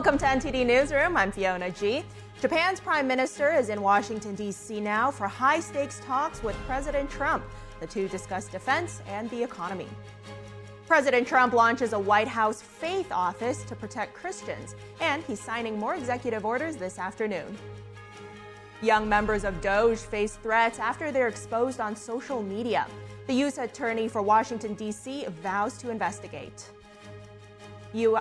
Welcome to NTD Newsroom. I'm Fiona G. Japan's prime minister is in Washington, D.C. now for high-stakes talks with President Trump. The two discuss defense and the economy. President Trump launches a White House faith office to protect Christians, and he's signing more executive orders this afternoon. Young members of DOGE face threats after they're exposed on social media. The U.S. Attorney for Washington, D.C. vows to investigate.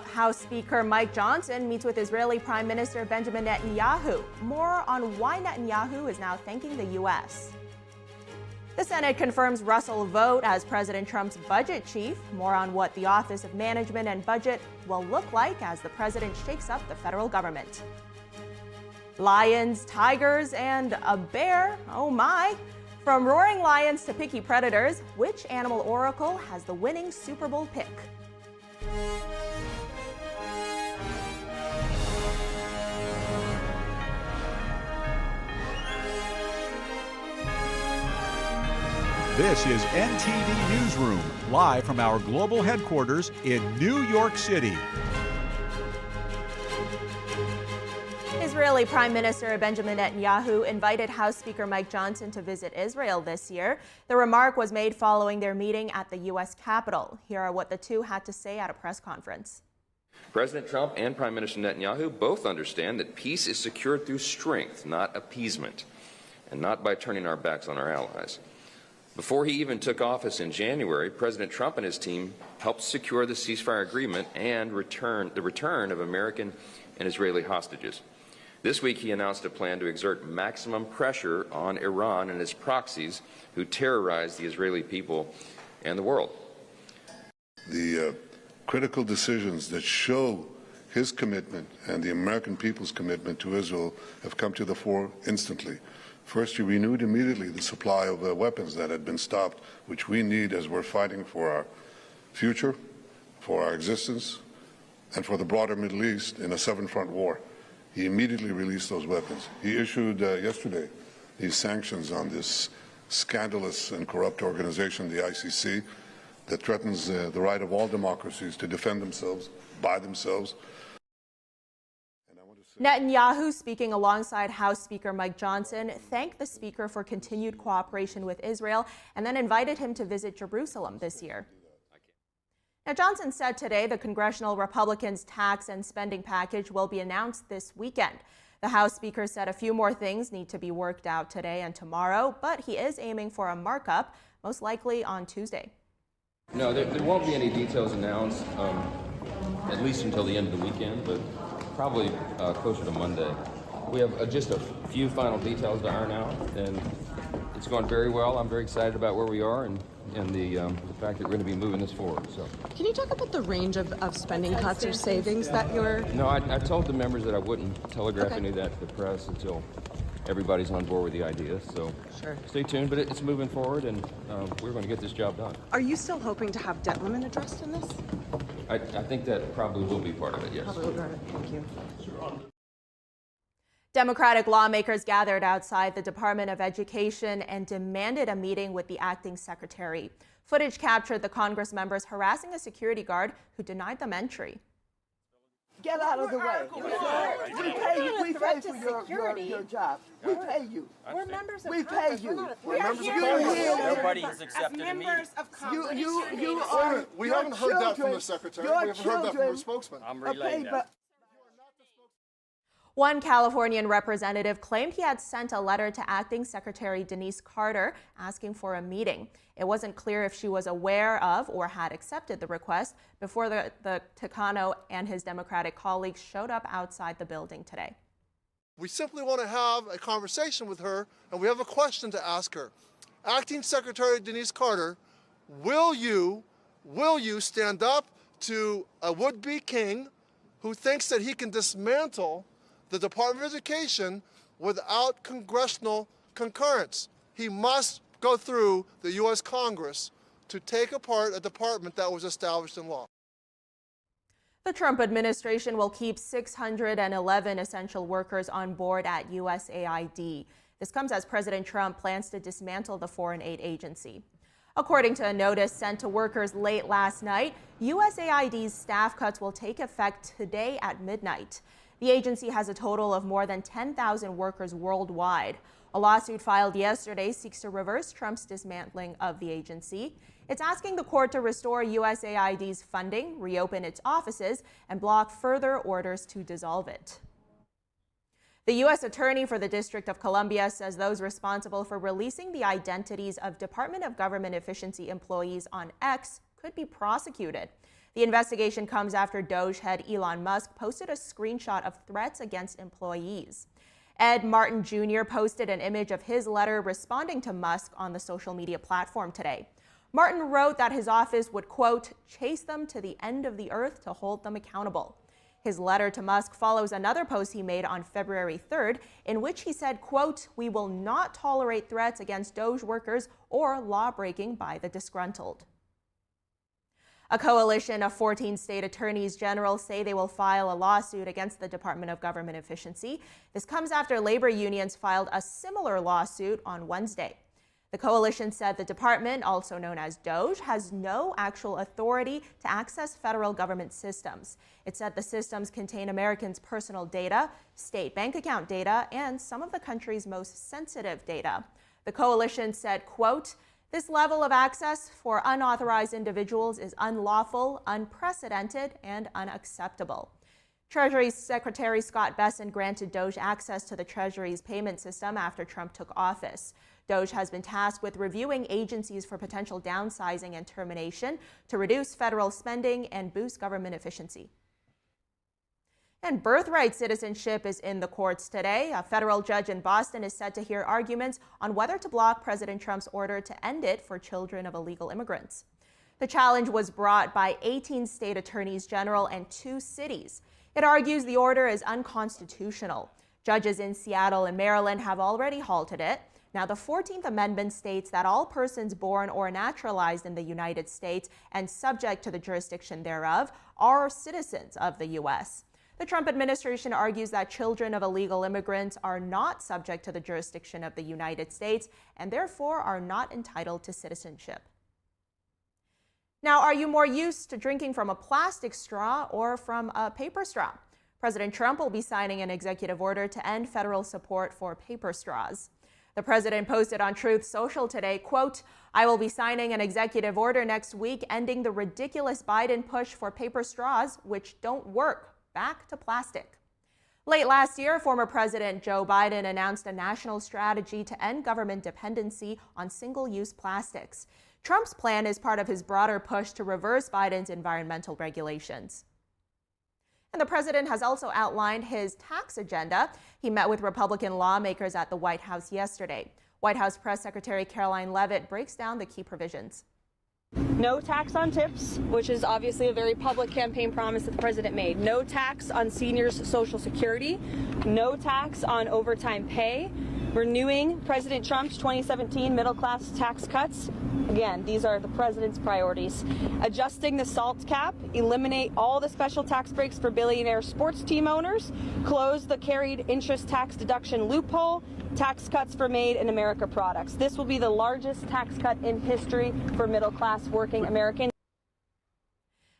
House Speaker Mike Johnson meets with Israeli Prime Minister Benjamin Netanyahu. More on why Netanyahu is now thanking the U.S. The Senate confirms Russell Vought as President Trump's budget chief. More on what the Office of Management and Budget will look like as the president shakes up the federal government. Lions, tigers, and a bear, oh my! From roaring lions to picky predators, which animal oracle has the winning Super Bowl pick? This is NTD Newsroom, live from our global headquarters in New York City. Israeli Prime Minister Benjamin Netanyahu invited House Speaker Mike Johnson to visit Israel this year. The remark was made following their meeting at the U.S. Capitol. Here are what the two had to say at a press conference. President Trump and Prime Minister Netanyahu both understand that peace is secured through strength, not appeasement, and not by turning our backs on our allies. Before he even took office in January, President Trump and his team helped secure the ceasefire agreement and the return of American and Israeli hostages. This week, he announced a plan to exert maximum pressure on Iran and its proxies who terrorize the Israeli people and the world. The critical decisions that show his commitment and the American people's commitment to Israel have come to the fore instantly. First, he renewed immediately the supply of weapons that had been stopped, which we need as we're fighting for our future, for our existence, and for the broader Middle East in a seven-front war. He immediately released those weapons. He issued yesterday these sanctions on this scandalous and corrupt organization, the ICC, that threatens the right of all democracies to defend themselves by themselves. Netanyahu, speaking alongside House Speaker Mike Johnson, thanked the speaker for continued cooperation with Israel and then invited him to visit Jerusalem this year. Now, Johnson said today the congressional Republicans' tax and spending package will be announced this weekend. The House Speaker said a few more things need to be worked out today and tomorrow, but he is aiming for a markup, most likely on Tuesday. No, there won't be any details announced, at least until the end of the weekend, but probably closer to Monday. We have just a few final details to iron out, and it's going very well. I'm very excited about where we are and the fact that we're going to be moving this forward. So, can you talk about the range of spending cuts or savings that you're... No, I told the members that I wouldn't telegraph any of that to the press until everybody's on board with the idea. So Stay tuned, but it's moving forward, and we're going to get this job done. Are you still hoping to have debt limit addressed in this? I think that probably will be part of it, yes. Probably will. Thank you. Democratic lawmakers gathered outside the Department of Education and demanded a meeting with the acting secretary. Footage captured the Congress members harassing a security guard who denied them entry. Get out of the way. We pay you. We pay for your job. We pay you. We're members of Congress. We pay you. We're members of Congress. Nobody has accepted a meeting. You are. We haven't heard that from the secretary. We haven't heard that from the spokesman. I'm relaying that. One Californian representative claimed he had sent a letter to Acting Secretary Denise Carter asking for a meeting. It wasn't clear if she was aware of or had accepted the request before the Tecano and his Democratic colleagues showed up outside the building today. We simply want to have a conversation with her, and we have a question to ask her. Acting Secretary Denise Carter, will you stand up to a would-be king who thinks that he can dismantle the Department of Education without congressional concurrence? He must go through the U.S. Congress to take apart a department that was established in law. The Trump administration will keep 611 essential workers on board at USAID. This comes as President Trump plans to dismantle the foreign aid agency. According to a notice sent to workers late last night, USAID's staff cuts will take effect today at midnight. The agency has a total of more than 10,000 workers worldwide. A lawsuit filed yesterday seeks to reverse Trump's dismantling of the agency. It's asking the court to restore USAID's funding, reopen its offices, and block further orders to dissolve it. The U.S. Attorney for the District of Columbia says those responsible for releasing the identities of Department of Government Efficiency employees on X could be prosecuted. The investigation comes after DOGE head Elon Musk posted a screenshot of threats against employees. Ed Martin Jr. posted an image of his letter responding to Musk on the social media platform today. Martin wrote that his office would, quote, chase them to the end of the earth to hold them accountable. His letter to Musk follows another post he made on February 3rd, in which he said, quote, we will not tolerate threats against DOGE workers or law-breaking by the disgruntled. A coalition of 14 state attorneys general say they will file a lawsuit against the Department of Government Efficiency. This comes after labor unions filed a similar lawsuit on Wednesday. The coalition said the department, also known as DOGE, has no actual authority to access federal government systems. It said the systems contain Americans' personal data, state bank account data, and some of the country's most sensitive data. The coalition said, quote, this level of access for unauthorized individuals is unlawful, unprecedented, and unacceptable. Treasury Secretary Scott Bessent granted DOGE access to the Treasury's payment system after Trump took office. DOGE has been tasked with reviewing agencies for potential downsizing and termination to reduce federal spending and boost government efficiency. And birthright citizenship is in the courts today. A federal judge in Boston is set to hear arguments on whether to block President Trump's order to end it for children of illegal immigrants. The challenge was brought by 18 state attorneys general and 2 cities. It argues the order is unconstitutional. Judges in Seattle and Maryland have already halted it. Now, the 14th Amendment states that all persons born or naturalized in the United States and subject to the jurisdiction thereof are citizens of the U.S. The Trump administration argues that children of illegal immigrants are not subject to the jurisdiction of the United States and therefore are not entitled to citizenship. Now, are you more used to drinking from a plastic straw or from a paper straw? President Trump will be signing an executive order to end federal support for paper straws. The president posted on Truth Social today, quote, I will be signing an executive order next week ending the ridiculous Biden push for paper straws, which don't work. Back to plastic. Late last year, former President Joe Biden announced a national strategy to end government dependency on single-use plastics. Trump's plan is part of his broader push to reverse Biden's environmental regulations. And the president has also outlined his tax agenda. He met with Republican lawmakers at the White House yesterday. White House Press Secretary Caroline Leavitt breaks down the key provisions. No tax on tips, which is obviously a very public campaign promise that the president made. No tax on seniors' Social Security. No tax on overtime pay. Renewing President Trump's 2017 middle-class tax cuts. Again, these are the president's priorities. Adjusting the SALT cap, eliminate all the special tax breaks for billionaire sports team owners, close the carried interest tax deduction loophole, tax cuts for Made in America products. This will be the largest tax cut in history for middle-class working Americans.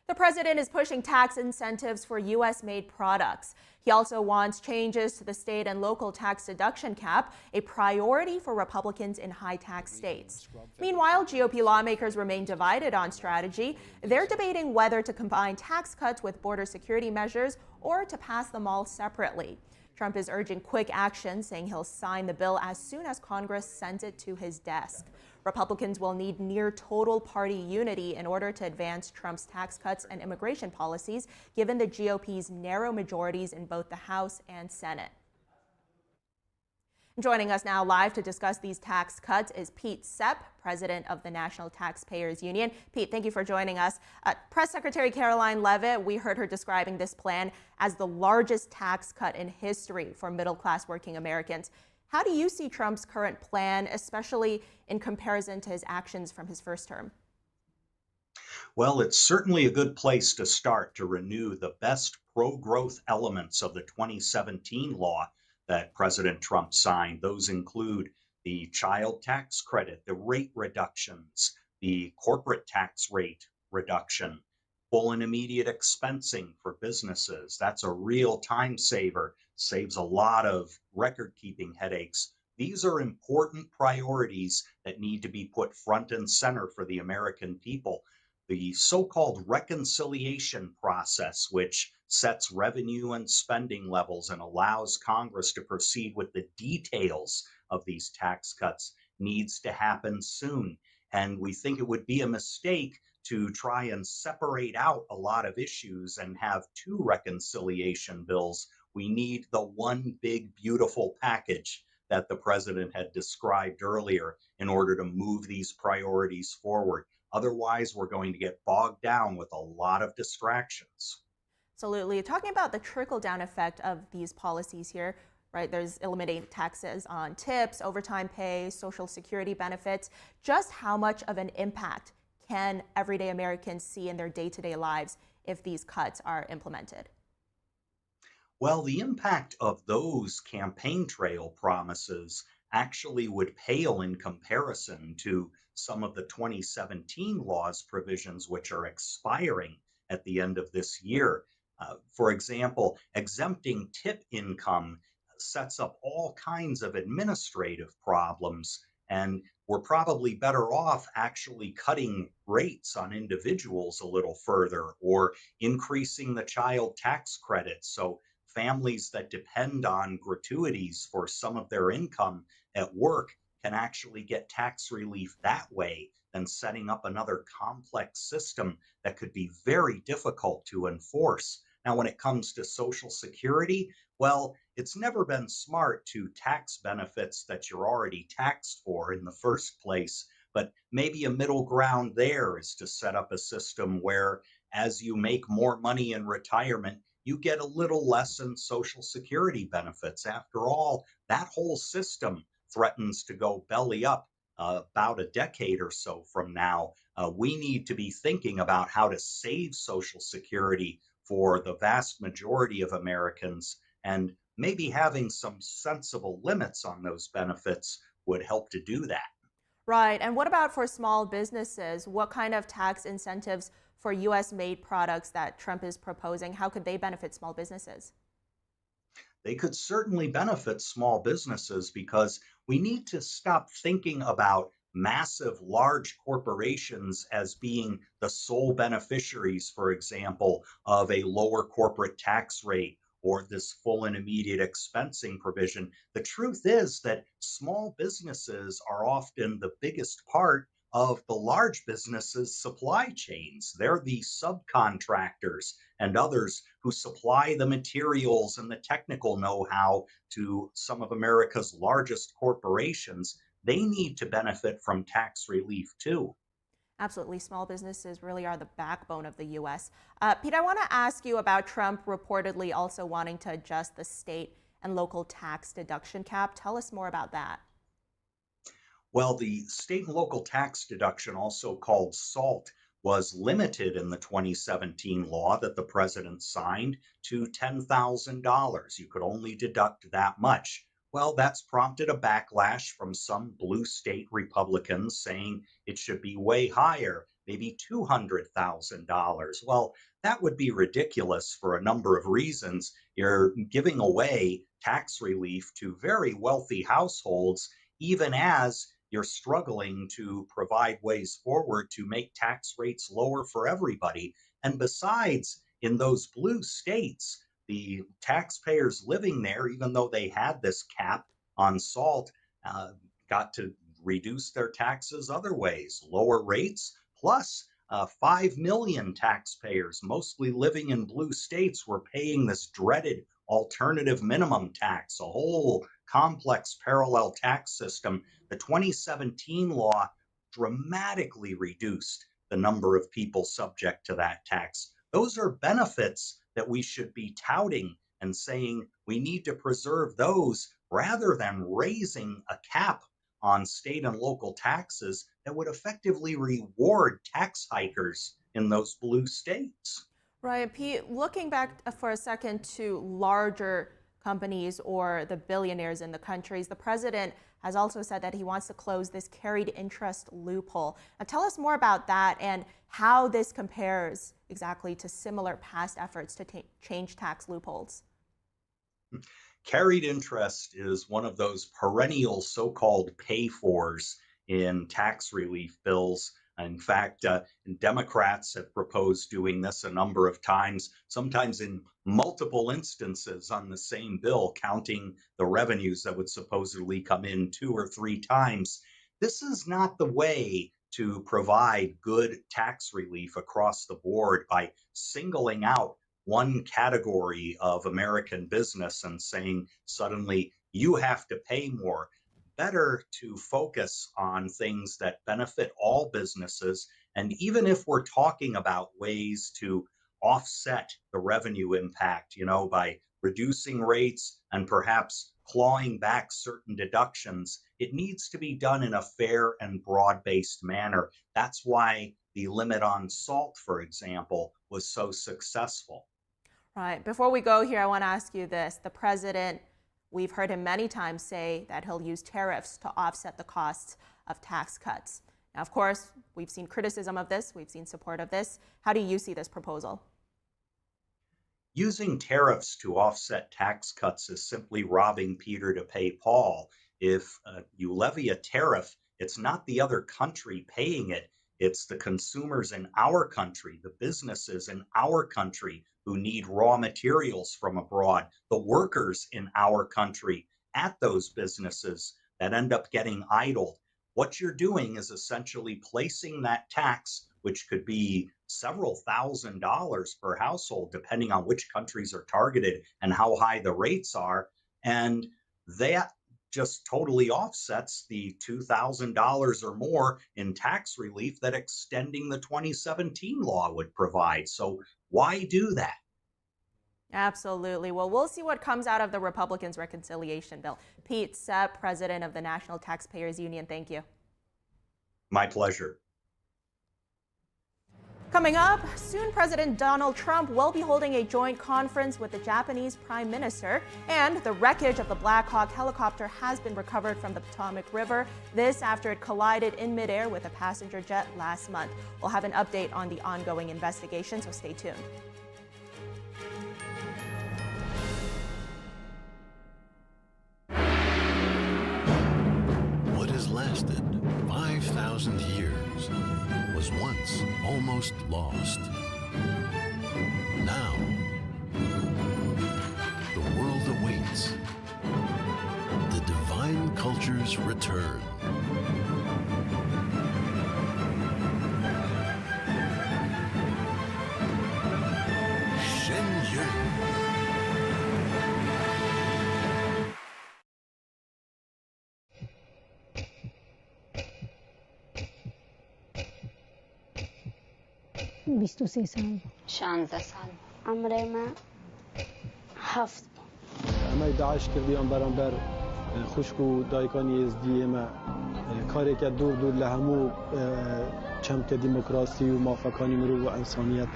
The president is pushing tax incentives for U.S.-made products. He also wants changes to the state and local tax deduction cap, a priority for Republicans in high-tax states. Meanwhile, GOP lawmakers remain divided on strategy. They're debating whether to combine tax cuts with border security measures or to pass them all separately. Trump is urging quick action, saying he'll sign the bill as soon as Congress sends it to his desk. Republicans will need near total party unity in order to advance Trump's tax cuts and immigration policies, given the GOP's narrow majorities in both the House and Senate. Joining us now live to discuss these tax cuts is Pete Sepp, president of the National Taxpayers Union. Pete, thank you for joining us. Press Secretary Caroline Leavitt, we heard her describing this plan as the largest tax cut in history for middle-class working Americans. How do you see Trump's current plan, especially in comparison to his actions from his first term? Well, it's certainly a good place to start to renew the best pro-growth elements of the 2017 law that President Trump signed. Those include the child tax credit, the rate reductions, the corporate tax rate reduction, full and immediate expensing for businesses. That's a real time saver, saves a lot of record keeping headaches. These are important priorities that need to be put front and center for the American people. The so-called reconciliation process, which sets revenue and spending levels and allows Congress to proceed with the details of these tax cuts, needs to happen soon. And we think it would be a mistake to try and separate out a lot of issues and have two reconciliation bills. We need the one big, beautiful package that the president had described earlier in order to move these priorities forward. Otherwise, we're going to get bogged down with a lot of distractions. Absolutely. Talking about the trickle-down effect of these policies here, right? There's eliminating taxes on tips, overtime pay, Social Security benefits. Just how much of an impact can everyday Americans see in their day-to-day lives if these cuts are implemented? Well, the impact of those campaign trail promises actually would pale in comparison to some of the 2017 law's provisions, which are expiring at the end of this year. For example, exempting tip income sets up all kinds of administrative problems, and we're probably better off actually cutting rates on individuals a little further or increasing the child tax credit so families that depend on gratuities for some of their income at work can actually get tax relief that way than setting up another complex system that could be very difficult to enforce. Now, when it comes to Social Security, well, it's never been smart to tax benefits that you're already taxed for in the first place, but maybe a middle ground there is to set up a system where as you make more money in retirement, you get a little less in Social Security benefits. After all, that whole system threatens to go belly up about a decade or so from now. We need to be thinking about how to save Social Security for the vast majority of Americans, and maybe having some sensible limits on those benefits would help to do that. Right. And what about for small businesses? What kind of tax incentives for U.S. made products that Trump is proposing? How could they benefit small businesses? They could certainly benefit small businesses because we need to stop thinking about massive, large corporations as being the sole beneficiaries, for example, of a lower corporate tax rate or this full and immediate expensing provision. The truth is that small businesses are often the biggest part of the large businesses' supply chains. They're the subcontractors and others who supply the materials and the technical know-how to some of America's largest corporations. They need to benefit from tax relief too. Absolutely. Small businesses really are the backbone of the U.S. Pete, I want to ask you about Trump reportedly also wanting to adjust the state and local tax deduction cap. Tell us more about that. Well, the state and local tax deduction, also called SALT, was limited in the 2017 law that the president signed to $10,000. You could only deduct that much. Well, that's prompted a backlash from some blue state Republicans saying it should be way higher, maybe $200,000. Well, that would be ridiculous for a number of reasons. You're giving away tax relief to very wealthy households, even as you're struggling to provide ways forward to make tax rates lower for everybody. And besides, in those blue states, the taxpayers living there, even though they had this cap on SALT, got to reduce their taxes other ways, lower rates, plus 5 million taxpayers, mostly living in blue states, were paying this dreaded alternative minimum tax, a whole complex parallel tax system. The 2017 law dramatically reduced the number of people subject to that tax. Those are benefits that we should be touting and saying we need to preserve those rather than raising a cap on state and local taxes that would effectively reward tax hikers in those blue states. Right, Pete, looking back for a second to larger companies or the billionaires in the countries. The president has also said that he wants to close this carried interest loophole. Now, tell us more about that and how this compares exactly to similar past efforts to change tax loopholes. Carried interest is one of those perennial so-called pay-fors in tax relief bills. In fact, Democrats have proposed doing this a number of times, sometimes in multiple instances on the same bill, counting the revenues that would supposedly come in 2 or 3 times. This is not the way to provide good tax relief across the board by singling out one category of American business and saying suddenly you have to pay more. Better to focus on things that benefit all businesses. And even if we're talking about ways to offset the revenue impact, by reducing rates and perhaps clawing back certain deductions, it needs to be done in a fair and broad-based manner. That's why the limit on salt, for example, was so successful. Right. Before we go here, I want to ask you this. The president, we've heard him many times say that he'll use tariffs to offset the costs of tax cuts. Now, of course, we've seen criticism of this. We've seen support of this. How do you see this proposal? Using tariffs to offset tax cuts is simply robbing Peter to pay Paul. If you levy a tariff, it's not the other country paying it. It's the consumers in our country, the businesses in our country who need raw materials from abroad, the workers in our country at those businesses that end up getting idled. What you're doing is essentially placing that tax, which could be several $1,000s per household, depending on which countries are targeted and how high the rates are. And that just totally offsets the $2,000 or more in tax relief that extending the 2017 law would provide. So why do that? Absolutely. Well, we'll see what comes out of the Republicans' reconciliation bill. Pete Sepp, president of the National Taxpayers Union, thank you. My pleasure. Coming up, soon President Donald Trump will be holding a joint conference with the Japanese Prime Minister, and the wreckage of the Black Hawk helicopter has been recovered from the Potomac River. This after it collided in midair with a passenger jet last month. We'll have an update on the ongoing investigation, so stay tuned. What has lasted 5,000 years was once almost lost. Now, the world awaits the divine culture's return. بیست و سه سال 16 سال عمري ما هفت اما داعش کردیان برانبر خشک و دایکانی ازدی ما کاری که دور لهمو چمت دموکراسی و موافقانی مرو و انسانیت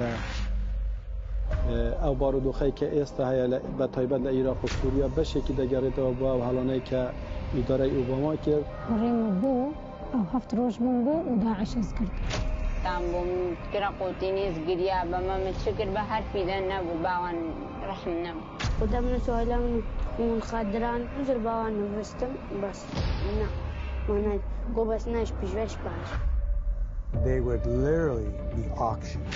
او بارودوخی که است های به تایبت لعراق و سوریا بشه که دگرت با و حالانه که اداره اوباما کرد ریم بو او هفت روز بو و داعش از کرد تامبوم كرا قوتينيز قريا بما متشكر بهر فيدان نبو باوان رحم نبو ودمنا سؤالان من خادران نزل باوان نفستم بس نا وانا قوبس ناش بجوش باش. They would literally be auctioned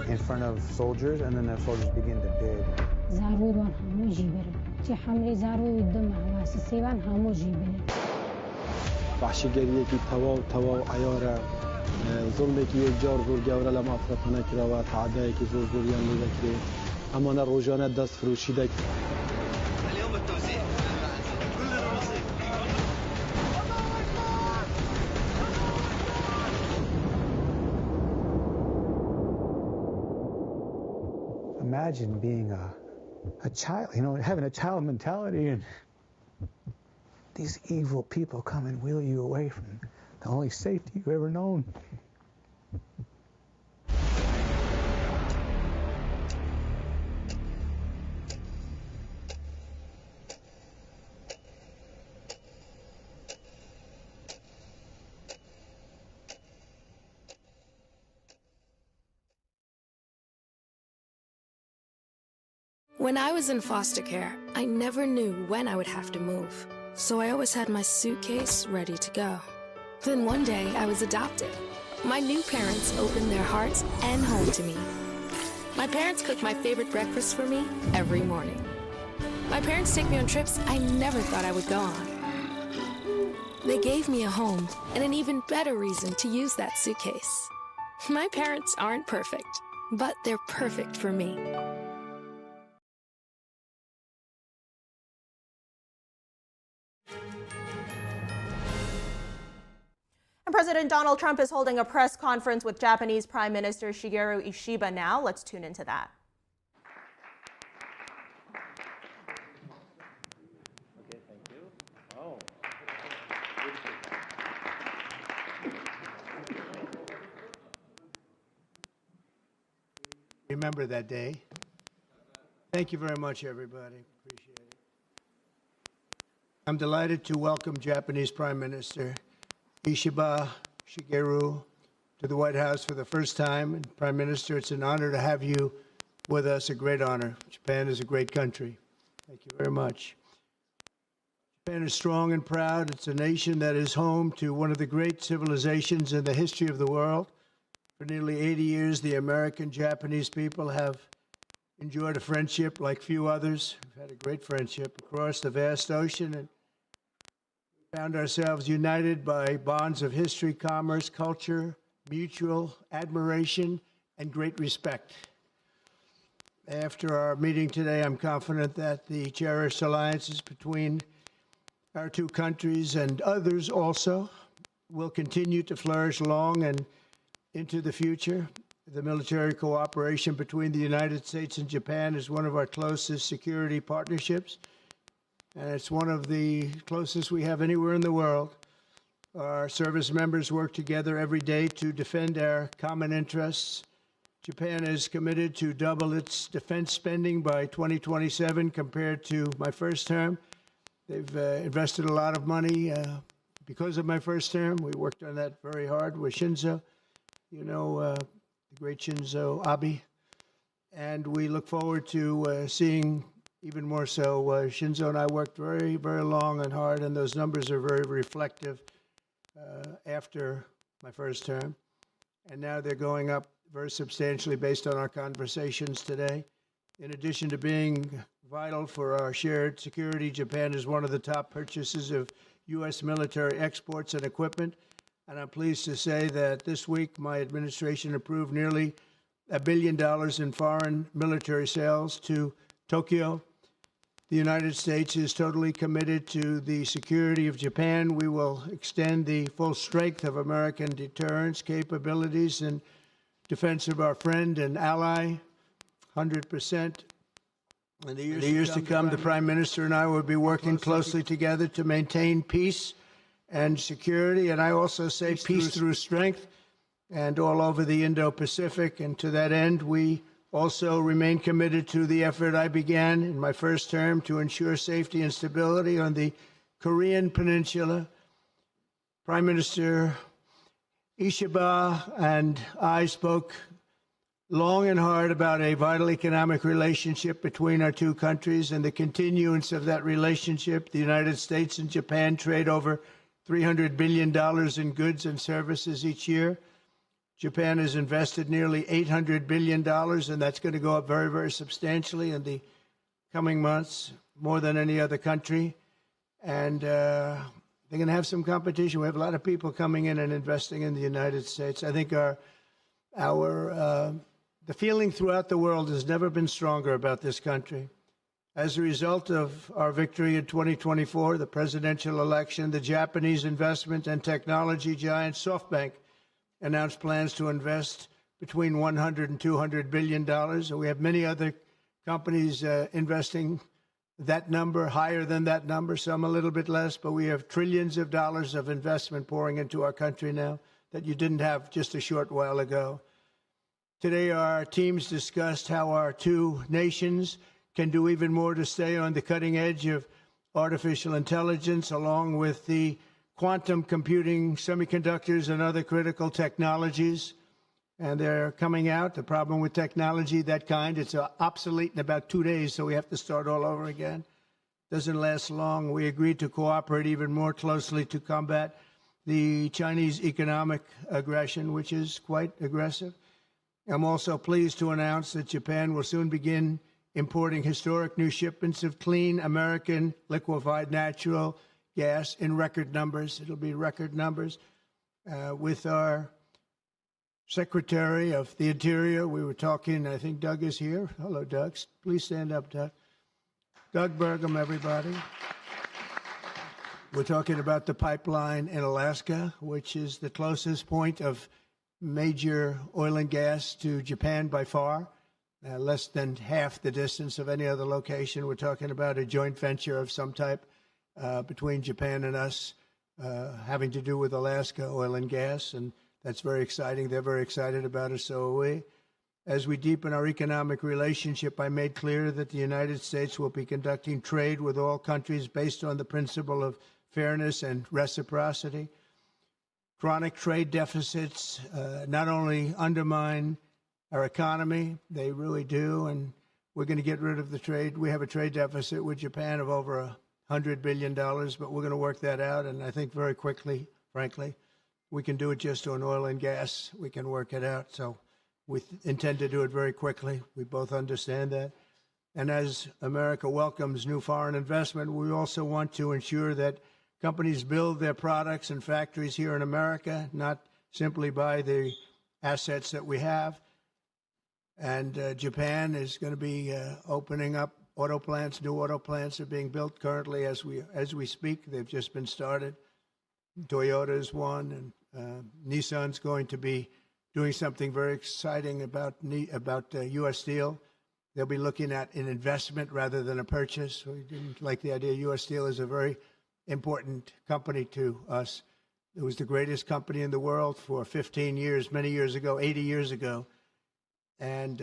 in front of soldiers, and then the soldiers begin to bid. زارود وان همو جيبرم تي حملي زارود الدم واسسي وان همو جيبرم وحشیگریه که توا عیاره ظلمی که یک جار زور گوره لما افرطانه کرده و تعدایی که زور زوریان لیده کرده اما نه روزانه دست فروشیده کرده. اليوم التوزيع كلنا نصيب. Imagine being a child, having a child mentality, and these evil people come and wheel you away from the only safety you've ever known. When I was in foster care, I never knew when I would have to move, so I always had my suitcase ready to go. Then one day, I was adopted. My new parents opened their hearts and home to me. My parents cook my favorite breakfast for me every morning. My parents take me on trips I never thought I would go on. They gave me a home and an even better reason to use that suitcase. My parents aren't perfect, but they're perfect for me. And President Donald Trump is holding a press conference with Japanese Prime Minister Shigeru Ishiba now. Let's tune into that. Okay, thank you. Oh. Remember that day. Thank you very much, everybody. Appreciate it. I'm delighted to welcome Japanese Prime Minister Ishiba Shigeru to the White House for the first time. And Prime Minister, it's an honor to have you with us, a great honor. Japan is a great country. Thank you very much. Japan is strong and proud. It's a nation that is home to one of the great civilizations in the history of the world. For nearly 80 years, the American-Japanese people have enjoyed a friendship like few others. We've had a great friendship across the vast ocean, and found ourselves united by bonds of history, commerce, culture, mutual admiration, and great respect. After our meeting today, I'm confident that the cherished alliances between our two countries and others also will continue to flourish long and into the future. The military cooperation between the United States and Japan is one of our closest security partnerships, and it's one of the closest we have anywhere in the world. Our service members work together every day to defend our common interests. Japan is committed to double its defense spending by 2027 compared to my first term. They've invested a lot of money because of my first term. We worked on that very hard with Shinzo, the great Shinzo Abe. And we look forward to seeing even more so. Shinzo and I worked very, very long and hard, and those numbers are very reflective after my first term. And now they're going up very substantially based on our conversations today. In addition to being vital for our shared security, Japan is one of the top purchasers of U.S. military exports and equipment. And I'm pleased to say that this week my administration approved nearly $1 billion in foreign military sales to Tokyo. The United States is totally committed to the security of Japan. We will extend the full strength of American deterrence capabilities in defense of our friend and ally, 100%. In the years to come, the Prime Minister and I will be working closely together to maintain peace and security, and I also say peace through strength, and all over the Indo-Pacific. And to that end, we also remain committed to the effort I began in my first term to ensure safety and stability on the Korean Peninsula. Prime Minister Ishiba and I spoke long and hard about a vital economic relationship between our two countries and the continuance of that relationship. The United States and Japan trade over $300 billion in goods and services each year. Japan has invested nearly $800 billion, and that's going to go up very, very substantially in the coming months, more than any other country. And they're going to have some competition. We have a lot of people coming in and investing in the United States. I think the feeling throughout the world has never been stronger about this country. As a result of our victory in 2024, the presidential election, the Japanese investment and technology giant SoftBank announced plans to invest between $100 and $200 billion. And we have many other companies investing that number, higher than that number, some a little bit less, but we have trillions of dollars of investment pouring into our country now that you didn't have just a short while ago. Today, our teams discussed how our two nations can do even more to stay on the cutting edge of artificial intelligence, along with the quantum computing, semiconductors, and other critical technologies. and they're coming out. The problem with technology, that kind, it's obsolete in about 2 days, so we have to start all over again. Doesn't last long. We agreed to cooperate even more closely to combat the Chinese economic aggression, which is quite aggressive. I'm also pleased to announce that Japan will soon begin importing historic new shipments of clean American liquefied natural gas in record numbers. It'll be record numbers. With our Secretary of the Interior, we were talking, I think Doug is here. Hello, Doug. Please stand up, Doug. Doug Burgum, everybody. We're talking about the pipeline in Alaska, which is the closest point of major oil and gas to Japan by far, less than half the distance of any other location. We're talking about a joint venture of some type between Japan and us, having to do with Alaska oil and gas, and that's very exciting. They're very excited about it, so are we. As we deepen our economic relationship, I made clear that the United States will be conducting trade with all countries based on the principle of fairness and reciprocity. Chronic trade deficits not only undermine our economy, they really do, and we're going to get rid of the trade. We have a trade deficit with Japan of over $100 billion, but we're going to work that out, and I think very quickly, frankly. We can do it just on oil and gas. We can work it out, so we intend to do it very quickly. We both understand that. And as America welcomes new foreign investment, we also want to ensure that companies build their products and factories here in America, not simply buy the assets that we have. And Japan is going to be opening up auto plants. New auto plants are being built currently as we speak. They've just been started. Toyota is one, and Nissan's going to be doing something very exciting about U.S. Steel. They'll be looking at an investment rather than a purchase. We didn't like the idea. U.S. Steel is a very important company to us. It was the greatest company in the world for 15 years, many years ago, 80 years ago. And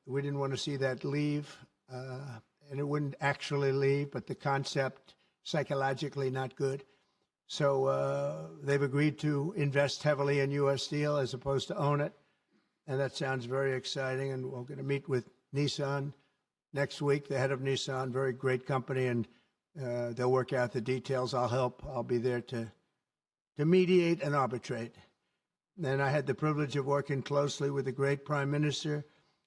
we didn't want to see that leave. And it wouldn't actually leave, but the concept, psychologically not good. So they've agreed to invest heavily in U.S. Steel as opposed to own it. And that sounds very exciting. And we're going to meet with Nissan next week, the head of Nissan, very great company, and they'll work out the details. I'll help. I'll be there to mediate and arbitrate. And I had the privilege of working closely with the great Prime Minister,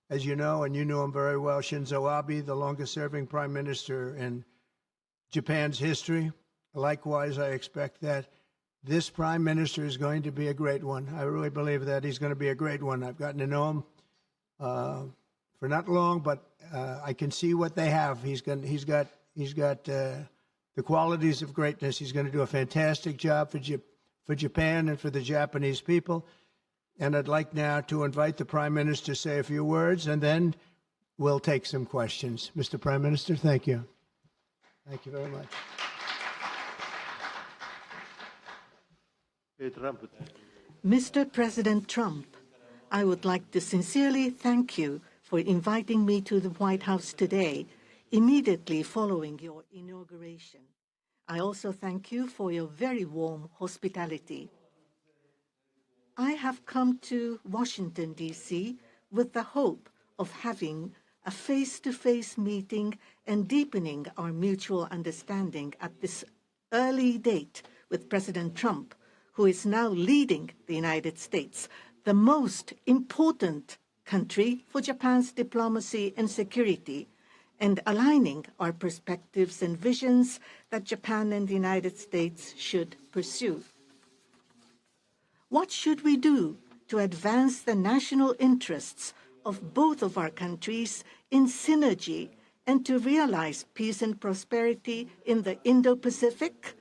as you know, and you know him very well, Shinzo Abe, the longest-serving Prime Minister in Japan's history. Likewise, I expect that this Prime Minister is going to be a great one. I really believe that he's going to be a great one. I've gotten to know him for not long, but I can see what they have. He's got the qualities of greatness. He's going to do a fantastic job for Japan and for the Japanese people. And I'd like now to invite the Prime Minister to say a few words, and then we'll take some questions. Mr. Prime Minister, thank you. Thank you very much. Mr. President Trump, I would like to sincerely thank you for inviting me to the White House today, immediately following your inauguration. I also thank you for your very warm hospitality. I have come to Washington, D.C. with the hope of having a face-to-face meeting and deepening our mutual understanding at this early date with President Trump, who is now leading the United States, the most important country for Japan's diplomacy and security, and aligning our perspectives and visions that Japan and the United States should pursue. What should we do to advance the national interests of both of our countries in synergy and to realize peace and prosperity in the Indo-Pacific?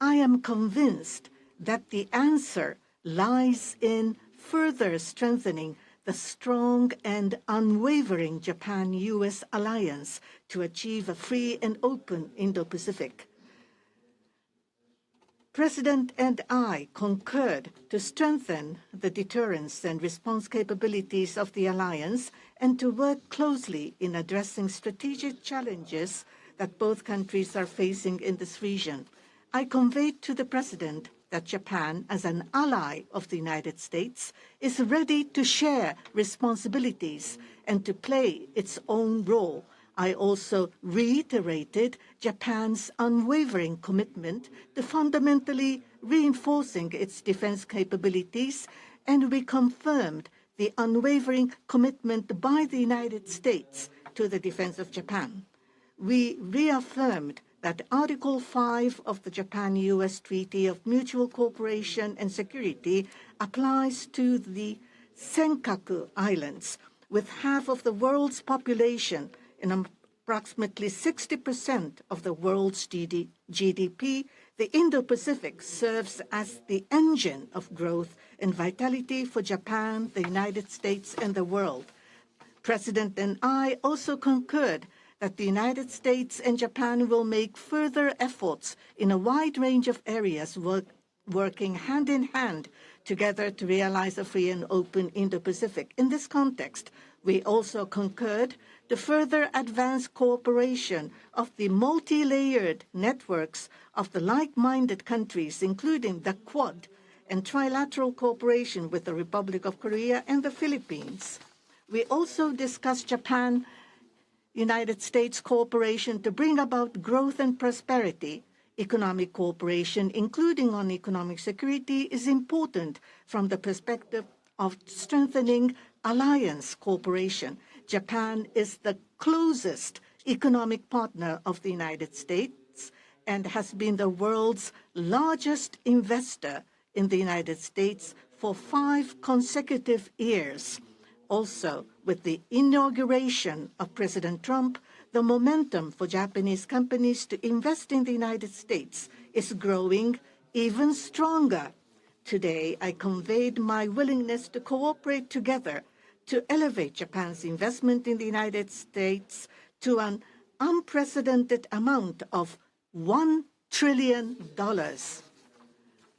I am convinced that the answer lies in further strengthening the strong and unwavering Japan-U.S. alliance to achieve a free and open Indo-Pacific. President and I concurred to strengthen the deterrence and response capabilities of the alliance and to work closely in addressing strategic challenges that both countries are facing in this region. I conveyed to the President that Japan, as an ally of the United States, is ready to share responsibilities and to play its own role. I also reiterated Japan's unwavering commitment to fundamentally reinforcing its defense capabilities, and we confirmed the unwavering commitment by the United States to the defense of Japan. We reaffirmed that Article 5 of the Japan-U.S. Treaty of Mutual Cooperation and Security applies to the Senkaku Islands, with half of the world's population and approximately 60% of the world's GDP. The Indo-Pacific serves as the engine of growth and vitality for Japan, the United States, and the world. President and I also concurred that the United States and Japan will make further efforts in a wide range of areas, working hand in hand together to realize a free and open Indo-Pacific. In this context, we also concurred to further advance cooperation of the multi-layered networks of the like-minded countries, including the Quad, and trilateral cooperation with the Republic of Korea and the Philippines. We also discussed Japan-United States cooperation to bring about growth and prosperity. Economic cooperation, including on economic security, is important from the perspective of strengthening alliance cooperation. Japan is the closest economic partner of the United States and has been the world's largest investor in the United States for 5 consecutive years. Also, with the inauguration of President Trump, the momentum for Japanese companies to invest in the United States is growing even stronger. Today, I conveyed my willingness to cooperate together to elevate Japan's investment in the United States to an unprecedented amount of $1 trillion.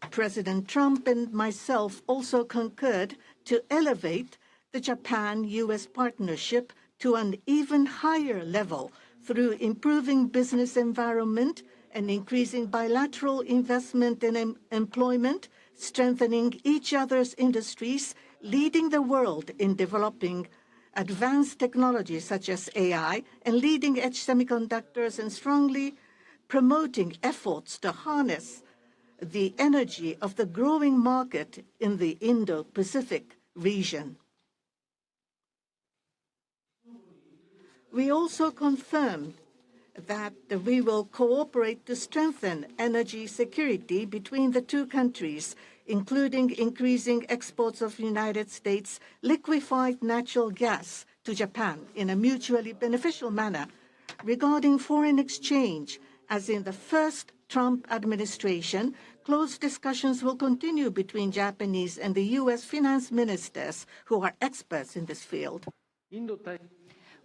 President Trump and myself also concurred to elevate the Japan-U.S. partnership to an even higher level through improving business environment and increasing bilateral investment and employment, strengthening each other's industries, leading the world in developing advanced technologies such as AI and leading-edge semiconductors, and strongly promoting efforts to harness the energy of the growing market in the Indo-Pacific region. We also confirmed that we will cooperate to strengthen energy security between the two countries, including increasing exports of United States liquefied natural gas to Japan in a mutually beneficial manner. Regarding foreign exchange, as in the first Trump administration, close discussions will continue between Japanese and the U.S. finance ministers, who are experts in this field.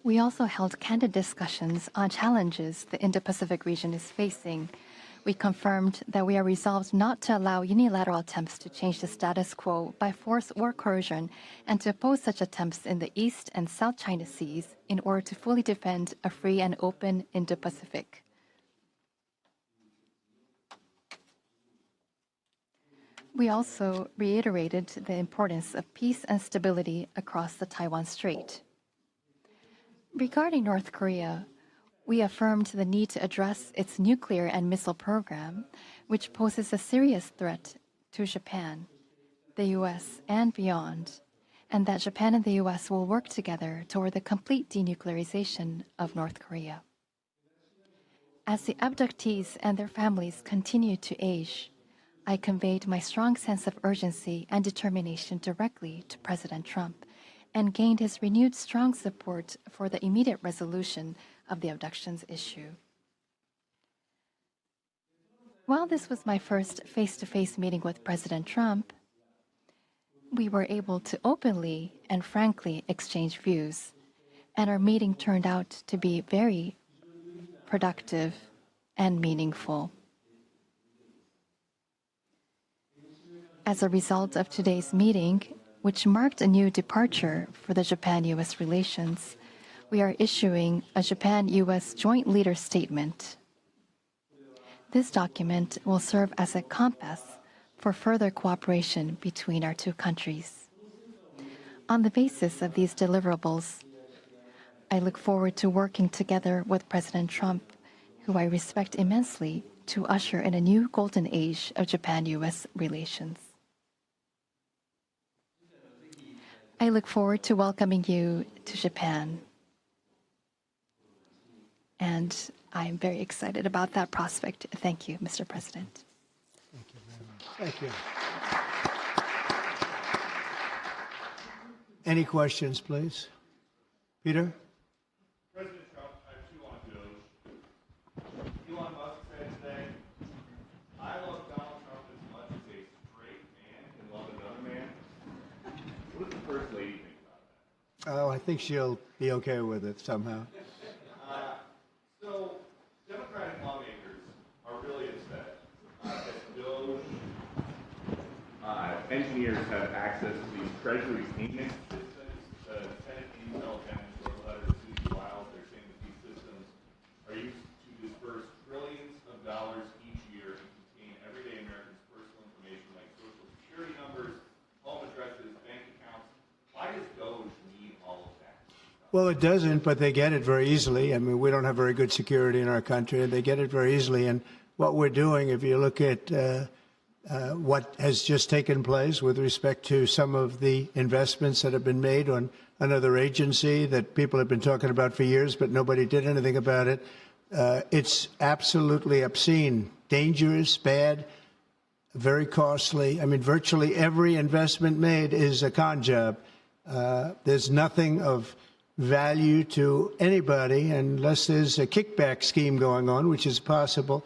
We also held candid discussions on challenges the Indo-Pacific region is facing. We confirmed that we are resolved not to allow unilateral attempts to change the status quo by force or coercion, and to oppose such attempts in the East and South China Seas in order to fully defend a free and open Indo-Pacific. We also reiterated the importance of peace and stability across the Taiwan Strait. Regarding North Korea, we affirmed the need to address its nuclear and missile program, which poses a serious threat to Japan, the U.S., and beyond, and that Japan and the U.S. will work together toward the complete denuclearization of North Korea. As the abductees and their families continue to age, I conveyed my strong sense of urgency and determination directly to President Trump, and gained his renewed strong support for the immediate resolution of the abductions issue. While this was my first face-to-face meeting with President Trump, we were able to openly and frankly exchange views, and our meeting turned out to be very productive and meaningful. As a result of today's meeting, which marked a new departure for the Japan-U.S. relations, we are issuing a Japan-U.S. Joint Leader Statement. This document will serve as a compass for further cooperation between our two countries. On the basis of these deliverables, I look forward to working together with President Trump, who I respect immensely, to usher in a new golden age of Japan-U.S. relations. I look forward to welcoming you to Japan. And I'm very excited about that prospect. Thank you, Mr. President. Thank you very much. Thank you. Any questions, please? Peter? President Trump, I have two on DOGE. Elon Musk said today, I love Donald Trump as much as a straight man can love another man. What does the First Lady think about that? Oh, I think she'll be okay with it somehow. So, Democratic lawmakers are really upset that DOGE engineers have access to these Treasury payment systems. The Senate Intel Defense wrote a letter to Susie Wiles. They're saying that these systems are used to disperse trillions of dollars each year and contain everyday Americans' personal information like social security numbers, home addresses, bank accounts. Why does DOGE need all of that? Well, it doesn't, but they get it very easily. I mean, we don't have very good security in our country, and they get it very easily. And what we're doing, if you look at what has just taken place with respect to some of the investments that have been made on another agency that people have been talking about for years, but nobody did anything about it, it's absolutely obscene, dangerous, bad, very costly. I mean, virtually every investment made is a con job. There's nothing of value to anybody unless there's a kickback scheme going on, which is possible.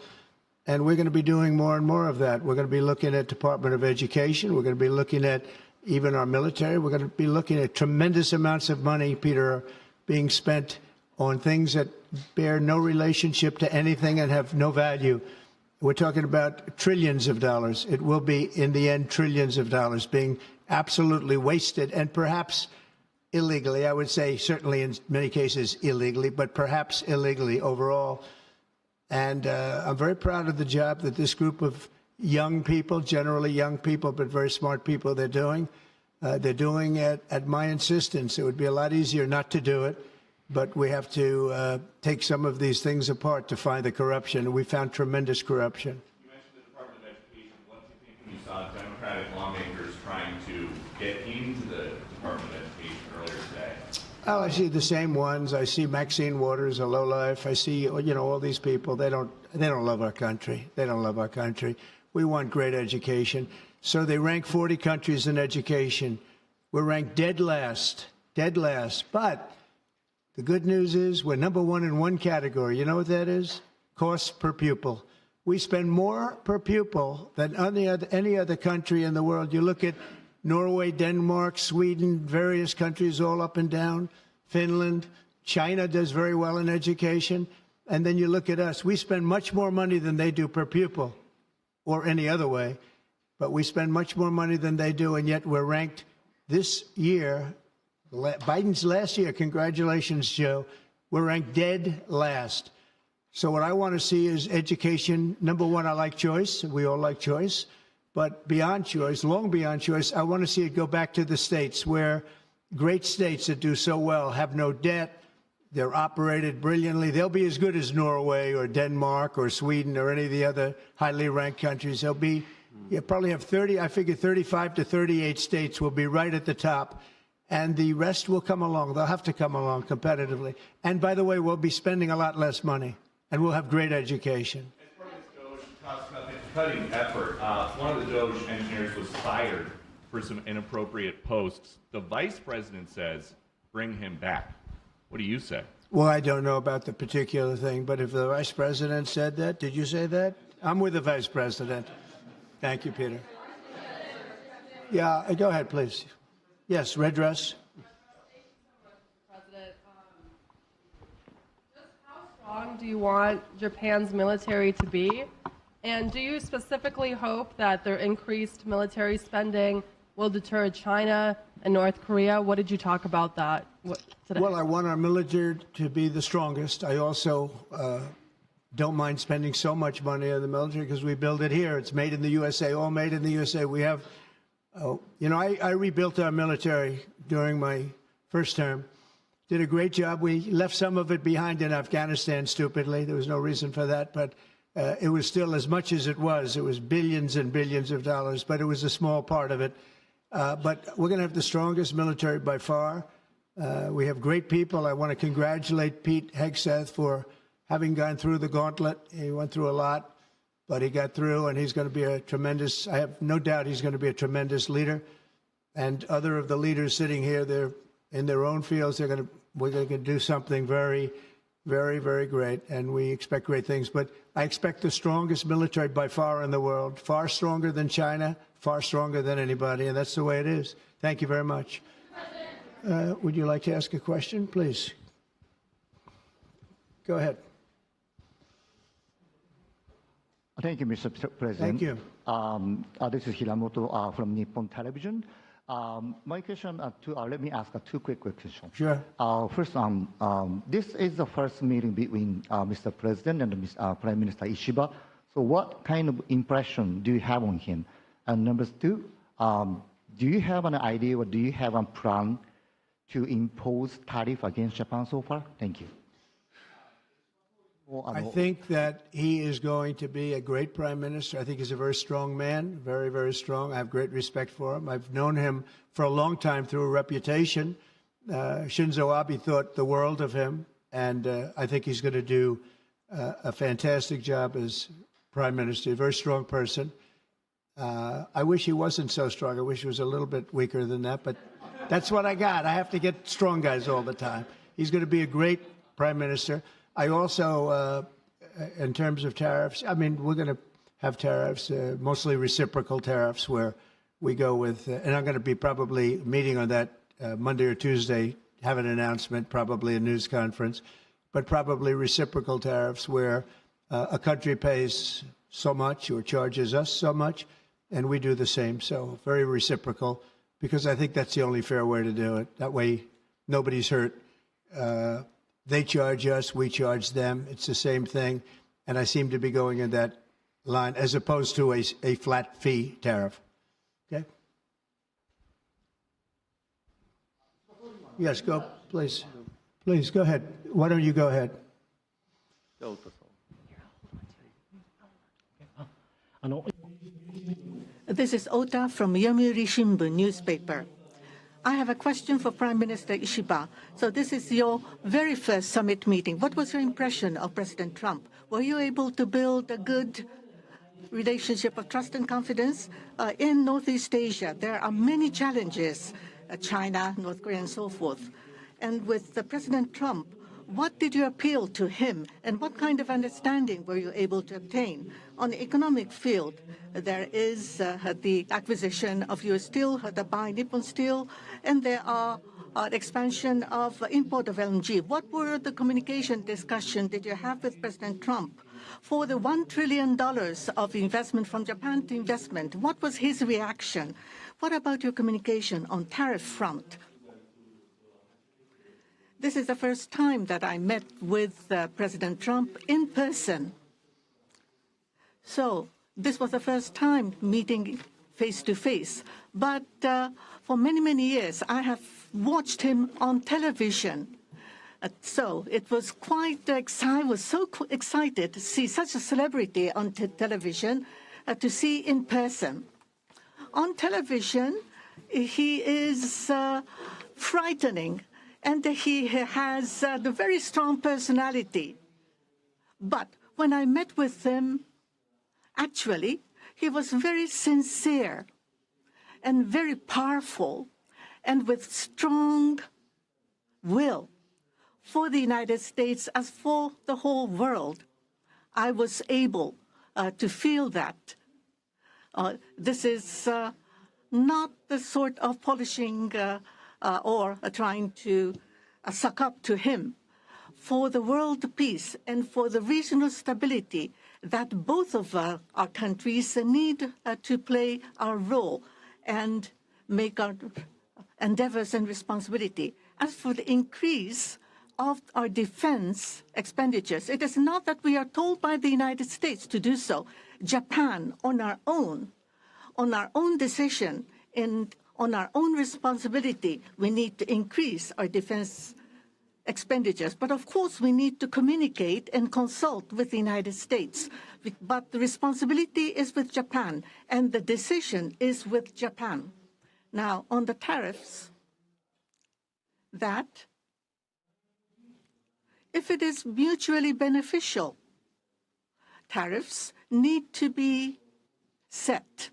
And we're going to be doing more and more of that. We're going to be looking at Department of Education. We're going to be looking at even our military. We're going to be looking at tremendous amounts of money, Peter, being spent on things that bear no relationship to anything and have no value. We're talking about trillions of dollars. It will be, in the end, trillions of dollars being absolutely wasted, and perhaps illegally. I would say certainly in many cases illegally, but perhaps illegally overall. And I'm very proud of the job that this group of young people, generally young people, but very smart people, they're doing. They're doing it at my insistence. It would be a lot easier not to do it, but we have to take some of these things apart to find the corruption. And we found tremendous corruption. You mentioned the Department of Education. What do you think when you saw Democratic lawmakers trying to get into the Department of Education earlier today? Oh, I see the same ones. I see Maxine Waters, a lowlife. I see, you know, all these people. They don't love our country. They don't love our country. We want great education. So they rank 40 countries in education. We're ranked dead last. But the good news is we're number one in one category. You know what that is? Cost per pupil. We spend more per pupil than any other country in the world. You look at Norway, Denmark, Sweden, various countries all up and down, Finland, China does very well in education. And then you look at us. We spend much more money than they do per pupil or any other way, but we spend much more money than they do, and yet we're ranked this year, Biden's last year, congratulations, Joe, we're ranked dead last. So what I want to see is education. Number one, I like choice. We all like choice. But beyond choice, long beyond choice, I want to see it go back to the states where great states that do so well have no debt. They're operated brilliantly. They'll be as good as Norway or Denmark or Sweden or any of the other highly ranked countries. They'll be, you probably have 35 to 38 states will be right at the top. And the rest will come along. They'll have to come along competitively. And by the way, we'll be spending a lot less money and we'll have great education. Talks about the cutting effort. One of the DOGE engineers was fired for some inappropriate posts. The vice president says, bring him back. What do you say? Well, I don't know about the particular thing, but if the vice president said that, did you say that? I'm with the vice president. Thank you, Peter. Yeah, go ahead, please. Yes, red dress. President, just how strong do you want Japan's military to be? And do you specifically hope that their increased military spending will deter China and North Korea? What did you talk about that today? Well, I want our military to be the strongest. I also don't mind spending so much money on the military because we build it here. It's made in the USA, all made in the USA. We have, I rebuilt our military during my first term. Did a great job. We left some of it behind in Afghanistan, stupidly. There was no reason for that, but it was still as much as it was. It was billions and billions of dollars, but it was a small part of it. But we're going to have the strongest military by far. We have great people. I want to congratulate Pete Hegseth for having gone through the gauntlet. He went through a lot, but he got through, and he's going to be a tremendous, I have no doubt he's going to be a tremendous leader. And other of the leaders sitting here, they're in their own fields. We're going to do something very, very, very great, and we expect great things. But I expect the strongest military by far in the world, far stronger than China, far stronger than anybody, and that's the way it is. Thank you very much. Would you like to ask a question, please? Go ahead. Thank you, Mr. President. Thank you. This is Hiramoto from Nippon Television. My question, let me ask two quick questions. Sure. First, this is the first meeting between Mr. President and Prime Minister Ishiba. So what kind of impression do you have on him? And number two, do you have an idea or do you have a plan to impose tariff against Japan so far? Thank you. I think that he is going to be a great prime minister. I think he's a very strong man, very, very strong. I have great respect for him. I've known him for a long time through a reputation. Shinzo Abe thought the world of him, and I think he's going to do a fantastic job as prime minister. A very strong person. I wish he wasn't so strong. I wish he was a little bit weaker than that, but that's what I got. I have to get strong guys all the time. He's going to be a great prime minister. I also, in terms of tariffs, I mean, we're going to have tariffs, mostly reciprocal tariffs, where we go with, and I'm going to be probably meeting on that Monday or Tuesday, have an announcement, probably a news conference, but probably reciprocal tariffs where a country pays so much or charges us so much, and we do the same. So very reciprocal, because I think that's the only fair way to do it. That way, nobody's hurt. They charge us, we charge them. It's the same thing. And I seem to be going in that line as opposed to a flat fee tariff. Okay? Yes, go, please. Please, go ahead. Why don't you go ahead? This is Ota from Yomiuri Shimbun newspaper. I have a question for Prime Minister Ishiba. So this is your very first summit meeting. What was your impression of President Trump? Were you able to build a good relationship of trust and confidence? In Northeast Asia, there are many challenges, China, North Korea, and so forth. And with President Trump, what did you appeal to him, and what kind of understanding were you able to obtain? On the economic field, there is the acquisition of U.S. Steel, the buy Nippon Steel, and there are expansion of import of LNG. What were the communication discussion did you have with President Trump? For the $1 trillion of investment from Japan to investment, what was his reaction? What about your communication on tariff front? This is the first time that I met with President Trump in person. So this was the first time meeting face-to-face. But for many, many years, I have watched him on television. So it was quite I was so excited to see such a celebrity on television, to see in person. On television, he is frightening. And he has a very strong personality. But when I met with him, actually, he was very sincere and very powerful and with strong will for the United States as for the whole world. I was able to feel that. This is not the sort of polishing or trying to suck up to him. For the world peace and for the regional stability that both of our countries need to play our role and make our endeavors and responsibility. As for the increase of our defense expenditures. It is not that we are told by the United States to do so. Japan, on our own decision and on our own responsibility, we need to increase our defense expenditures. But of course, we need to communicate and consult with the United States. But the responsibility is with Japan, and the decision is with Japan. Now, on the tariffs, that if it is mutually beneficial, tariffs need to be set.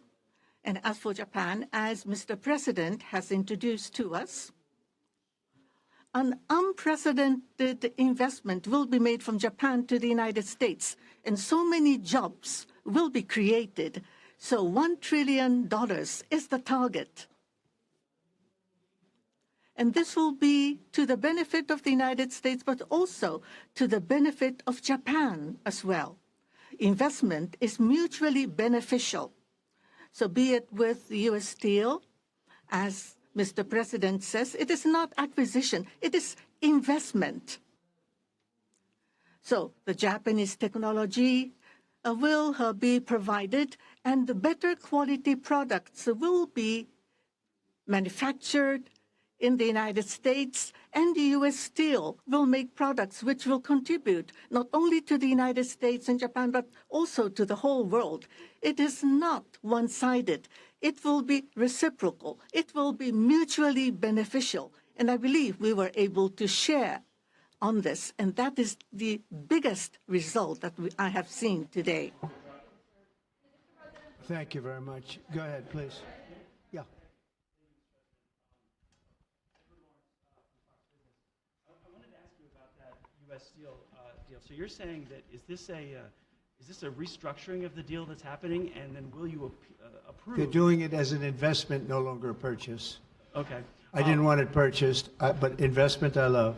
And as for Japan, as Mr. President has introduced to us, an unprecedented investment will be made from Japan to the United States, and so many jobs will be created. So $1 trillion is the target. And this will be to the benefit of the United States, but also to the benefit of Japan as well. Investment is mutually beneficial. So be it with U.S. Steel, as Mr. President says, it is not acquisition, it is investment. So the Japanese technology will be provided, and the better quality products will be manufactured in the United States, and the U.S. Steel will make products which will contribute not only to the United States and Japan, but also to the whole world. It is not one-sided. It will be reciprocal. It will be mutually beneficial. And I believe we were able to share on this, and that is the biggest result that I have seen today. Thank you very much. Go ahead, please. Yeah. U.S. Steel deal. So you're saying that is this a restructuring of the deal that's happening, and then will you approve? They're doing it as an investment, no longer a purchase. Okay. I didn't want it purchased, but investment I love.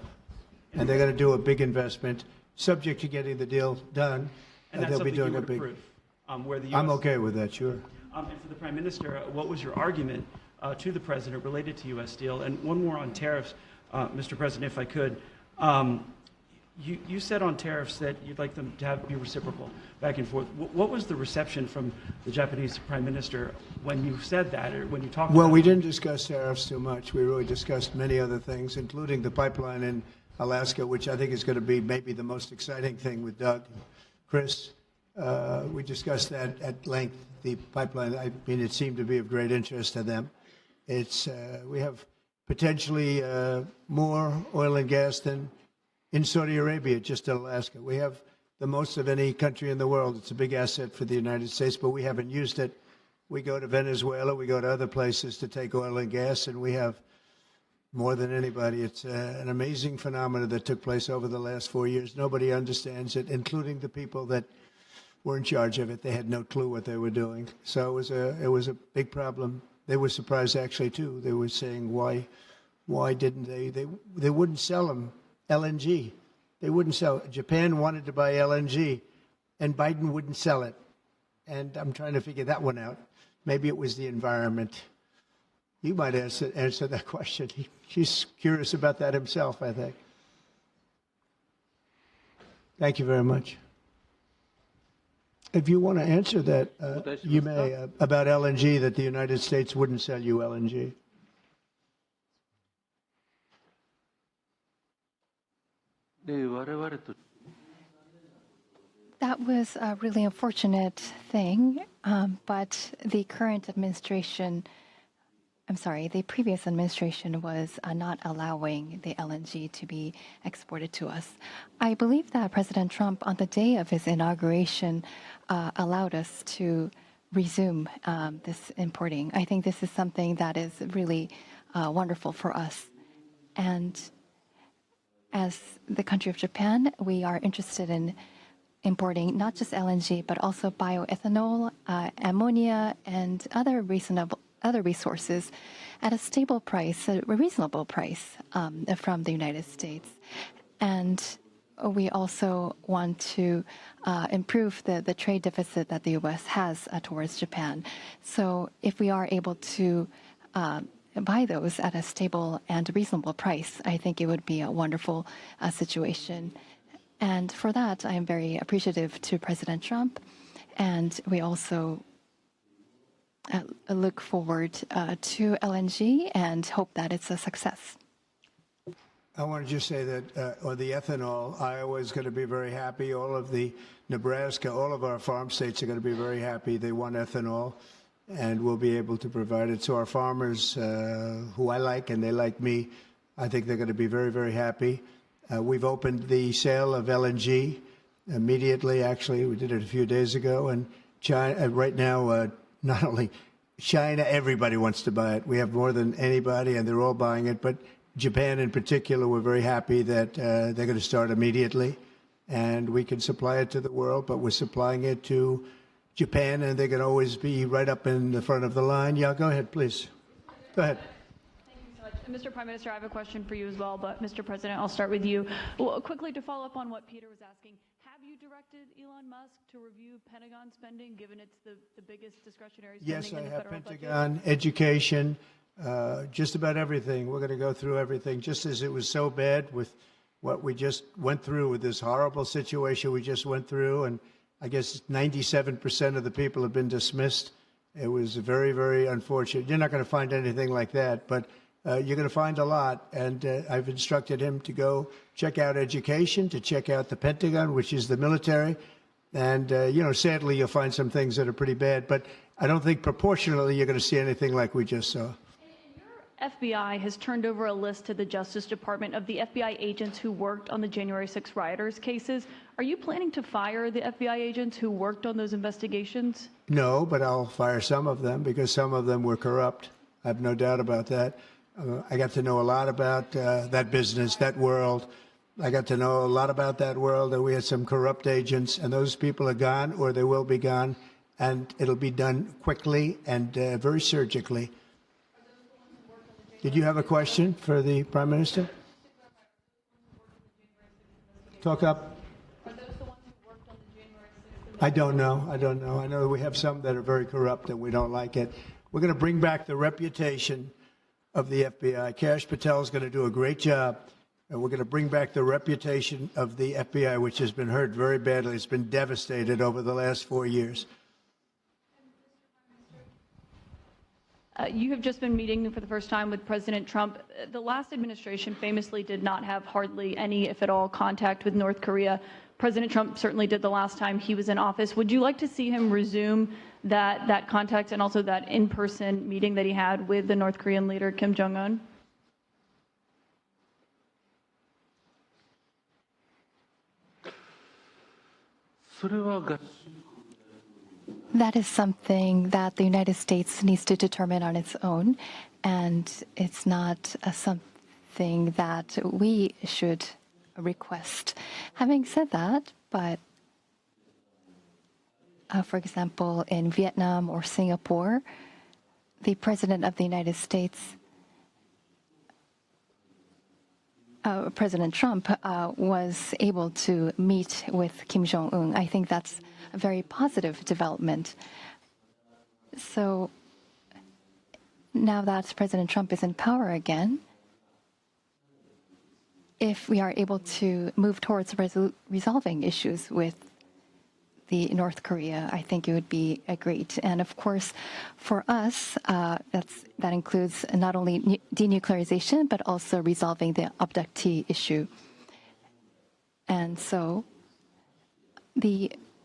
And they're going to do a big investment, subject to getting the deal done. And that's they'll be something doing you a would big. approve, where the US, I'm okay with that, sure. And for the Prime Minister, what was your argument to the President related to U.S. Steel? And one more on tariffs, Mr. President, if I could. You said on tariffs that you'd like them to be reciprocal, back and forth. What was the reception from the Japanese Prime Minister when you said that, or when you talked about it? Well, we didn't discuss tariffs too much. We really discussed many other things, including the pipeline in Alaska, which I think is going to be maybe the most exciting thing with Doug and Chris. We discussed that at length, the pipeline. I mean, it seemed to be of great interest to them. It's we have potentially more oil and gas than in Saudi Arabia, just in Alaska. We have the most of any country in the world. It's a big asset for the United States, but we haven't used it. We go to Venezuela, we go to other places to take oil and gas, and we have more than anybody. It's an amazing phenomenon that took place over the last 4 years. Nobody understands it, including the people that were in charge of it. They had no clue what they were doing. So it was a big problem. They were surprised, actually, too. They were saying, why didn't they wouldn't sell them LNG. They wouldn't sell it. Japan wanted to buy LNG, and Biden wouldn't sell it. And I'm trying to figure that one out. Maybe it was the environment. You might answer that question. He's curious about that himself, I think. Thank you very much. If you want to answer that, you may, about LNG, that the United States wouldn't sell you LNG. That was a really unfortunate thing, but the current administration, the previous administration was not allowing the LNG to be exported to us. I believe that President Trump, on the day of his inauguration, allowed us to resume this importing. I think this is something that is really wonderful for us. And as the country of Japan, we are interested in importing not just LNG, but also bioethanol, ammonia, and other resources at a stable price, a reasonable price from the United States. And we also want to improve the trade deficit that the U.S. has towards Japan. So if we are able to buy those at a stable and reasonable price, I think it would be a wonderful situation. And for that, I am very appreciative to President Trump. And we also look forward to LNG and hope that it's a success. I want to just say that on the ethanol, Iowa is going to be very happy. All of the Nebraska, all of our farm states are going to be very happy. They want ethanol, and we'll be able to provide it. So our farmers, who I like and they like me, I think they're going to be very, very happy. We've opened the sale of LNG immediately. Actually, we did it a few days ago. And China, right now, not only China, everybody wants to buy it. We have more than anybody, and they're all buying it. But Japan in particular, we're very happy that they're going to start immediately, and we can supply it to the world, but we're supplying it to Japan, and they can always be right up in the front of the line. Yeah, go ahead, please. Go ahead. Thank you so much. And Mr. Prime Minister, I have a question for you as well, but Mr. President, I'll start with you. Well, quickly to follow up on what Peter was asking, have you directed Elon Musk to review Pentagon spending, given it's the biggest discretionary spending Yes, in I the have federal Pentagon, budget? education, just about everything. We're going to go through everything, just as it was so bad with what we just went through with this horrible situation we just went through. And I guess 97% of the people have been dismissed. It was very, very unfortunate. You're not going to find anything like that, but you're going to find a lot. And I've instructed him to go check out education, to check out the Pentagon, which is the military. And, sadly, you'll find some things that are pretty bad. But I don't think proportionally you're going to see anything like we just saw. FBI has turned over a list to the Justice Department of the FBI agents who worked on the January 6 rioters cases. Are you planning to fire the FBI agents who worked on those investigations? No, but I'll fire some of them because some of them were corrupt. I have no doubt about that. I got to know a lot about that business, that world. I got to know a lot about that world, and we had some corrupt agents, and those people are gone, or they will be gone, and it'll be done quickly and very surgically. Did you have a question for the Prime Minister? Talk up. Are those the ones who worked on the January 6th? I don't know. I know we have some that are very corrupt and we don't like it. We're going to bring back the reputation of the FBI. Kash Patel is going to do a great job, and we're going to bring back the reputation of the FBI, which has been hurt very badly. It's been devastated over the last 4 years. You have just been meeting for the first time with President Trump. The last administration famously did not have hardly any, if at all, contact with North Korea. President Trump certainly did the last time he was in office. Would you like to see him resume that contact and also that in-person meeting that he had with the North Korean leader, Kim Jong-un? That is something that the United States needs to determine on its own, and it's not something that we should request. Having said that, but for example, in Vietnam or Singapore, the President of the United States, President Trump, was able to meet with Kim Jong-un. I think that's a very positive development. So now that President Trump is in power again, if we are able to move towards resolving issues with the North Korea, I think it would be great. And of course, for us, that includes not only denuclearization, but also resolving the abductee issue. And so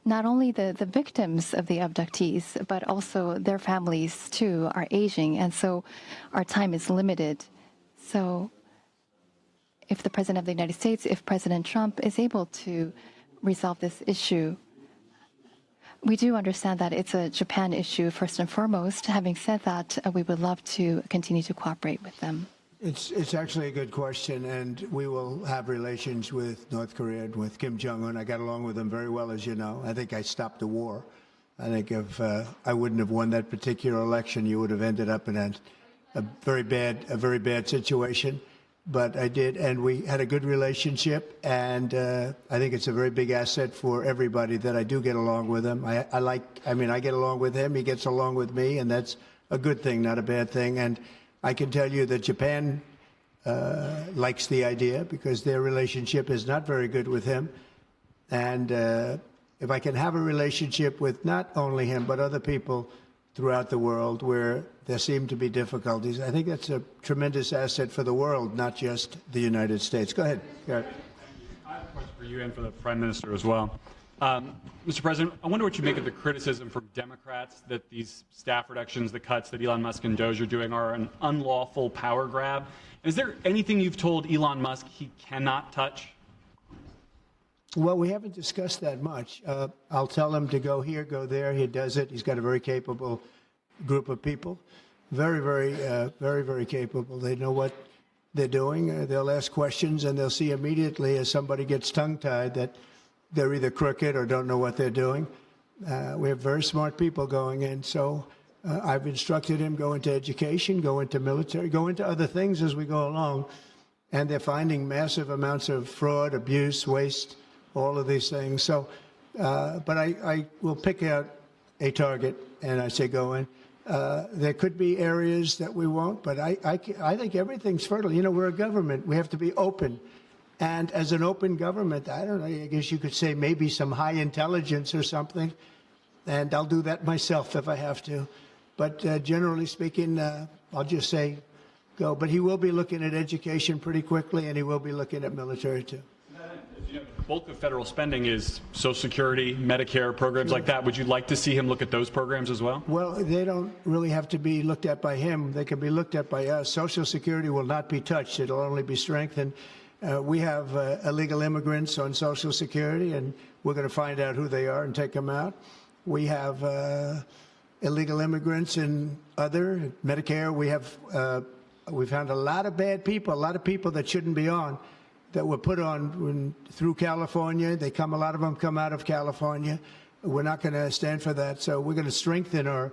not only the victims of the abductees, but also their families too are aging. And so our time is limited. So if the President of the United States, if President Trump is able to resolve this issue, we do understand that it's a Japan issue first and foremost. Having said that, we would love to continue to cooperate with them. It's actually a good question, and we will have relations with North Korea and with Kim Jong-un. I got along with him very well, as you know. I think I stopped the war. I think if I wouldn't have won that particular election, you would have ended up in a very bad situation. But I did, and we had a good relationship, and I think it's a very big asset for everybody that I do get along with him. I get along with him, he gets along with me, and that's a good thing, not a bad thing. And I can tell you that Japan likes the idea because their relationship is not very good with him. And if I can have a relationship with not only him, but other people throughout the world where there seem to be difficulties, I think that's a tremendous asset for the world, not just the United States. Go ahead, Garrett. I have a question for you and for the Prime Minister as well. Mr. President, I wonder what you make of the criticism from Democrats that these staff reductions, the cuts that Elon Musk and DOGE are doing are an unlawful power grab. Is there anything you've told Elon Musk he cannot touch? Well, we haven't discussed that much. I'll tell him to go here, go there. He does it. He's got a very capable group of people. Very capable. They know what they're doing. They'll ask questions, and they'll see immediately as somebody gets tongue-tied that they're either crooked or don't know what they're doing. We have very smart people going in. So I've instructed him, go into education, go into military, go into other things as we go along. And they're finding massive amounts of fraud, abuse, waste, all of these things. So, but I will pick out a target and I say go in. There could be areas that we won't, but I think everything's fertile. You know, we're a government. We have to be open. And as an open government, I don't know, I guess you could say maybe some high intelligence or something. And I'll do that myself if I have to. But generally speaking, I'll just say go. But he will be looking at education pretty quickly, and he will be looking at military too. You know, the bulk of federal spending is Social Security, Medicare, programs like that. Would you like to see him look at those programs as well? Well, they don't really have to be looked at by him. They can be looked at by us. Social Security will not be touched. It'll only be strengthened. We have illegal immigrants on Social Security, and we're going to find out who they are and take them out. We have illegal immigrants in other Medicare. We found a lot of bad people, a lot of people that shouldn't be on, that were put on through California. A lot of them come out of California. We're not going to stand for that. So we're going to strengthen our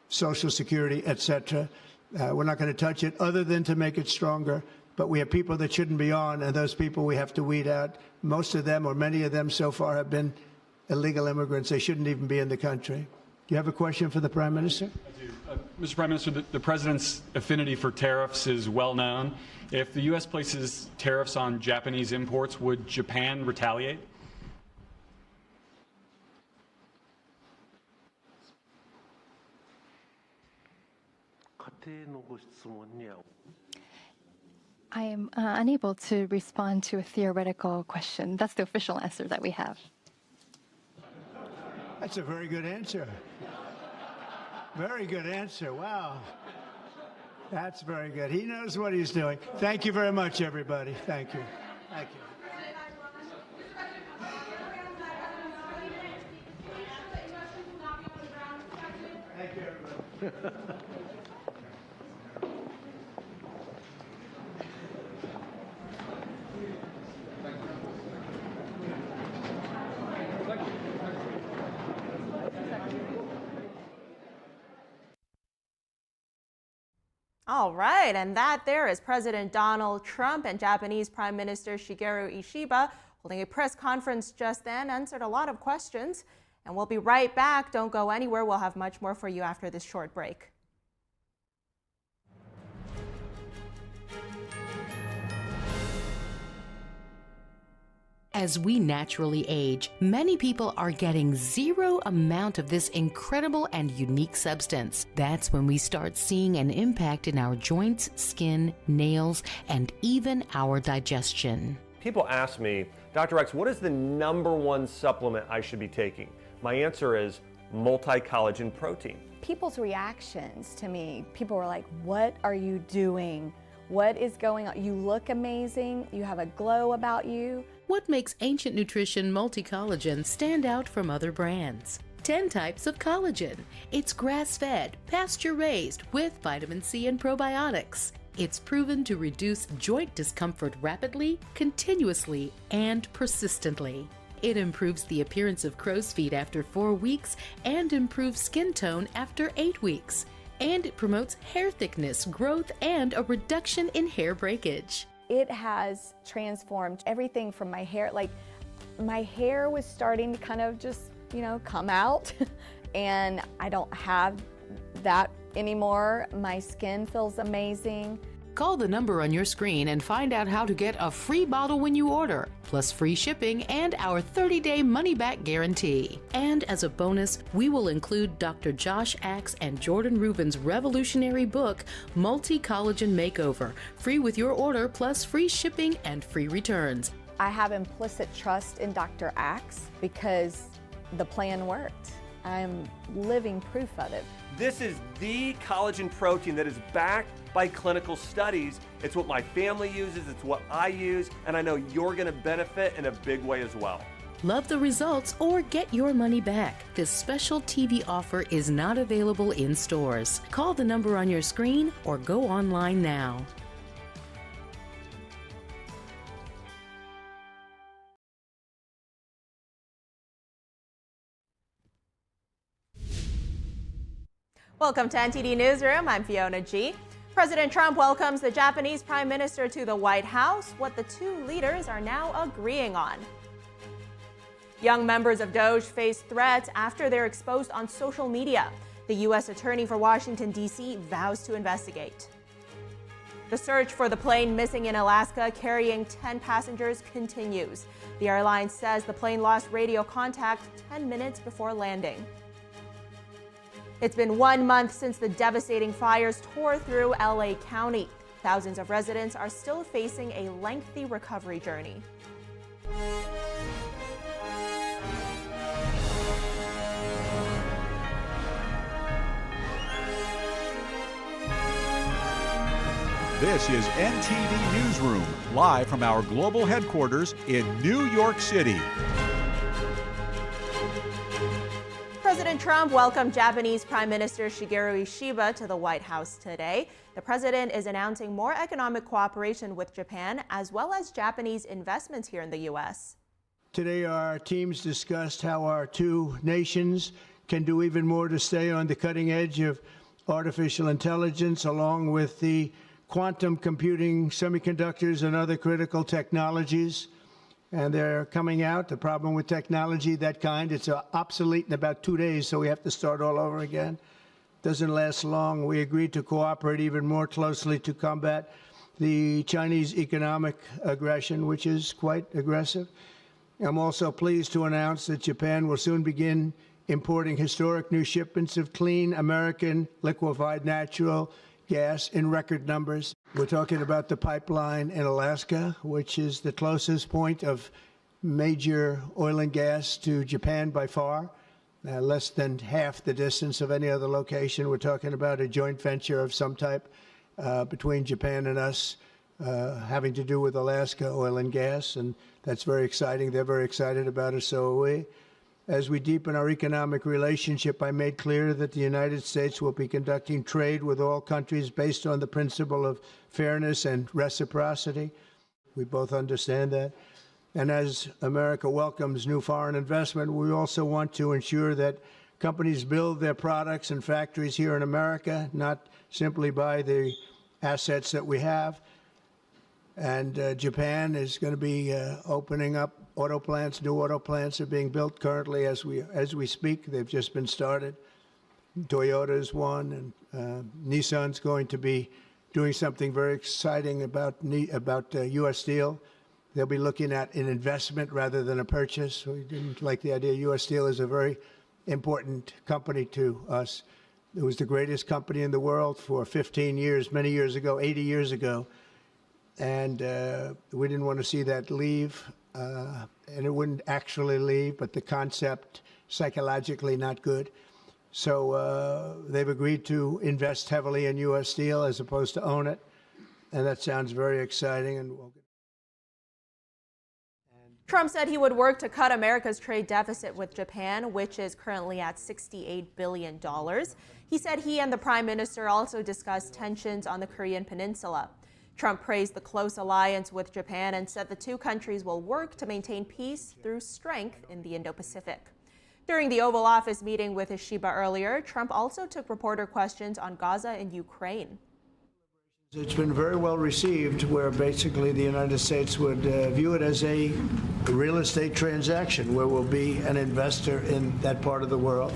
Social Security, et cetera. We're not going to touch it other than to make it stronger. But we have people that shouldn't be on, and those people we have to weed out. Most of them, or many of them so far, have been illegal immigrants. They shouldn't even be in the country. Do you have a question for the Prime Minister? I do. Mr. Prime Minister, the President's affinity for tariffs is well known. If the U.S. places tariffs on Japanese imports, would Japan retaliate? I am unable to respond to a theoretical question. That's the official answer that we have. That's a very good answer. Very good answer. Wow. That's very good. He knows what he's doing. Thank you very much, everybody. Thank you. Thank you. Thank you, everybody. All right, and that there is President Donald Trump and Japanese Prime Minister Shigeru Ishiba holding a press conference just then, answered a lot of questions. And we'll be right back. Don't go anywhere. We'll have much more for you after this short break. As we naturally age, many people are getting zero amount of this incredible and unique substance. That's when we start seeing an impact in our joints, skin, nails, and even our digestion. People ask me, Dr. X, what is the #1 supplement I should be taking? My answer is multi-collagen protein. People's reactions to me, people were like, what are you doing? What is going on? You look amazing. You have a glow about you. What makes Ancient Nutrition Multi-Collagen stand out from other brands? 10 types of collagen. It's grass-fed, pasture-raised with vitamin C and probiotics. It's proven to reduce joint discomfort rapidly, continuously, and persistently. It improves the appearance of crow's feet after 4 weeks and improves skin tone after 8 weeks. And it promotes hair thickness, growth, and a reduction in hair breakage. It has transformed everything from my hair. Like, my hair was starting to kind of just, come out, and I don't have that anymore. My skin feels amazing. Call the number on your screen and find out how to get a free bottle when you order, plus free shipping and our 30-day money-back guarantee. And as a bonus, we will include Dr. Josh Axe and Jordan Rubin's revolutionary book, Multi-Collagen Makeover, free with your order, plus free shipping and free returns. I have implicit trust in Dr. Axe because the plan worked. I am living proof of it. This is the collagen protein that is backed by clinical studies. It's what my family uses, it's what I use, and I know you're going to benefit in a big way as well. Love the results or get your money back. This special TV offer is not available in stores. Call the number on your screen or go online now. Welcome to NTD Newsroom. I'm Fiona G. President Trump welcomes the Japanese Prime Minister to the White House, what the two leaders are now agreeing on. Young members of DOGE face threats after they're exposed on social media. The U.S. Attorney for Washington, D.C. vows to investigate. The search for the plane missing in Alaska carrying 10 passengers continues. The airline says the plane lost radio contact 10 minutes before landing. It's been 1 month since the devastating fires tore through LA County. Thousands of residents are still facing a lengthy recovery journey. This is NTD Newsroom, live from our global headquarters in New York City. President Trump welcomed Japanese Prime Minister Shigeru Ishiba to the White House today. The president is announcing more economic cooperation with Japan, as well as Japanese investments here in the U.S. Today, our teams discussed how our two nations can do even more to stay on the cutting edge of artificial intelligence, along with the quantum computing, semiconductors, and other critical technologies. And they're coming out. The problem with technology, that kind, it's obsolete in about 2 days, so we have to start all over again. Doesn't last long. We agreed to cooperate even more closely to combat the Chinese economic aggression, which is quite aggressive. I'm also pleased to announce that Japan will soon begin importing historic new shipments of clean American liquefied natural gas in record numbers. We're talking about the pipeline in Alaska, which is the closest point of major oil and gas to Japan by far, less than half the distance of any other location. We're talking about a joint venture of some type between Japan and us, having to do with Alaska oil and gas, and that's very exciting. They're very excited about it, so are we. As we deepen our economic relationship, I made clear that the United States will be conducting trade with all countries based on the principle of fairness and reciprocity. We both understand that. And as America welcomes new foreign investment, we also want to ensure that companies build their products and factories here in America, not simply buy the assets that we have. And Japan is going to be opening up auto plants. New auto plants are being built currently as we speak. They've just been started. Toyota is one, and Nissan's going to be doing something very exciting about U.S. Steel. They'll be looking at an investment rather than a purchase. We didn't like the idea. U.S. Steel is a very important company to us. It was the greatest company in the world for 15 years, many years ago, 80 years ago. And we didn't want to see that leave, and it wouldn't actually leave, but the concept, psychologically not good. So they've agreed to invest heavily in U.S. Steel as opposed to own it, and that sounds very exciting. And Trump said he would work to cut America's trade deficit with Japan, which is currently at $68 billion. He said he and the Prime Minister also discussed tensions on the Korean Peninsula. Trump praised the close alliance with Japan and said the two countries will work to maintain peace through strength in the Indo-Pacific. During the Oval Office meeting with Ishiba earlier, Trump also took reporter questions on Gaza and Ukraine. It's been very well received, where basically the United States would view it as a real estate transaction where we'll be an investor in that part of the world.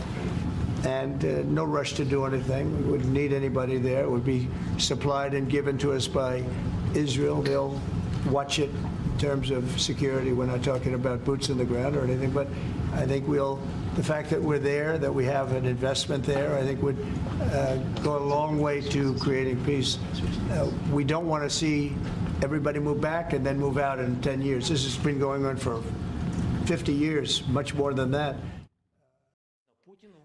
and no rush to do anything. We wouldn't need anybody there. It would be supplied and given to us by Israel. They'll watch it in terms of security. We're not talking about boots in the ground or anything, but I think the fact that we're there, that we have an investment there, I think would go a long way to creating peace. We don't want to see everybody move back and then move out in 10 years. This has been going on for 50 years, much more than that.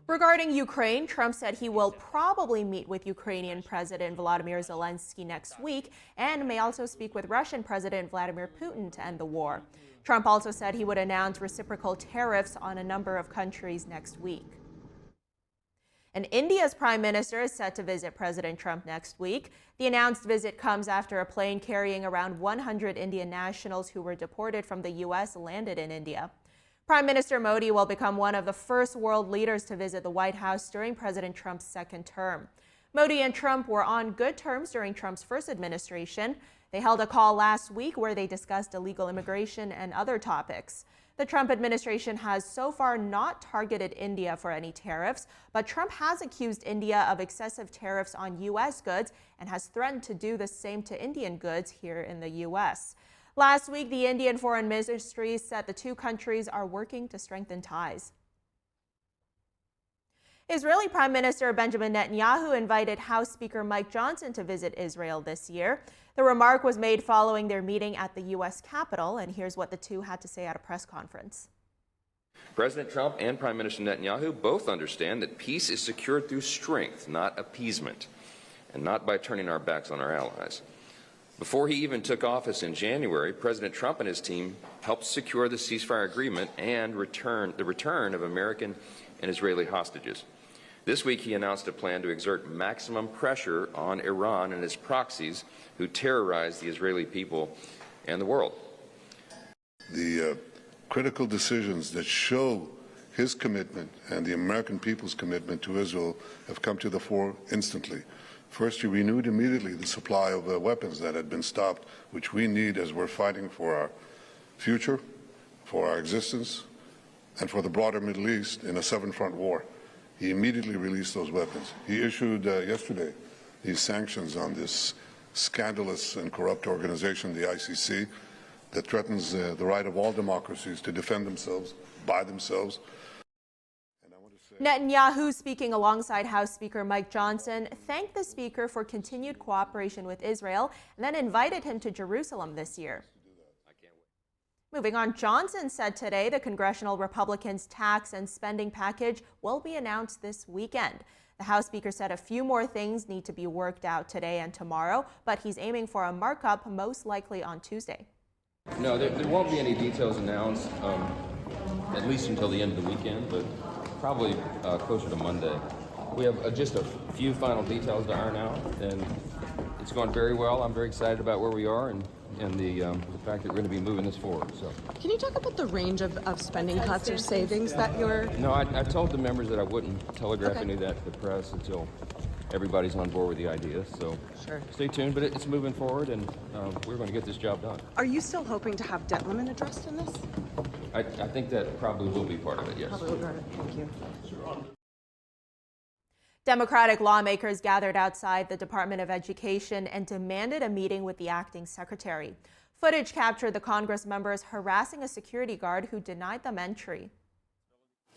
Regarding Ukraine, Trump said he will probably meet with Ukrainian President Volodymyr Zelensky next week and may also speak with Russian President Vladimir Putin to end the war. Trump also said he would announce reciprocal tariffs on a number of countries next week. And India's prime minister is set to visit President Trump next week. The announced visit comes after a plane carrying around 100 Indian nationals who were deported from the U.S. landed in India. Prime Minister Modi will become one of the first world leaders to visit the White House during President Trump's second term. Modi and Trump were on good terms during Trump's first administration. They held a call last week where they discussed illegal immigration and other topics. The Trump administration has so far not targeted India for any tariffs, but Trump has accused India of excessive tariffs on U.S. goods and has threatened to do the same to Indian goods here in the U.S. Last week, the Indian Foreign Ministry said the two countries are working to strengthen ties. Israeli Prime Minister Benjamin Netanyahu invited House Speaker Mike Johnson to visit Israel this year. The remark was made following their meeting at the U.S. Capitol, and here's what the two had to say at a press conference. President Trump and Prime Minister Netanyahu both understand that peace is secured through strength, not appeasement, and not by turning our backs on our allies. Before he even took office in January, President Trump and his team helped secure the ceasefire agreement and the return of American and Israeli hostages. This week, he announced a plan to exert maximum pressure on Iran and its proxies who terrorize the Israeli people and the world. The critical decisions that show his commitment and the American people's commitment to Israel have come to the fore instantly. First, he renewed immediately the supply of weapons that had been stopped, which we need as we're fighting for our future, for our existence, and for the broader Middle East in a seven-front war. He immediately released those weapons. He issued yesterday these sanctions on this scandalous and corrupt organization, the ICC, that threatens the right of all democracies to defend themselves by themselves. Netanyahu, speaking alongside House Speaker Mike Johnson, thanked the speaker for continued cooperation with Israel and then invited him to Jerusalem this year. Moving on, Johnson said today the congressional Republicans' tax and spending package will be announced this weekend. The House Speaker said a few more things need to be worked out today and tomorrow, but he's aiming for a markup most likely on Tuesday. No, there won't be any details announced, at least until the end of the weekend, but probably closer to Monday. We have just a few final details to iron out, and it's going very well. I'm very excited about where we are and the fact that we're going to be moving this forward. So, can you talk about the range of spending cuts or savings that you're... No, I told the members that I wouldn't telegraph any of that to the press until everybody's on board with the idea. So sure. Stay tuned, but it's moving forward, and we're going to get this job done. Are you still hoping to have debt limit addressed in this? I think that probably will be part of it, yes. Probably will be part of it. Thank you. Democratic lawmakers gathered outside the Department of Education and demanded a meeting with the acting secretary. Footage captured the Congress members harassing a security guard who denied them entry.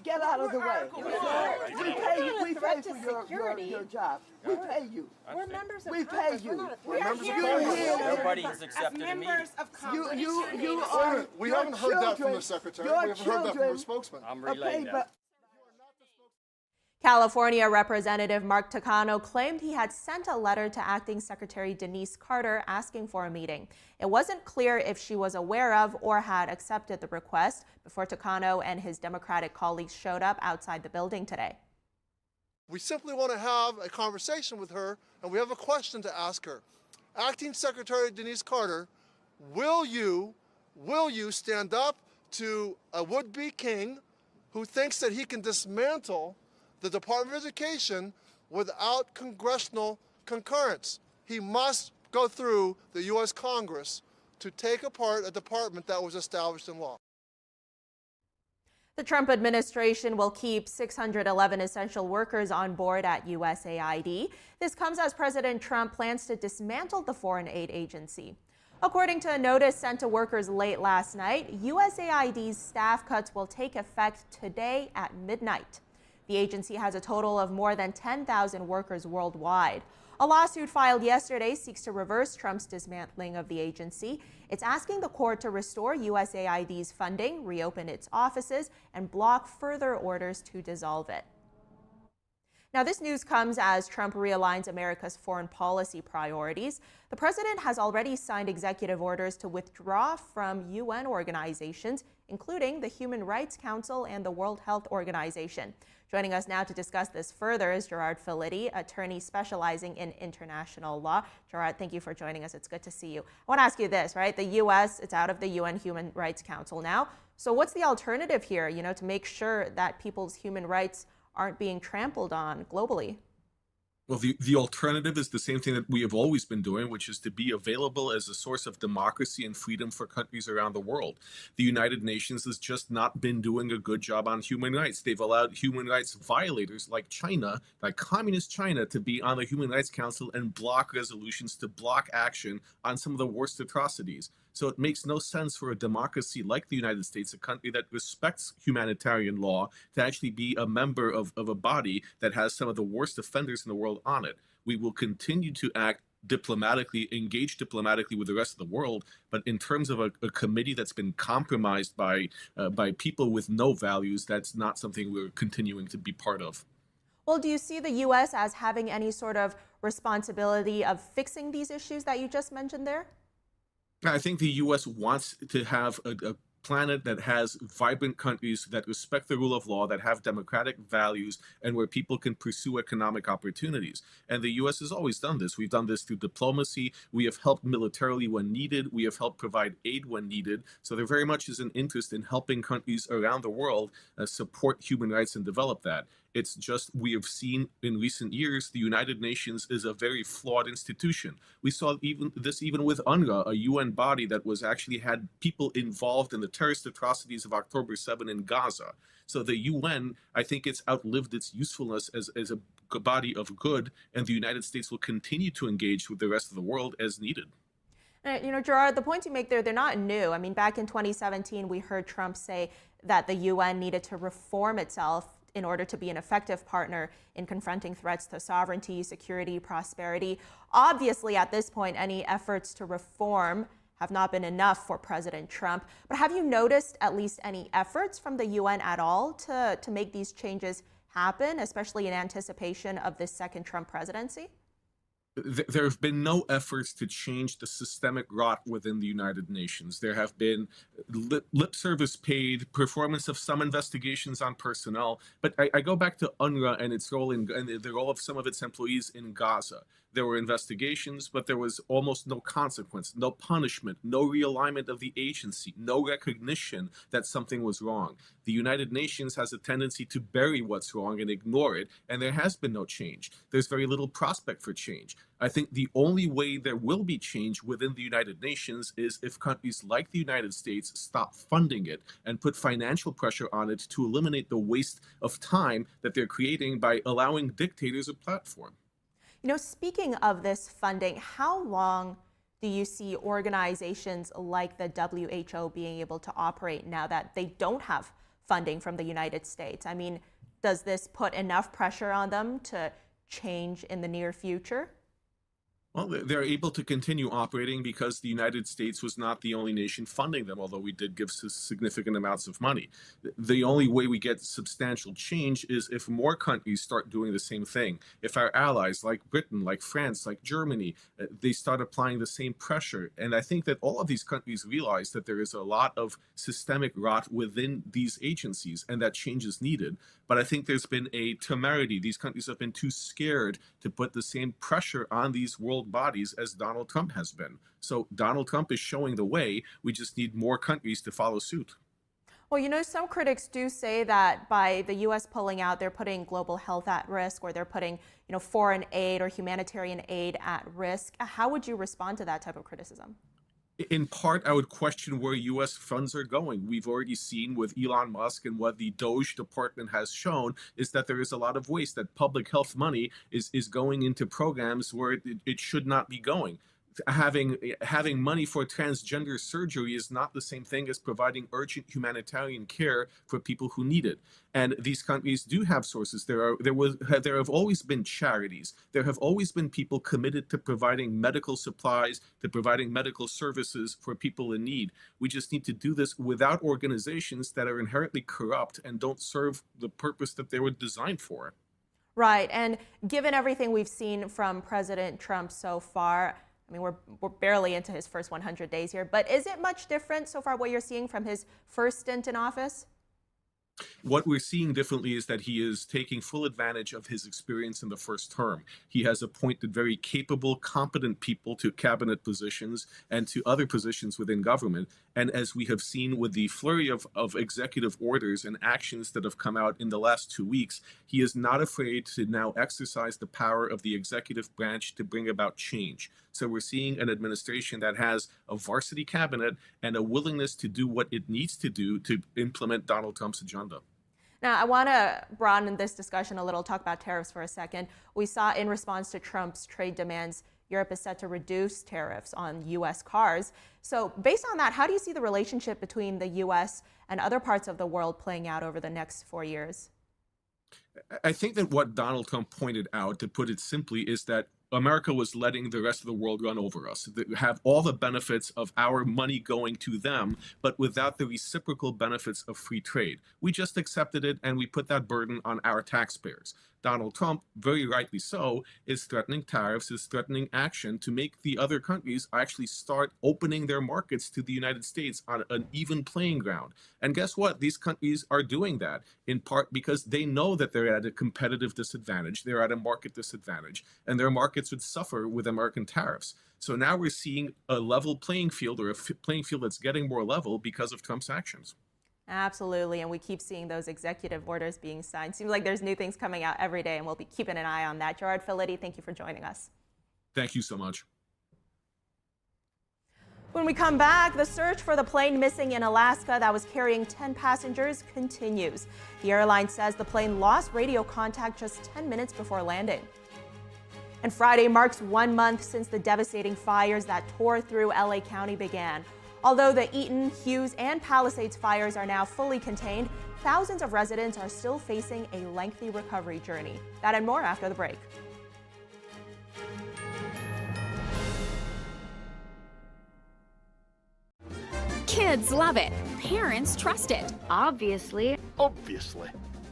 Get out of the way. We pay you. We pay for your job. We pay you. We're members of We Congress. pay you. We're not We're members of Congress. Nobody has accepted a meeting. Of Congress. You are. We haven't heard that from the secretary. We haven't heard that from the spokesman. I'm relaying that. California Representative Mark Takano claimed he had sent a letter to Acting Secretary Denise Carter asking for a meeting. It wasn't clear if she was aware of or had accepted the request before Takano and his Democratic colleagues showed up outside the building today. We simply want to have a conversation with her, and we have a question to ask her. Acting Secretary Denise Carter, will you stand up to a would-be king who thinks that he can dismantle the Department of Education without congressional concurrence? He must go through the U.S. Congress to take apart a department that was established in law. The Trump administration will keep 611 essential workers on board at USAID. This comes as President Trump plans to dismantle the foreign aid agency. According to a notice sent to workers late last night, USAID's staff cuts will take effect today at midnight. The agency has a total of more than 10,000 workers worldwide. A lawsuit filed yesterday seeks to reverse Trump's dismantling of the agency. It's asking the court to restore USAID's funding, reopen its offices, and block further orders to dissolve it. Now, this news comes as Trump realigns America's foreign policy priorities. The president has already signed executive orders to withdraw from UN organizations, including the Human Rights Council and the World Health Organization. Joining us now to discuss this further is Gerard Filitti, attorney specializing in international law. Gerard, thank you for joining us. It's good to see you. I want to ask you this, right? The U.S., it's out of the UN Human Rights Council now. So what's the alternative here, to make sure that people's human rights aren't being trampled on globally? Well, the alternative is the same thing that we have always been doing, which is to be available as a source of democracy and freedom for countries around the world. The United Nations has just not been doing a good job on human rights. They've allowed human rights violators like China, like communist China, to be on the Human Rights Council and block resolutions to block action on some of the worst atrocities. So it makes no sense for a democracy like the United States, a country that respects humanitarian law, to actually be a member of a body that has some of the worst offenders in the world on it. We will continue to act diplomatically, engage diplomatically with the rest of the world, but in terms of a committee that's been compromised by people with no values, that's not something we're continuing to be part of. Well, do you see the U.S. as having any sort of responsibility of fixing these issues that you just mentioned there? I think the U.S. wants to have a planet that has vibrant countries that respect the rule of law, that have democratic values, and where people can pursue economic opportunities. And the U.S. has always done this. We've done this through diplomacy. We have helped militarily when needed. We have helped provide aid when needed. So there very much is an interest in helping countries around the world support human rights and develop that. It's just we have seen in recent years the United Nations is a very flawed institution. We saw even with UNRWA, a UN body that was actually had people involved in the terrorist atrocities of October 7 in Gaza. So the UN, I think it's outlived its usefulness as a body of good, and the United States will continue to engage with the rest of the world as needed. Gerard, the points you make there, they're not new. I mean, back in 2017, we heard Trump say that the UN needed to reform itself in order to be an effective partner in confronting threats to sovereignty, security, prosperity. Obviously, at this point, any efforts to reform have not been enough for President Trump. But have you noticed at least any efforts from the UN at all to make these changes happen, especially in anticipation of this second Trump presidency? There have been no efforts to change the systemic rot within the United Nations. There have been lip service paid, performance of some investigations on personnel. But I go back to UNRWA and its role and the role of some of its employees in Gaza. There were investigations, but there was almost no consequence, no punishment, no realignment of the agency, no recognition that something was wrong. The United Nations has a tendency to bury what's wrong and ignore it, and there has been no change. There's very little prospect for change. I think the only way there will be change within the United Nations is if countries like the United States stop funding it and put financial pressure on it to eliminate the waste of time that they're creating by allowing dictators a platform. Speaking of this funding, how long do you see organizations like the WHO being able to operate now that they don't have funding from the United States? I mean, does this put enough pressure on them to change in the near future? Well, they're able to continue operating because the United States was not the only nation funding them, although we did give significant amounts of money. The only way we get substantial change is if more countries start doing the same thing. If our allies like Britain, like France, like Germany, they start applying the same pressure. And I think that all of these countries realize that there is a lot of systemic rot within these agencies and that change is needed. But I think there's been a temerity. These countries have been too scared to put the same pressure on these world bodies as Donald Trump has been. So Donald Trump is showing the way. We just need more countries to follow suit. Well, some critics do say that by the U.S. pulling out, they're putting global health at risk, or they're putting, foreign aid or humanitarian aid at risk. How would you respond to that type of criticism? In part, I would question where U.S. funds are going. We've already seen with Elon Musk, and what the DOGE department has shown is that there is a lot of waste, that public health money is going into programs where it should not be going. Having money for transgender surgery is not the same thing as providing urgent humanitarian care for people who need it. And these countries do have sources. There have always been charities. There have always been people committed to providing medical supplies, to providing medical services for people in need. We just need to do this without organizations that are inherently corrupt and don't serve the purpose that they were designed for. Right. And given everything we've seen from President Trump so far, I mean, we're barely into his first 100 days here, but is it much different so far what you're seeing from his first stint in office? What we're seeing differently is that he is taking full advantage of his experience in the first term. He has appointed very capable, competent people to cabinet positions and to other positions within government. And as we have seen with the flurry of executive orders and actions that have come out in the last 2 weeks, he is not afraid to now exercise the power of the executive branch to bring about change. So we're seeing an administration that has a varsity cabinet and a willingness to do what it needs to do to implement Donald Trump's agenda. Now, I want to broaden this discussion a little, talk about tariffs for a second. We saw in response to Trump's trade demands, Europe is set to reduce tariffs on U.S. cars. So based on that, how do you see the relationship between the U.S. and other parts of the world playing out over the next 4 years? I think that what Donald Trump pointed out, to put it simply, is that America was letting the rest of the world run over us, have all the benefits of our money going to them, but without the reciprocal benefits of free trade. We just accepted it, and we put that burden on our taxpayers. Donald Trump, very rightly so, is threatening tariffs, is threatening action to make the other countries actually start opening their markets to the United States on an even playing ground. And guess what? These countries are doing that, in part because they know that they're at a competitive disadvantage, they're at a market disadvantage, and their markets would suffer with American tariffs. So now we're seeing a level playing field, or a playing field that's getting more level because of Trump's actions. Absolutely, and we keep seeing those executive orders being signed. Seems like there's new things coming out every day, and we'll be keeping an eye on that. Gerard Filitti, thank you for joining us. Thank you so much. When we come back, the search for the plane missing in Alaska that was carrying 10 passengers continues. The airline says the plane lost radio contact just 10 minutes before landing. And Friday marks 1 month since the devastating fires that tore through LA County began. Although the Eaton, Hughes, and Palisades fires are now fully contained, thousands of residents are still facing a lengthy recovery journey. That and more after the break. Kids love it. Parents trust it. Obviously.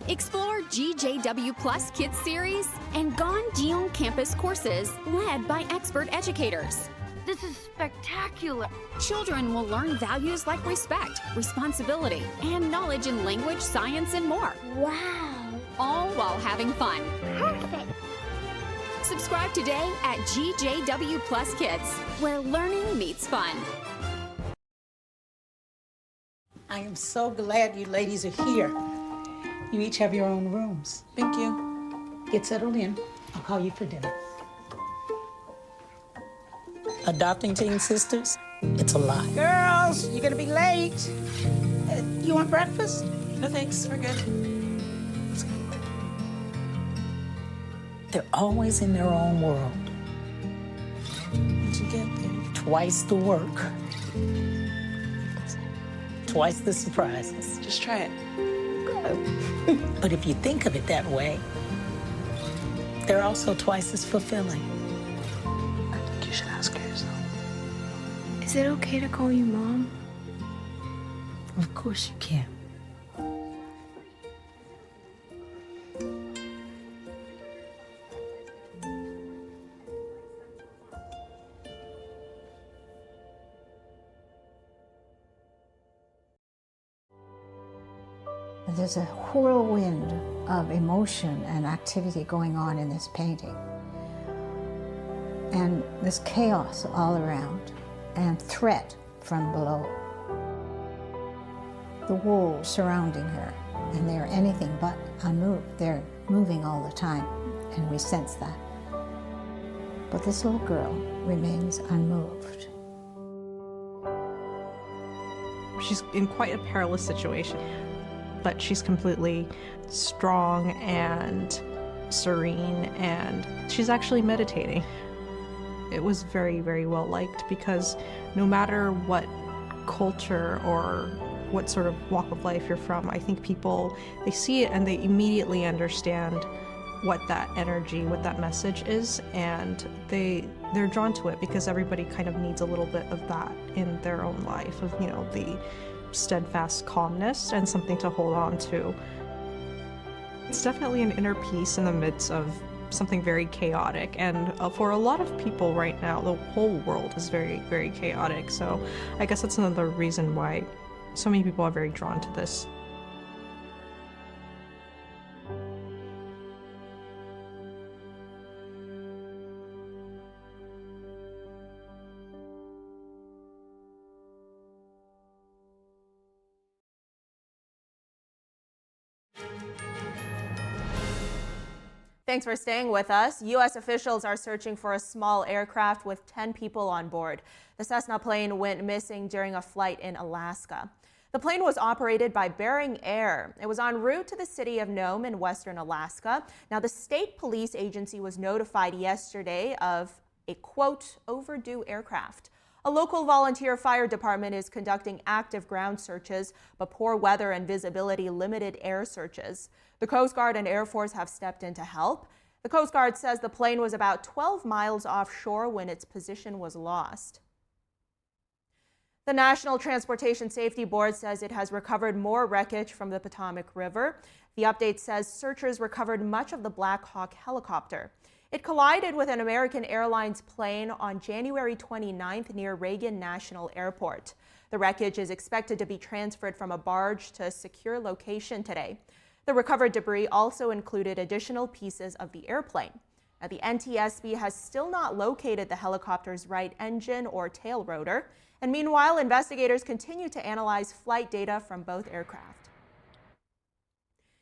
Explore GJW Plus Kids Series and Ganjion Campus courses led by expert educators. This is spectacular. Children will learn values like respect, responsibility, and knowledge in language, science, and more. Wow. All while having fun. Perfect. Subscribe today at GJW Plus Kids, where learning meets fun. I am so glad you ladies are here. You each have your own rooms. Thank you. Get settled in. I'll call you for dinner. Adopting teen sisters, it's a lot. Girls, you're gonna be late. You want breakfast? No thanks, we're good. They're always in their own world. What'd you get there? Twice the work. Twice the surprises. Just try it. Good. But if you think of it that way, they're also twice as fulfilling. I think you should ask her yourself. Is it okay to call you Mom? Of course you can. There's a whirlwind of emotion and activity going on in this painting. And there's chaos all around and threat from below. The wolves surrounding her, and they're anything but unmoved. They're moving all the time, and we sense that. But this little girl remains unmoved. She's in quite a perilous situation, but she's completely strong and serene, and she's actually meditating. It was very, very well liked because no matter what culture or what sort of walk of life you're from, I think people, they see it and they immediately understand what that energy, what that message is, and they're drawn to it because everybody kind of needs a little bit of that in their own life, of, you know, the steadfast calmness and something to hold on to. It's definitely an inner peace in the midst of something very chaotic, and for a lot of people right now, the whole world is very, very chaotic, so I guess that's another reason why so many people are very drawn to this. Thanks for staying with us. U.S. officials are searching for a small aircraft with 10 people on board. The Cessna plane went missing during a flight in Alaska. The plane was operated by Bering Air. It was en route to the city of Nome in western Alaska. Now, the state police agency was notified yesterday of a, quote, overdue aircraft. A local volunteer fire department is conducting active ground searches, but poor weather and visibility limited air searches. The Coast Guard and Air Force have stepped in to help. The Coast Guard says the plane was about 12 miles offshore when its position was lost. The National Transportation Safety Board says it has recovered more wreckage from the Potomac River. The update says searchers recovered much of the Black Hawk helicopter. It collided with an American Airlines plane on January 29th near Reagan National Airport. The wreckage is expected to be transferred from a barge to a secure location today. The recovered debris also included additional pieces of the airplane. Now, the NTSB has still not located the helicopter's right engine or tail rotor, and meanwhile, investigators continue to analyze flight data from both aircraft.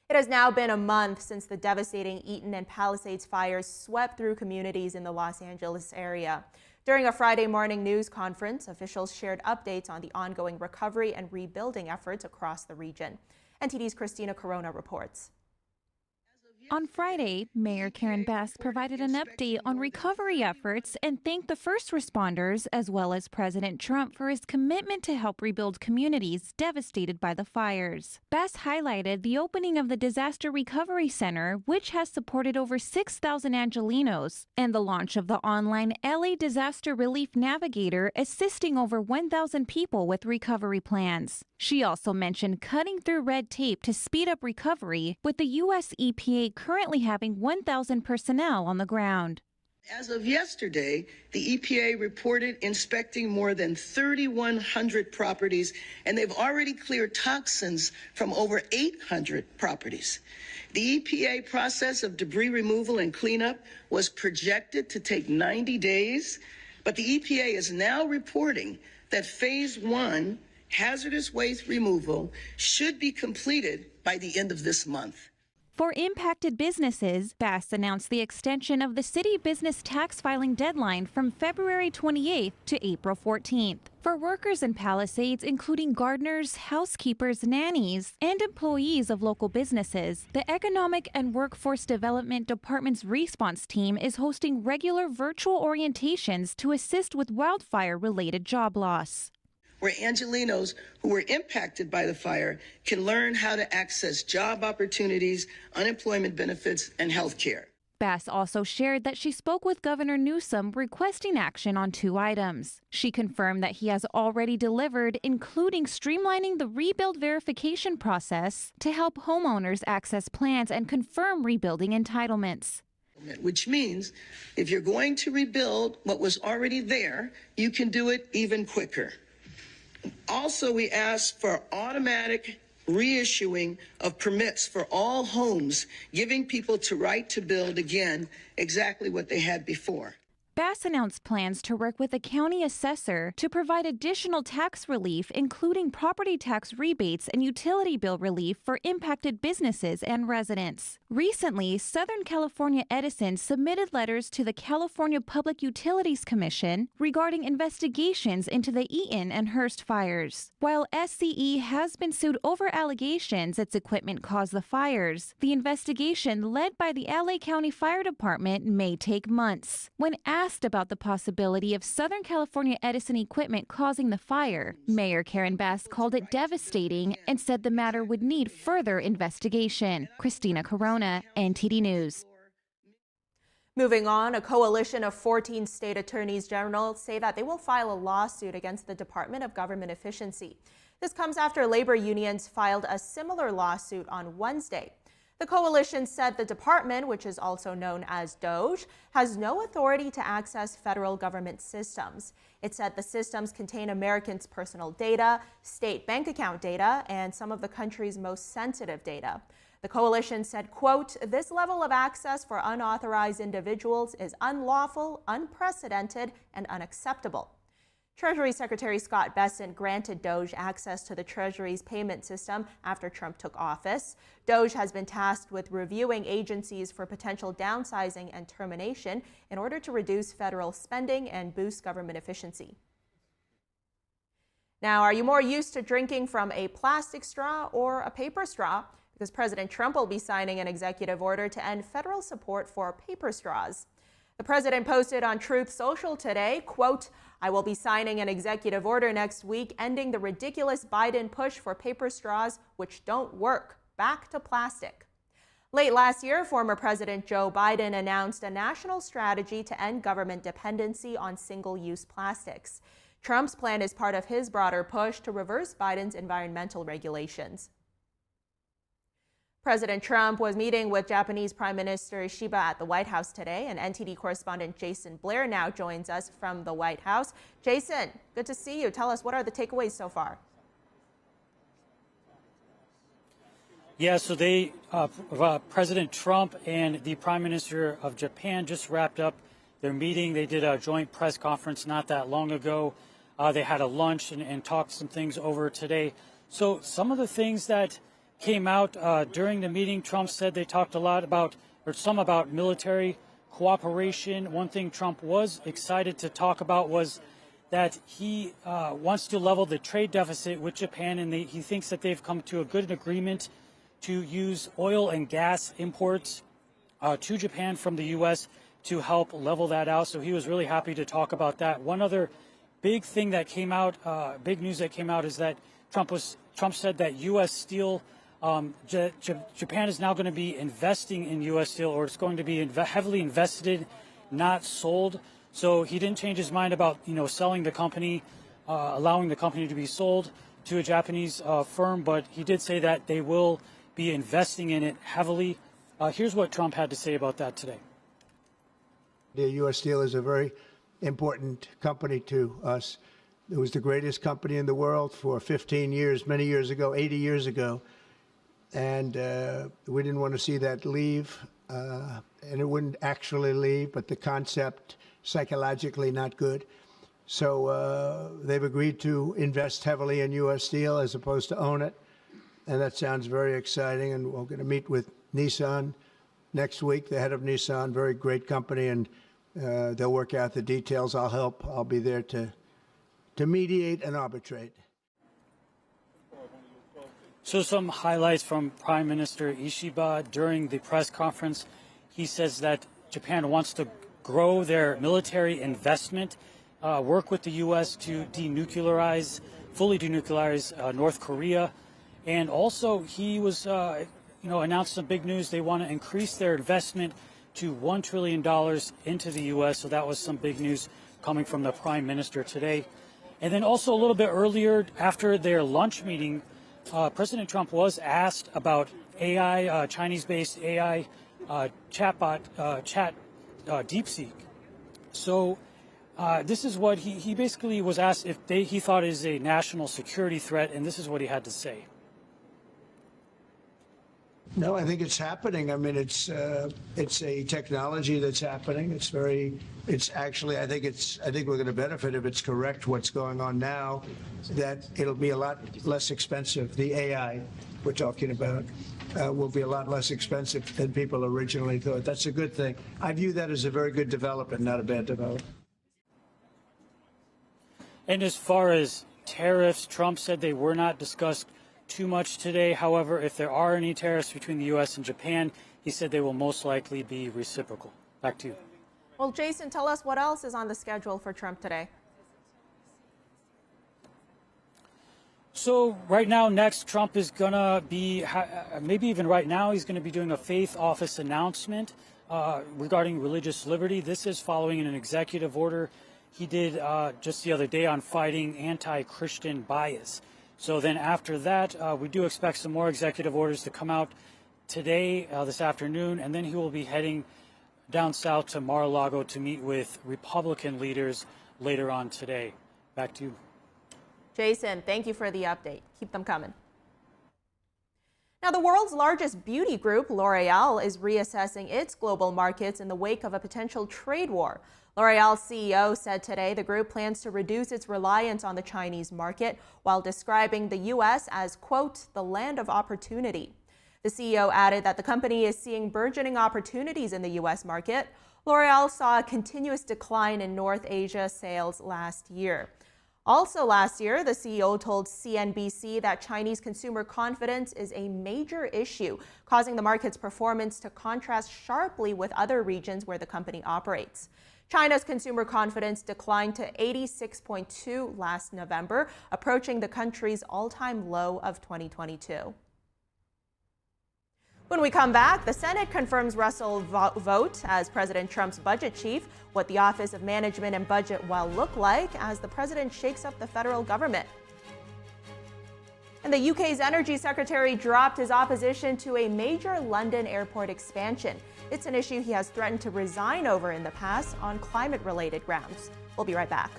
It has now been a month since the devastating Eaton and Palisades fires swept through communities in the Los Angeles area. During a Friday morning news conference, officials shared updates on the ongoing recovery and rebuilding efforts across the region. NTD's Christina Corona reports. On Friday, Mayor Karen Bass provided an update on recovery efforts and thanked the first responders as well as President Trump for his commitment to help rebuild communities devastated by the fires. Bass highlighted the opening of the Disaster Recovery Center, which has supported over 6,000 Angelenos, and the launch of the online LA Disaster Relief Navigator, assisting over 1,000 people with recovery plans. She also mentioned cutting through red tape to speed up recovery, with the U.S. EPA currently having 1,000 personnel on the ground. As of yesterday, the EPA reported inspecting more than 3,100 properties, and they've already cleared toxins from over 800 properties. The EPA process of debris removal and cleanup was projected to take 90 days, but the EPA is now reporting that Phase 1 hazardous waste removal should be completed by the end of this month. For impacted businesses, Bass announced the extension of the city business tax filing deadline from February 28th to April 14th. For workers in Palisades, including gardeners, housekeepers, nannies, and employees of local businesses, the Economic and Workforce Development Department's response team is hosting regular virtual orientations to assist with wildfire-related job loss, where Angelenos who were impacted by the fire can learn how to access job opportunities, unemployment benefits, and health care. Bass also shared that she spoke with Governor Newsom requesting action on 2 items. She confirmed that he has already delivered, including streamlining the rebuild verification process to help homeowners access plans and confirm rebuilding entitlements. Which means if you're going to rebuild what was already there, you can do it even quicker. Also, we asked for automatic reissuing of permits for all homes, giving people the right to build again exactly what they had before. Bass announced plans to work with a county assessor to provide additional tax relief, including property tax rebates and utility bill relief for impacted businesses and residents. Recently, Southern California Edison submitted letters to the California Public Utilities Commission regarding investigations into the Eaton and Hearst fires. While SCE has been sued over allegations its equipment caused the fires, the investigation led by the LA County Fire Department may take months. When asked about the possibility of Southern California Edison equipment causing the fire, Mayor Karen Bass called it devastating and said the matter would need further investigation. Christina Corona, NTD News. Moving on, a coalition of 14 state attorneys general say that they will file a lawsuit against the Department of Government Efficiency. This comes after labor unions filed a similar lawsuit on Wednesday. The coalition said the department, which is also known as DOGE, has no authority to access federal government systems. It said the systems contain Americans' personal data, state bank account data, and some of the country's most sensitive data. The coalition said, quote, "This level of access for unauthorized individuals is unlawful, unprecedented, and unacceptable." Treasury Secretary Scott Bessent granted DOGE access to the Treasury's payment system after Trump took office. DOGE has been tasked with reviewing agencies for potential downsizing and termination in order to reduce federal spending and boost government efficiency. Now, are you more used to drinking from a plastic straw or a paper straw? Because President Trump will be signing an executive order to end federal support for paper straws. The president posted on Truth Social today, quote, "I will be signing an executive order next week ending the ridiculous Biden push for paper straws which don't work. Back to plastic." Late last year, former President Joe Biden announced a national strategy to end government dependency on single-use plastics. Trump's plan is part of his broader push to reverse Biden's environmental regulations. President Trump was meeting with Japanese Prime Minister Ishiba at the White House today, and NTD correspondent Jason Blair now joins us from the White House. Jason, good to see you. Tell us, what are the takeaways so far? Yeah, so President Trump and the Prime Minister of Japan just wrapped up their meeting. They did a joint press conference not that long ago. They had a lunch and talked some things over today. So some of the things that came out during the meeting, Trump said they talked a lot about, or some about military cooperation. One thing Trump was excited to talk about was that he wants to level the trade deficit with Japan, and he thinks that they've come to a good agreement to use oil and gas imports to Japan from the U.S. to help level that out. So he was really happy to talk about that. One other big thing that came out, big news that came out, is that Trump said that U.S. steel, Japan is now going to be investing in U.S. steel, or it's going to be heavily invested, not sold. So he didn't change his mind about, selling the company, allowing the company to be sold to a Japanese firm, but he did say that they will be investing in it heavily. Here's what Trump had to say about that today. The U.S. Steel is a very important company to us. It was the greatest company in the world for 15 years, many years ago, 80 years ago. And we didn't want to see that leave, and it wouldn't actually leave, but the concept, psychologically not good. So they've agreed to invest heavily in U.S. Steel as opposed to own it, and that sounds very exciting. And we're going to meet with Nissan next week, the head of Nissan, very great company, and they'll work out the details. I'll help. I'll be there to mediate and arbitrate. So some highlights from Prime Minister Ishiba during the press conference. He says that Japan wants to grow their military investment, work with the U.S. to fully denuclearize North Korea. And also he was, announced some big news. They want to increase their investment to $1 trillion into the U.S. So that was some big news coming from the Prime Minister today. And then also a little bit earlier, after their lunch meeting, President Trump was asked about AI, Chinese-based AI chatbot, DeepSeek. So this is what he basically was asked if he thought it is a national security threat, and this is what he had to say. No, I think it's happening. I mean, it's a technology that's happening. It's actually, I think we're going to benefit if it's correct what's going on now, that it'll be a lot less expensive. The AI we're talking about will be a lot less expensive than people originally thought. That's a good thing. I view that as a very good development, not a bad development. And as far as tariffs, Trump said they were not discussed too much today. However, if there are any tariffs between the U.S. and Japan, he said they will most likely be reciprocal. Back to you. Well, Jason, tell us what else is on the schedule for Trump today. So right now, next, Trump is going to be, maybe even right now, he's going to be doing a faith office announcement regarding religious liberty. This is following an executive order he did just the other day on fighting anti-Christian bias. So then after that, we do expect some more executive orders to come out today, this afternoon, and then he will be heading down south to Mar-a-Lago to meet with Republican leaders later on today. Back to you. Jason, thank you for the update. Keep them coming. Now, the world's largest beauty group, L'Oreal, is reassessing its global markets in the wake of a potential trade war. L'Oreal's CEO said today the group plans to reduce its reliance on the Chinese market while describing the U.S. as, quote, the land of opportunity. The CEO added that the company is seeing burgeoning opportunities in the U.S. market. L'Oreal saw a continuous decline in North Asia sales last year. Also last year, the CEO told CNBC that Chinese consumer confidence is a major issue, causing the market's performance to contrast sharply with other regions where the company operates. China's consumer confidence declined to 86.2 last November, approaching the country's all-time low of 2022. When we come back, the Senate confirms Russell Vought as President Trump's budget chief, what the Office of Management and Budget will look like as the president shakes up the federal government. And the UK's Energy Secretary dropped his opposition to a major London airport expansion. It's an issue he has threatened to resign over in the past on climate-related grounds. We'll be right back.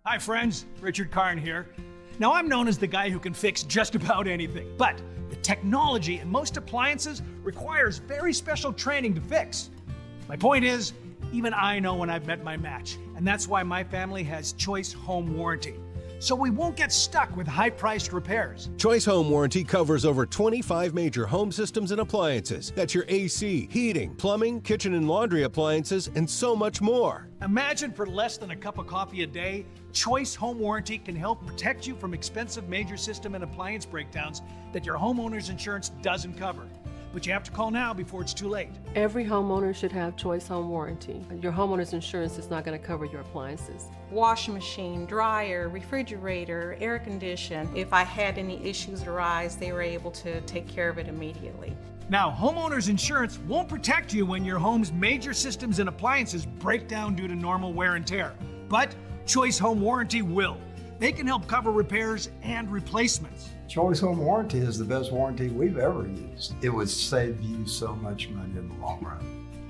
Hi friends, Richard Karn here. Now I'm known as the guy who can fix just about anything, but the technology in most appliances requires very special training to fix. My point is, even I know when I've met my match, and that's why my family has Choice Home Warranty. So we won't get stuck with high-priced repairs. Choice Home Warranty covers over 25 major home systems and appliances. That's your AC, heating, plumbing, kitchen and laundry appliances, and so much more. Imagine for less than a cup of coffee a day, Choice Home Warranty can help protect you from expensive major system and appliance breakdowns that your homeowner's insurance doesn't cover. But you have to call now before it's too late. Every homeowner should have Choice Home Warranty. Your homeowner's insurance is not going to cover your appliances. Washing machine, dryer, refrigerator, air conditioner. If I had any issues arise, they were able to take care of it immediately. Now, homeowner's insurance won't protect you when your home's major systems and appliances break down due to normal wear and tear. But Choice Home Warranty will. They can help cover repairs and replacements. Choice Home Warranty is the best warranty we've ever used. It would save you so much money in the long run.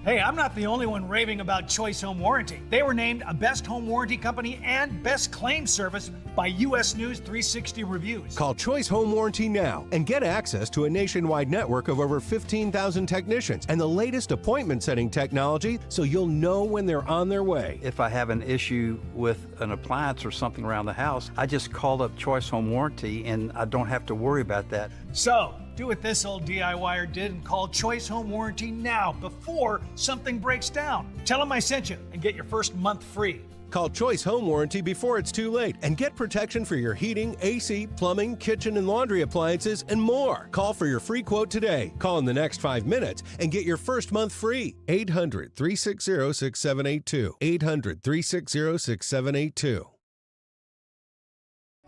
Hey, I'm not the only one raving about Choice Home Warranty. They were named a Best Home Warranty Company and Best Claim Service by U.S. News 360 Reviews. Call Choice Home Warranty now and get access to a nationwide network of over 15,000 technicians and the latest appointment setting technology so you'll know when they're on their way. If I have an issue with an appliance or something around the house, I just call up Choice Home Warranty and I don't have to worry about that. So, do what this old DIYer did and call Choice Home Warranty now before something breaks down. Tell them I sent you and get your first month free. Call Choice Home Warranty before it's too late and get protection for your heating, AC, plumbing, kitchen and laundry appliances, and more. Call for your free quote today. Call in the next 5 minutes and get your first month free. 800-360-6782. 800-360-6782.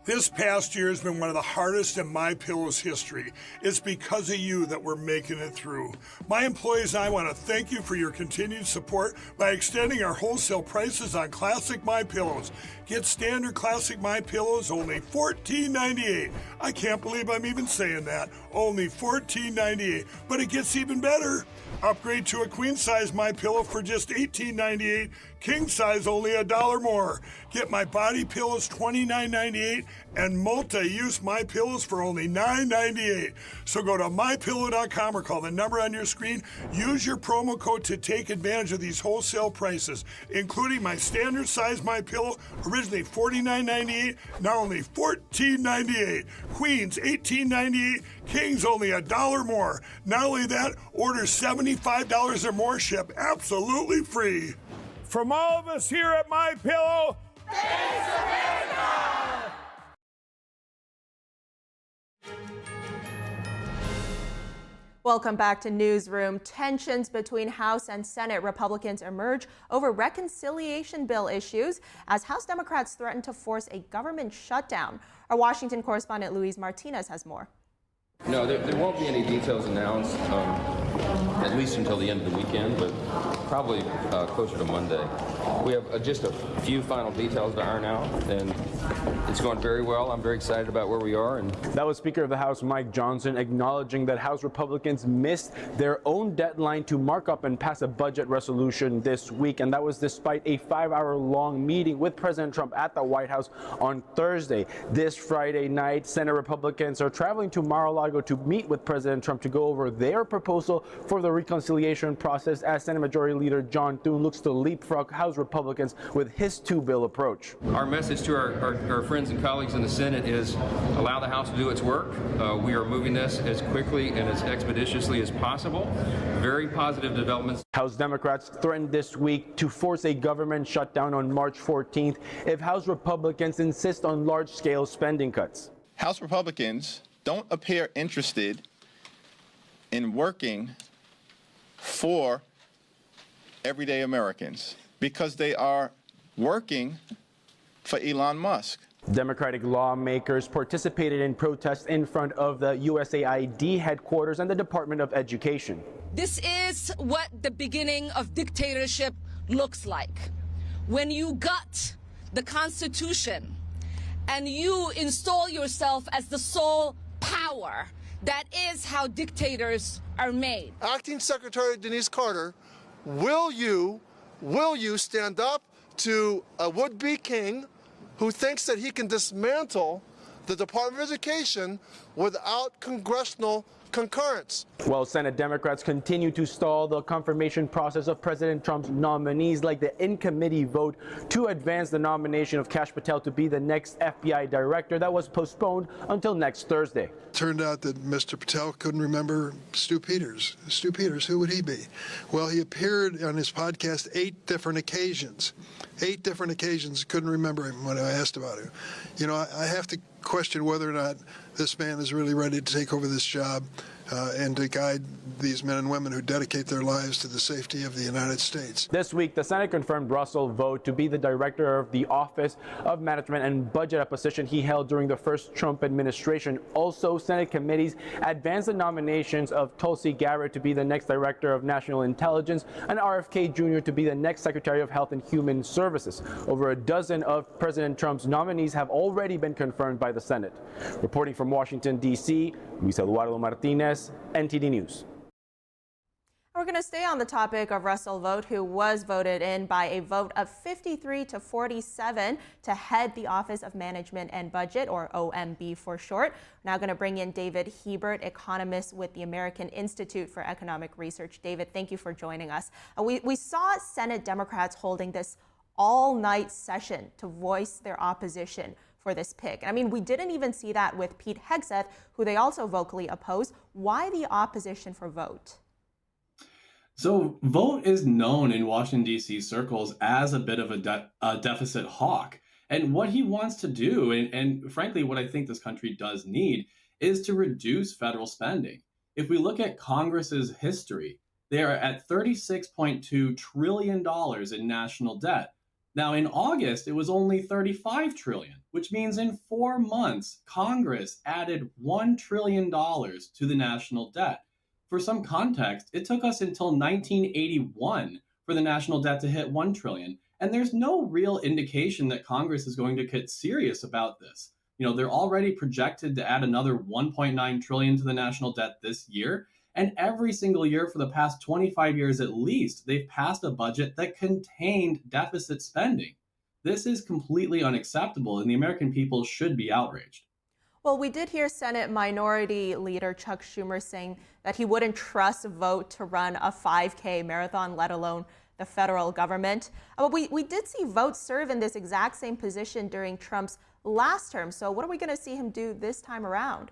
This past year has been one of the hardest in MyPillow's history. It's because of you that we're making it through. My employees and I want to thank you for your continued support by extending our wholesale prices on classic MyPillows. Get standard classic MyPillows only $14.98. I can't believe I'm even saying that. Only $14.98. But it gets even better. Upgrade to a queen size MyPillow for just $18.98. king size only $1 more. Get my body pillows $29.98 and multi-use My Pillows for only $9.98. So go to mypillow.com or call the number on your screen. Use your promo code to take advantage of these wholesale prices, including my standard size My Pillow, originally $49.98, now only $14.98. Queens $18.98, kings only $1 more. Not only that, order $75 or more, ship absolutely free. From all of us here at My Pillow, thanks, America! Welcome back to Newsroom. Tensions between House and Senate Republicans emerge over reconciliation bill issues as House Democrats threaten to force a government shutdown. Our Washington correspondent Luis Martinez has more. No, there won't be any details announced, at least until the end of the weekend, but probably closer to Monday. We have just a few final details to iron out, and it's going very well. I'm very excited about where we are. And that was Speaker of the House Mike Johnson acknowledging that House Republicans missed their own deadline to mark up and pass a budget resolution this week, and that was despite a 5-hour-long meeting with President Trump at the White House on Thursday. This Friday night, Senate Republicans are traveling to Mar-a-Lago to meet with President Trump to go over their proposal for the reconciliation process as Senate Majority Leader John Thune looks to leapfrog House Republicans with his two-bill approach. Our message to our friends and colleagues in the Senate is allow the House to do its work. We are moving this as quickly and as expeditiously as possible. Very positive developments. House Democrats threatened this week to force a government shutdown on March 14th if House Republicans insist on large-scale spending cuts. House Republicans don't appear interested in working for everyday Americans because they are working for Elon Musk. Democratic lawmakers participated in protests in front of the USAID headquarters and the Department of Education. This is what the beginning of dictatorship looks like. When you gut the Constitution and you install yourself as the sole power, that is how dictators are made. Acting Secretary Denise Carter, will you stand up to a would-be king who thinks that he can dismantle the Department of Education without congressional concurrence? While Senate Democrats continue to stall the confirmation process of President Trump's nominees, like the in-committee vote to advance the nomination of Kash Patel to be the next FBI director that was postponed until next Thursday. Turned out that Mr. Patel couldn't remember Stu Peters. Stu Peters, who would he be? Well, he appeared on his podcast 8 different occasions. 8 different occasions, couldn't remember him when I asked about him. You know, I have to question whether or not this man is really ready to take over this job and to guide these men and women who dedicate their lives to the safety of the United States. This week, the Senate confirmed Russell Vought to be the director of the Office of Management and Budget, a position he held during the first Trump administration. Also, Senate committees advanced the nominations of Tulsi Gabbard to be the next director of National Intelligence and RFK Jr. to be the next Secretary of Health and Human Services. Over a dozen of President Trump's nominees have already been confirmed by the Senate. Reporting from Washington, D.C., Luis Eduardo Martinez, NTD News. We're going to stay on the topic of Russell Vought, who was voted in by a vote of 53 to 47 to head the Office of Management and Budget, or OMB for short. We're now going to bring in David Hebert, economist with the American Institute for Economic Research. David, thank you for joining us. We saw Senate Democrats holding this all-night session to voice their opposition for this pick. I mean, we didn't even see that with Pete Hegseth, who they also vocally opposed. Why the opposition for Vought? So Vought is known in Washington, D.C. circles as a bit of a deficit hawk. And what he wants to do, and frankly, what I think this country does need, is to reduce federal spending. If we look at Congress's history, they are at $36.2 trillion in national debt. Now, in August, it was only $35 trillion, which means in 4 months, Congress added $1 trillion to the national debt. For some context, it took us until 1981 for the national debt to hit $1 trillion. And there's no real indication that Congress is going to get serious about this. You know, they're already projected to add another $1.9 trillion to the national debt this year. And every single year for the past 25 years at least, they've passed a budget that contained deficit spending. This is completely unacceptable, and the American people should be outraged. Well, we did hear Senate Minority Leader Chuck Schumer saying that he wouldn't trust a vote to run a 5K marathon, let alone the federal government. But we did see Vogt serve in this exact same position during Trump's last term. So what are we going to see him do this time around?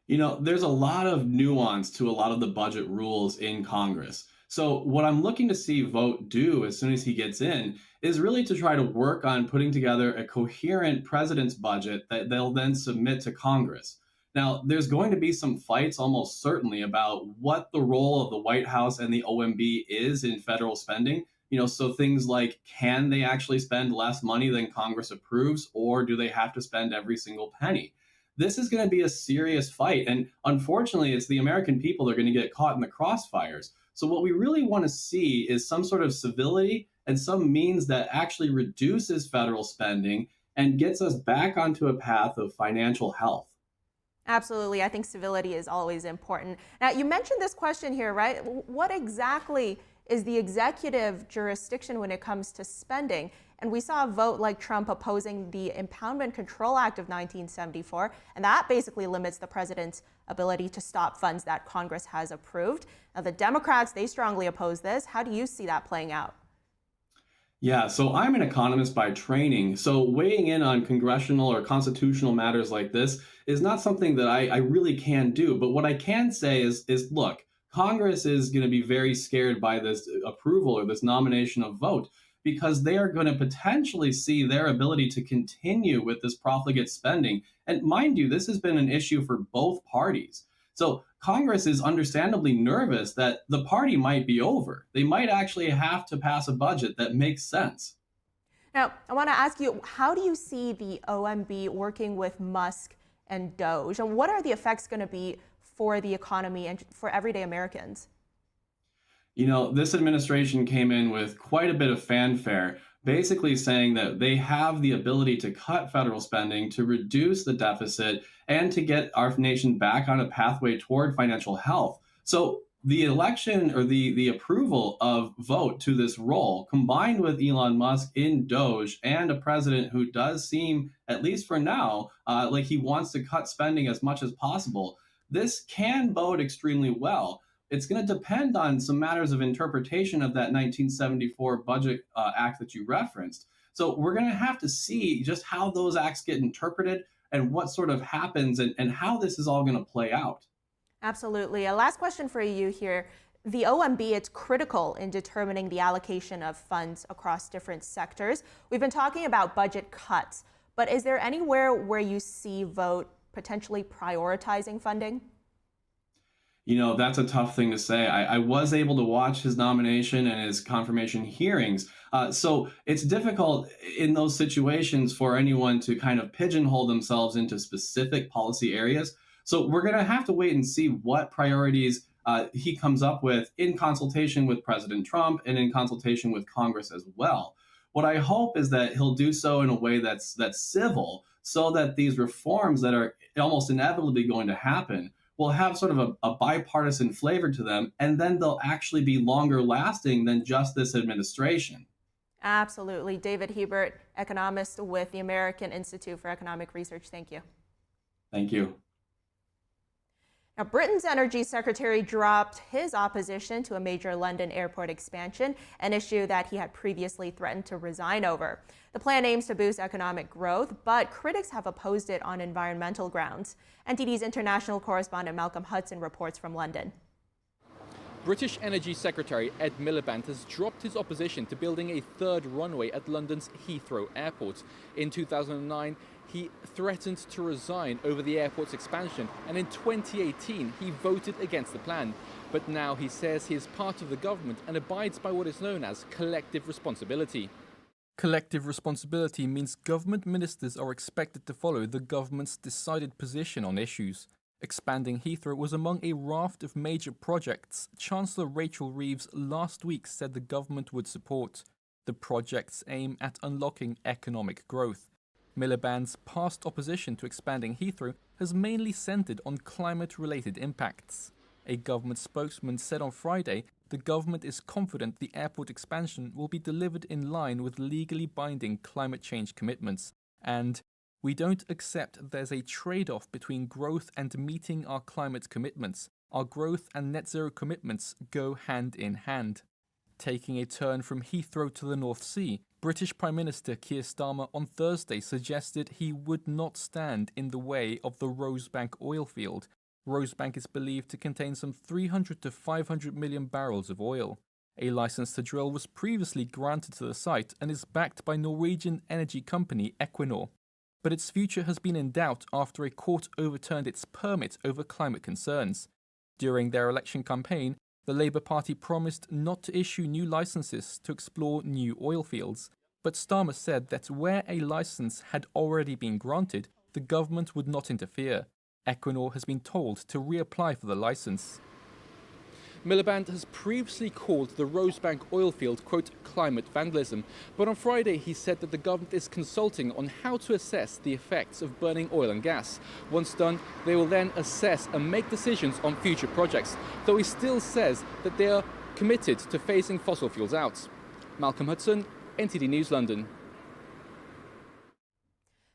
You know, there's a lot of nuance to a lot of the budget rules in Congress. So what I'm looking to see Vogt do as soon as he gets in is really to try to work on putting together a coherent president's budget that they'll then submit to Congress. Now, there's going to be some fights almost certainly about what the role of the White House and the OMB is in federal spending. You know, so things like, can they actually spend less money than Congress approves, or do they have to spend every single penny? This is going to be a serious fight. And unfortunately, it's the American people that are going to get caught in the crossfires. So what we really want to see is some sort of civility and some means that actually reduces federal spending and gets us back onto a path of financial health. Absolutely. I think civility is always important. Now, you mentioned this question here, right? What exactly is the executive jurisdiction when it comes to spending? And we saw a vote like Trump opposing the Impoundment Control Act of 1974, and that basically limits the president's ability to stop funds that Congress has approved. Now, the Democrats, they strongly oppose this. How do you see that playing out? Yeah, so I'm an economist by training, so weighing in on congressional or constitutional matters like this is not something that I really can do. But what I can say is look, Congress is going to be very scared by this approval or this nomination of Vogt, because they are going to potentially see their ability to continue with this profligate spending. And mind you, this has been an issue for both parties. So Congress is understandably nervous that the party might be over. They might actually have to pass a budget that makes sense. Now, I want to ask you, how do you see the OMB working with Musk and DOGE? And what are the effects going to be for the economy and for everyday Americans? You know, this administration came in with quite a bit of fanfare, basically saying that they have the ability to cut federal spending, to reduce the deficit, and to get our nation back on a pathway toward financial health. So the election or the approval of Vogt to this role, combined with Elon Musk in DOGE and a president who does seem, at least for now, like he wants to cut spending as much as possible, this can bode extremely well. It's going to depend on some matters of interpretation of that 1974 Budget Act that you referenced. So we're going to have to see just how those acts get interpreted and what sort of happens and how this is all going to play out. Absolutely. A last question for you here. The OMB, it's critical in determining the allocation of funds across different sectors. We've been talking about budget cuts, but is there anywhere where you see Vogt potentially prioritizing funding? You know, that's a tough thing to say. I was able to watch his nomination and his confirmation hearings. So it's difficult in those situations for anyone to kind of pigeonhole themselves into specific policy areas. So we're going to have to wait and see what priorities he comes up with in consultation with President Trump and in consultation with Congress as well. What I hope is that he'll do so in a way that's civil, so that these reforms that are almost inevitably going to happen will have sort of a bipartisan flavor to them, and then they'll actually be longer lasting than just this administration. Absolutely. David Hebert, economist with the American Institute for Economic Research. Thank you. Thank you. Now, Britain's Energy Secretary dropped his opposition to a major London airport expansion, an issue that he had previously threatened to resign over. The plan aims to boost economic growth, but critics have opposed it on environmental grounds. NTD's international correspondent Malcolm Hudson reports from London. British Energy Secretary Ed Miliband has dropped his opposition to building a third runway at London's Heathrow Airport. In 2009, he threatened to resign over the airport's expansion, and in 2018 he voted against the plan. But now he says he is part of the government and abides by what is known as collective responsibility. Collective responsibility means government ministers are expected to follow the government's decided position on issues. Expanding Heathrow was among a raft of major projects Chancellor Rachel Reeves last week said the government would support. The projects aim at unlocking economic growth. Miliband's past opposition to expanding Heathrow has mainly centred on climate-related impacts. A government spokesman said on Friday the government is confident the airport expansion will be delivered in line with legally binding climate change commitments. And we don't accept there's a trade-off between growth and meeting our climate commitments. Our growth and net zero commitments go hand in hand. Taking a turn from Heathrow to the North Sea, British Prime Minister Keir Starmer on Thursday suggested he would not stand in the way of the Rosebank oil field. Rosebank is believed to contain some 300 to 500 million barrels of oil. A license to drill was previously granted to the site and is backed by Norwegian energy company Equinor. But its future has been in doubt after a court overturned its permit over climate concerns. During their election campaign, the Labour Party promised not to issue new licenses to explore new oil fields. But Starmer said that where a license had already been granted, the government would not interfere. Equinor has been told to reapply for the license. Miliband has previously called the Rosebank oil field, quote, climate vandalism, but on Friday he said that the government is consulting on how to assess the effects of burning oil and gas. Once done, they will then assess and make decisions on future projects, though he still says that they are committed to phasing fossil fuels out. Malcolm Hudson, NTD News, London.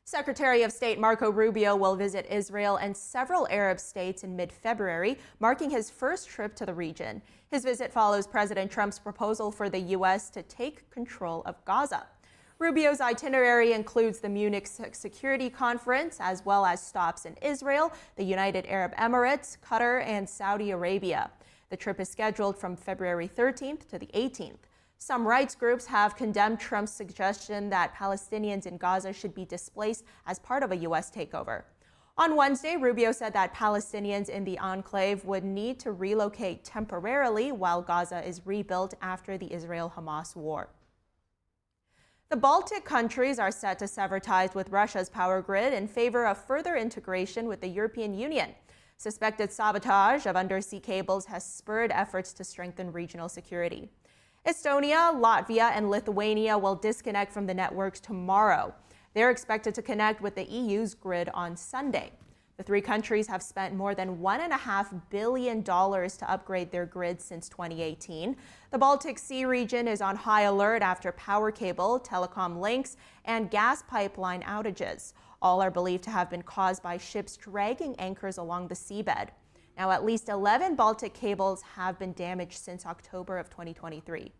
Secretary of State Marco Rubio will visit Israel and several Arab states in mid-February, marking his first trip to the region. His visit follows President Trump's proposal for the U.S. to take control of Gaza. Rubio's itinerary includes the Munich Security Conference, as well as stops in Israel, the United Arab Emirates, Qatar, and Saudi Arabia. The trip is scheduled from February 13th to the 18th. Some rights groups have condemned Trump's suggestion that Palestinians in Gaza should be displaced as part of a U.S. takeover. On Wednesday, Rubio said that Palestinians in the enclave would need to relocate temporarily while Gaza is rebuilt after the Israel-Hamas war. The Baltic countries are set to sever ties with Russia's power grid in favor of further integration with the European Union. Suspected sabotage of undersea cables has spurred efforts to strengthen regional security. Estonia, Latvia, and Lithuania will disconnect from the networks tomorrow. They're expected to connect with the EU's grid on Sunday. The three countries have spent more than $1.5 billion to upgrade their grid since 2018. The Baltic Sea region is on high alert after power cable, telecom links, and gas pipeline outages. All are believed to have been caused by ships dragging anchors along the seabed. Now, at least 11 Baltic cables have been damaged since October of 2023.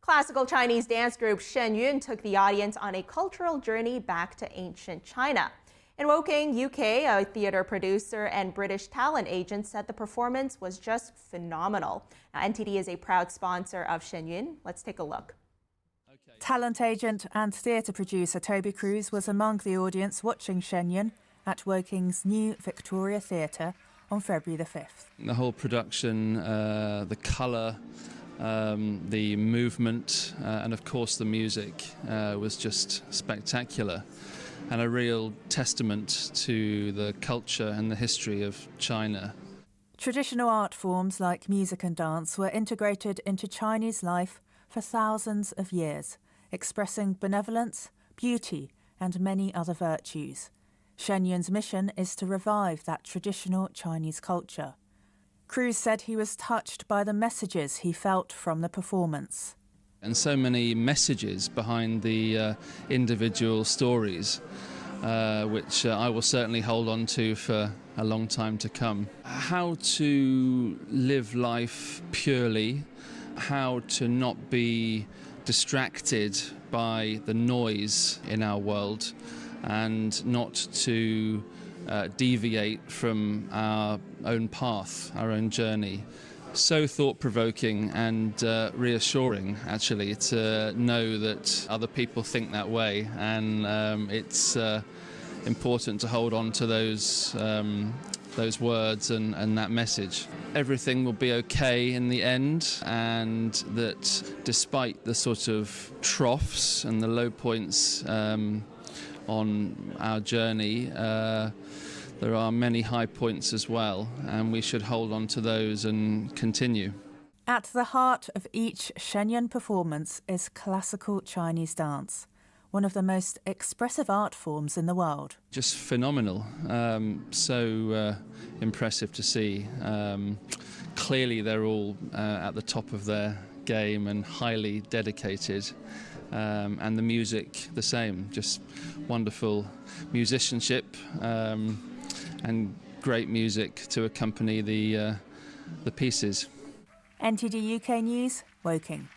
Classical Chinese dance group Shen Yun took the audience on a cultural journey back to ancient China. In Woking, UK, a theater producer and British talent agent said the performance was just phenomenal. Now, NTD is a proud sponsor of Shen Yun. Let's take a look. Talent agent and theatre producer Toby Cruz was among the audience watching Shen Yun at Woking's new Victoria Theatre on February the 5th. The whole production, the colour, the movement, and of course the music was just spectacular, and a real testament to the culture and the history of China. Traditional art forms like music and dance were integrated into Chinese life for thousands of years, expressing benevolence, beauty, and many other virtues. Shen Yun's mission is to revive that traditional Chinese culture. Cruz said he was touched by the messages he felt from the performance. And so many messages behind the individual stories, which I will certainly hold on to for a long time to come. How to live life purely, how to not be distracted by the noise in our world, and not to deviate from our own path, our own journey. So thought-provoking and reassuring, actually, to know that other people think that way, and it's important to hold on to those words and that message. Everything will be okay in the end, and that despite the sort of troughs and the low points on our journey, there are many high points as well, and we should hold on to those and continue. At the heart of each Shen Yun performance is classical Chinese dance. one of the most expressive art forms in the world. Just phenomenal. So impressive to see. Clearly they're all at the top of their game and highly dedicated. And the music the same, just wonderful musicianship and great music to accompany the pieces. NTD UK News, Woking.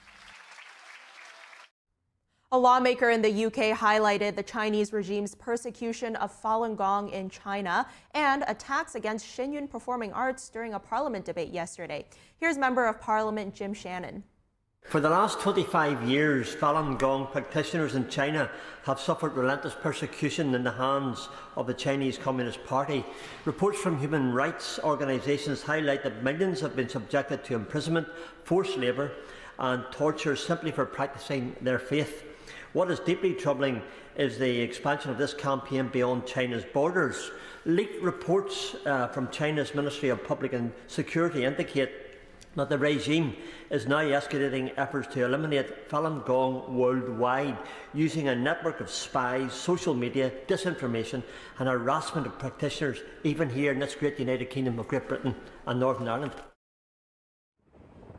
A lawmaker in the UK highlighted the Chinese regime's persecution of Falun Gong in China and attacks against Xingyun Performing Arts during a parliament debate yesterday. Here's Member of Parliament Jim Shannon. For the last 25 years, Falun Gong practitioners in China have suffered relentless persecution in the hands of the Chinese Communist Party. Reports from human rights organisations highlight that millions have been subjected to imprisonment, forced labour and torture simply for practising their faith. What is deeply troubling is the expansion of this campaign beyond China's borders. Leaked reports from China's Ministry of Public Security indicate that the regime is now escalating efforts to eliminate Falun Gong worldwide, using a network of spies, social media, disinformation and harassment of practitioners, even here in this great United Kingdom of Great Britain and Northern Ireland.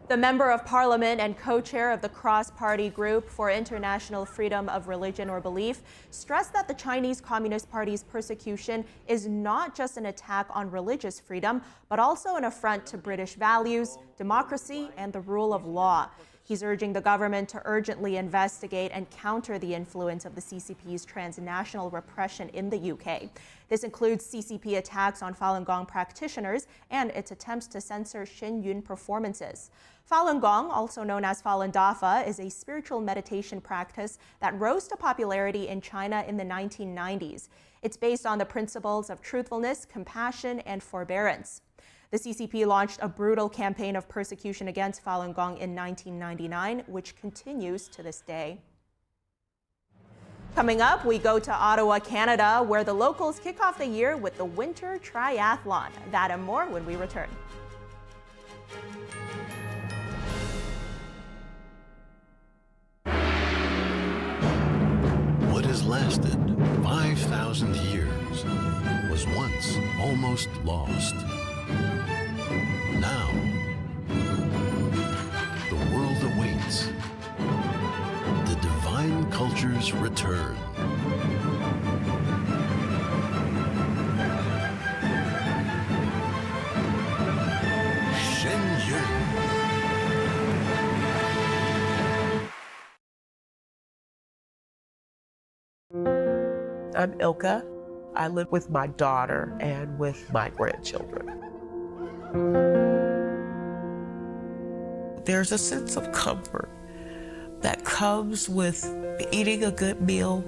The Member of Parliament and co-chair of the Cross-Party Group for International Freedom of Religion or Belief stressed that the Chinese Communist Party's persecution is not just an attack on religious freedom, but also an affront to British values, democracy, and the rule of law. He's urging the government to urgently investigate and counter the influence of the CCP's transnational repression in the UK. This includes CCP attacks on Falun Gong practitioners and its attempts to censor Xingyun performances. Falun Gong, also known as Falun Dafa, is a spiritual meditation practice that rose to popularity in China in the 1990s. It's based on the principles of truthfulness, compassion, and forbearance. The CCP launched a brutal campaign of persecution against Falun Gong in 1999, which continues to this day. Coming up, we go to Ottawa, Canada, where the locals kick off the year with the Winter Triathlon. That and more when we return. What has lasted 5,000 years was once almost lost. Now, the world awaits the divine culture's return. I'm Ilka. I live with my daughter and with my grandchildren. There's a sense of comfort that comes with eating a good meal.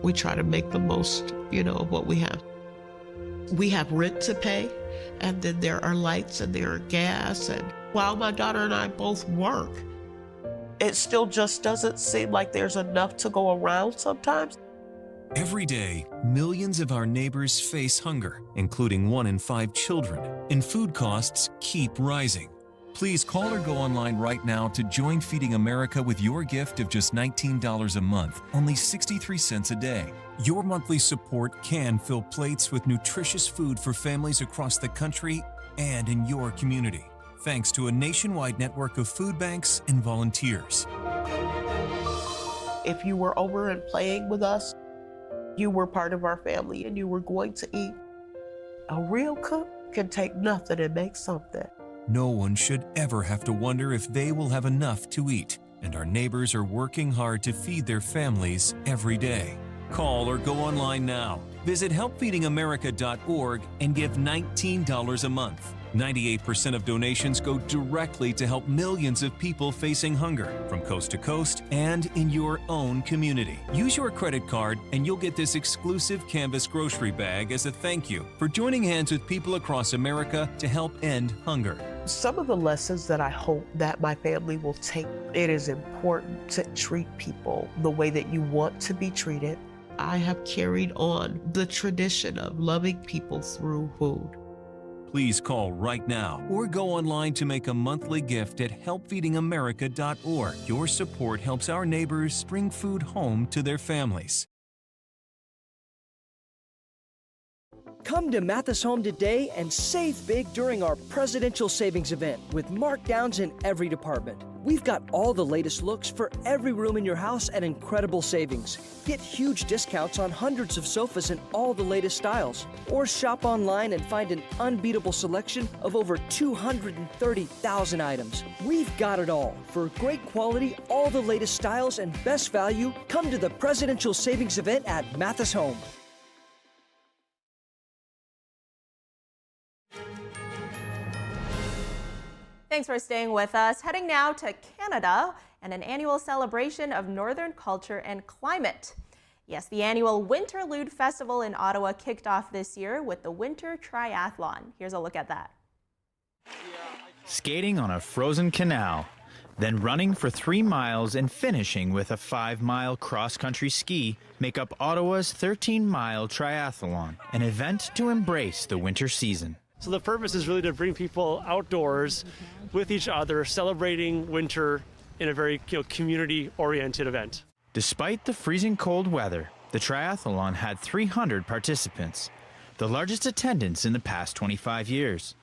We try to make the most, of what we have. We have rent to pay, and then there are lights and there are gas. And while my daughter and I both work, it still just doesn't seem like there's enough to go around sometimes. Every day, millions of our neighbors face hunger, including 1 in 5 children, and food costs keep rising. Please call or go online right now to join Feeding America with your gift of just $19 a month, only 63 cents a day. Your monthly support can fill plates with nutritious food for families across the country and in your community, thanks to a nationwide network of food banks and volunteers. If you were over and playing with us, you were part of our family and you were going to eat. A real cook can take nothing and make something. No one should ever have to wonder if they will have enough to eat, and our neighbors are working hard to feed their families every day. Call or go online now. Visit helpfeedingamerica.org and give $19 a month. 98% of donations go directly to help millions of people facing hunger from coast to coast and in your own community. Use your credit card and you'll get this exclusive canvas grocery bag as a thank you for joining hands with people across America to help end hunger. Some of the lessons that I hope that my family will take, it is important to treat people the way that you want to be treated. I have carried on the tradition of loving people through food. Please call right now or go online to make a monthly gift at helpfeedingamerica.org. Your support helps our neighbors bring food home to their families. Come to Mathis Home today and save big during our Presidential Savings Event with markdowns in every department. We've got all the latest looks for every room in your house at incredible savings. Get huge discounts on hundreds of sofas in all the latest styles. Or shop online and find an unbeatable selection of over 230,000 items. We've got it all. For great quality, all the latest styles, and best value, come to the Presidential Savings Event at Mathis Home. Thanks for staying with us. Heading now to Canada and an annual celebration of Northern culture and climate. Yes, the annual Winter Lude Festival in Ottawa kicked off this year with the Winter Triathlon. Here's a look at that. Skating on a frozen canal, then running for 3 miles and finishing with a 5-mile cross-country ski make up Ottawa's 13-mile triathlon, an event to embrace the winter season. So the purpose is really to bring people outdoors with each other, celebrating winter in a very community-oriented event. Despite the freezing cold weather, the triathlon had 300 participants, the largest attendance in the past 25 years.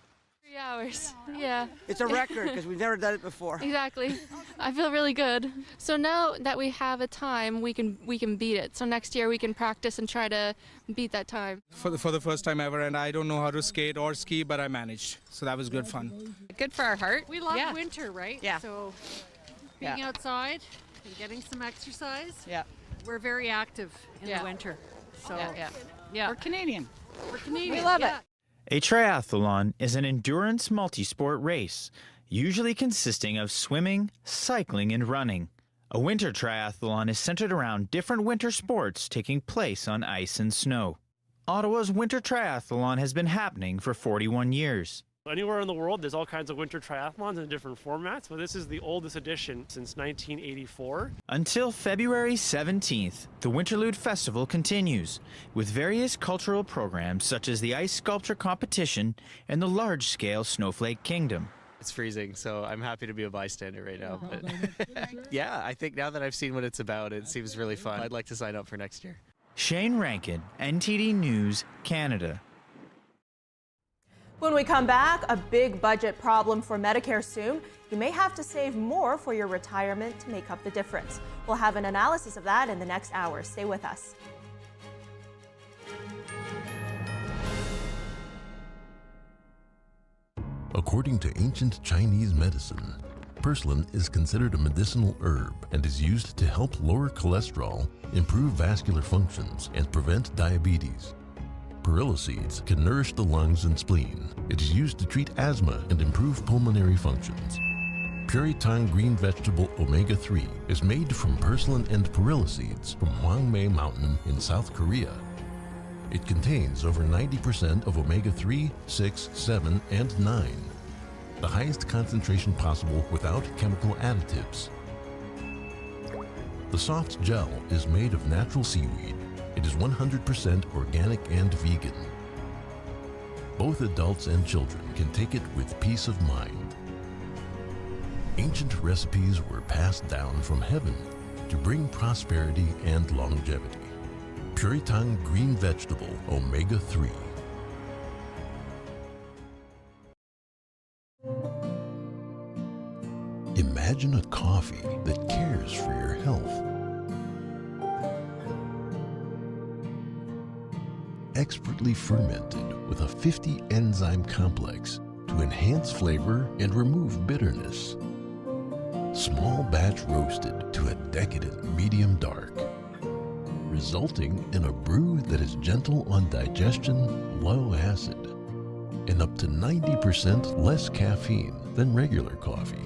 3 hours, yeah. It's a record because we've never done it before. Exactly. I feel really good. So now that we have a time, we can beat it. So next year we can practice and try to beat that time. For the first time ever, and I don't know how to skate or ski, but I managed. So that was good fun. Good for our heart. We love winter, right? Yeah. So being outside and getting some exercise. Yeah. We're very active in the winter. So yeah. We're Canadian. We're Canadian. We love it. A triathlon is an endurance multi-sport race, usually consisting of swimming, cycling, and running. A winter triathlon is centered around different winter sports taking place on ice and snow. Ottawa's Winter Triathlon has been happening for 41 years. Anywhere in the world, there's all kinds of winter triathlons in different formats, but this is the oldest edition since 1984. Until February 17th, the Winterlude Festival continues, with various cultural programs such as the Ice Sculpture Competition and the large-scale Snowflake Kingdom. It's freezing, so I'm happy to be a bystander right now. But yeah, I think now that I've seen what it's about, it seems really fun. I'd like to sign up for next year. Shane Rankin, NTD News, Canada. When we come back, a big budget problem for Medicare soon. You may have to save more for your retirement to make up the difference. We'll have an analysis of that in the next hour. Stay with us. According to ancient Chinese medicine, purslane is considered a medicinal herb and is used to help lower cholesterol, improve vascular functions, and prevent diabetes. Perilla seeds can nourish the lungs and spleen. It is used to treat asthma and improve pulmonary functions. Puritan green vegetable omega-3 is made from purslane and perilla seeds from Hwangmae Mountain in South Korea. It contains over 90% of omega-3, 6, 7, and 9, the highest concentration possible without chemical additives. The soft gel is made of natural seaweed. It is 100% organic and vegan. Both adults and children can take it with peace of mind. Ancient recipes were passed down from heaven to bring prosperity and longevity. Puritan green vegetable omega-3. Imagine a coffee that cares for your health. Expertly fermented with a 50 enzyme complex to enhance flavor and remove bitterness. Small batch roasted to a decadent medium dark, resulting in a brew that is gentle on digestion, low acid, and up to 90% less caffeine than regular coffee.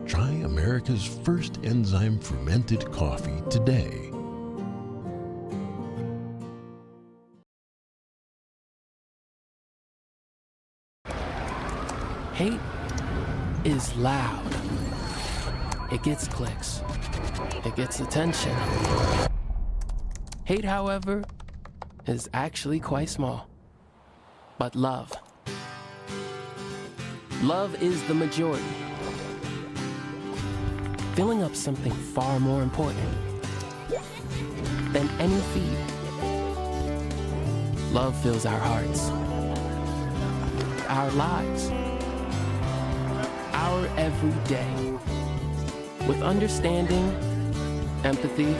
Try America's first enzyme fermented coffee today. Hate is loud. It gets clicks. It gets attention. Hate, however, is actually quite small. But love is the majority, filling up something far more important than any feed. Love fills our hearts, our lives, our every day, with understanding, empathy,